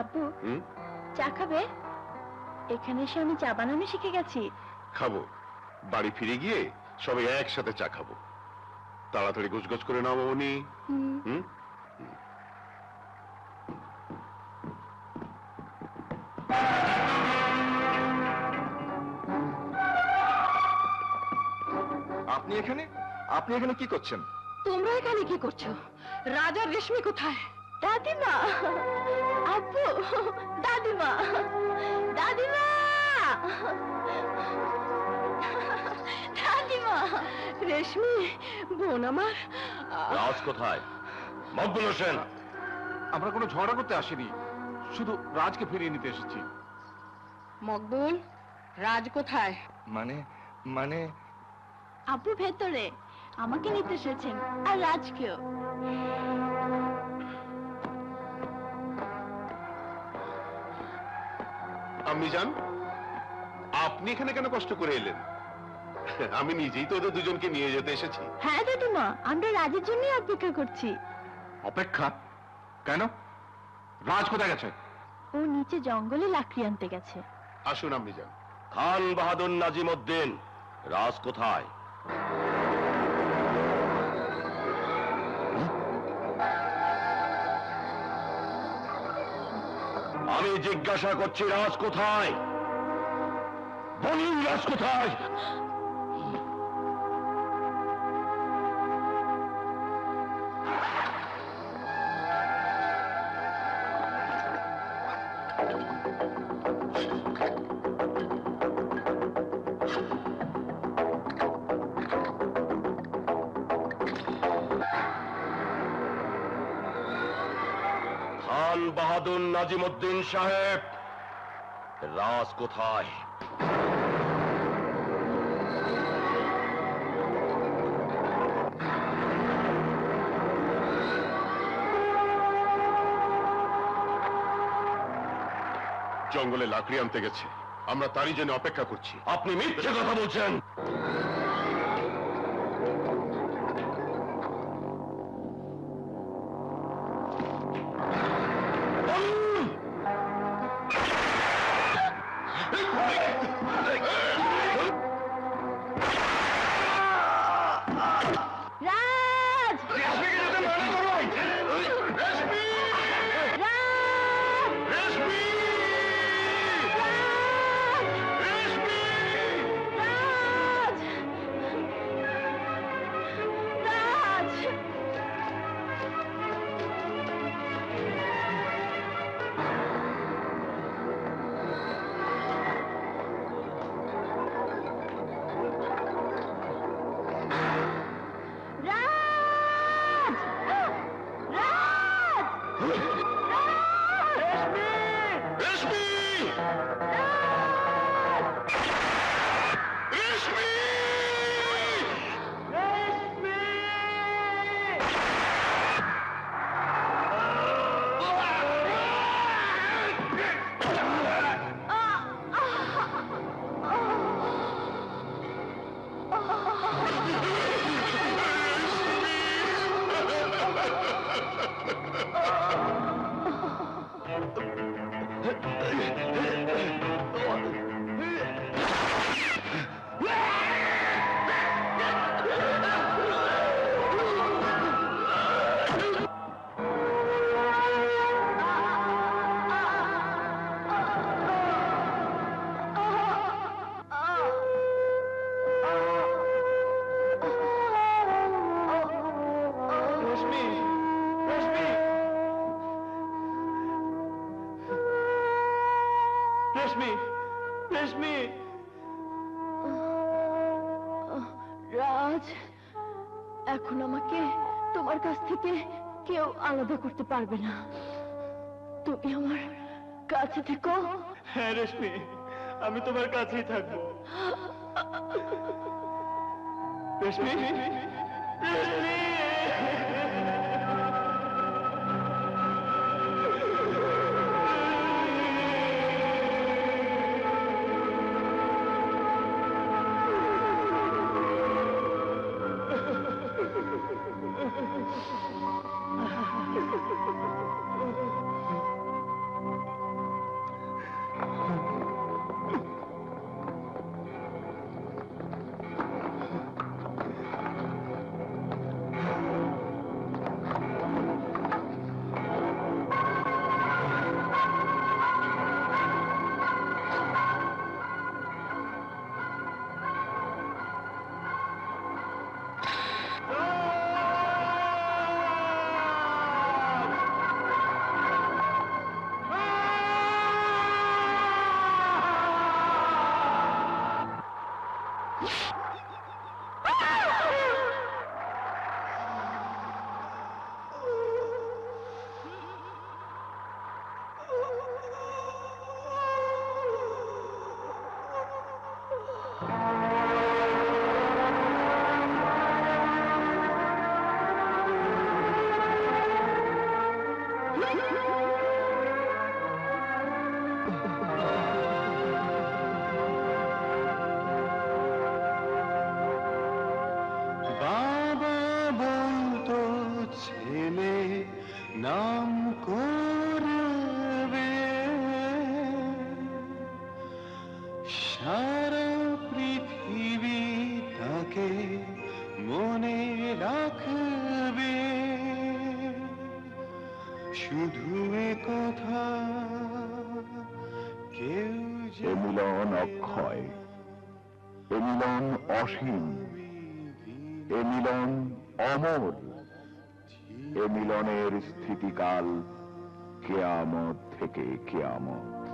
Speaker 5: আব্বু, চা খাবে? এখানে এসে আমি চা বানানো শিখে গেছি।
Speaker 6: খাবো, বাড়ি ফিরে গিয়ে সবাই একসাথে চা খাবো। তাড়াতাড়ি গোছগাছ করে নাও মামনি।
Speaker 17: আপনি এখানে? আপনি এখানে কি করছেন?
Speaker 7: তোমরা এখানে কি করছো? রাজার রেশমি কোথায়?
Speaker 5: দাদিমা, আব্বু, দাদিমা, দাদিমা, দাদিমা।
Speaker 7: রেশমি, বোন আমার।
Speaker 4: রাজ কোথায়? মকবুল হোসেন।
Speaker 2: আমরা কোনো ঝগড়া করতে আসিনি, শুধু রাজকে ফিরিয়ে নিতে এসেছি।
Speaker 7: মকবুল, রাজ কোথায়?
Speaker 17: মানে মানে
Speaker 5: আব্বু ভেতরে, আমাকে নিতে এসেছেন আর রাজকেও।
Speaker 6: আম্মি জান, আপনি এখানে কেন কষ্ট করে এলেন? আমি নিজেই তো ওদের দুজনকে নিয়ে যেতে এসেছি।
Speaker 5: হ্যাঁ দাদুমা, আমরা রাজের জন্যই অপেক্ষা করছি।
Speaker 2: অপেক্ষা কেন? রাজ কোথায় গেছে?
Speaker 5: ও নিচে জঙ্গলে লাকড়ি আনতে গেছে।
Speaker 6: আসুন আম্মি জান।
Speaker 4: খান বাহাদুর নাজিমউদ্দিন, রাজ কোথায়? আমি জিজ্ঞাসা করছি, রাজ কোথায়? বলুন, রাজ কোথায়? খান বাহাদুর নাজিমউদ্দিন সাহেব, রাজ কোথায়?
Speaker 6: জঙ্গলে লাকড়ি আনতে গেছে, আমরা তারই জন্য অপেক্ষা করছি।
Speaker 4: আপনি মিথ্যে কথা বলছেন।
Speaker 5: রাজ, এখন আমাকে তোমার কাছ থেকে কেউ আলাদা করতে পারবে না। তুমি আমার কাছে থেকো।
Speaker 10: হ্যাঁ রেশমি, আমি তোমার কাছেই থাকবো। রেশমি, রেশমি।
Speaker 20: রাখবে শুধু এ কথা কেউ
Speaker 8: এ মিলন অক্ষয়, এ মিলন অসীম, এ মিলন অমর, এ মিলনের স্থিতিকাল কেয়ামত থেকে কেয়ামত।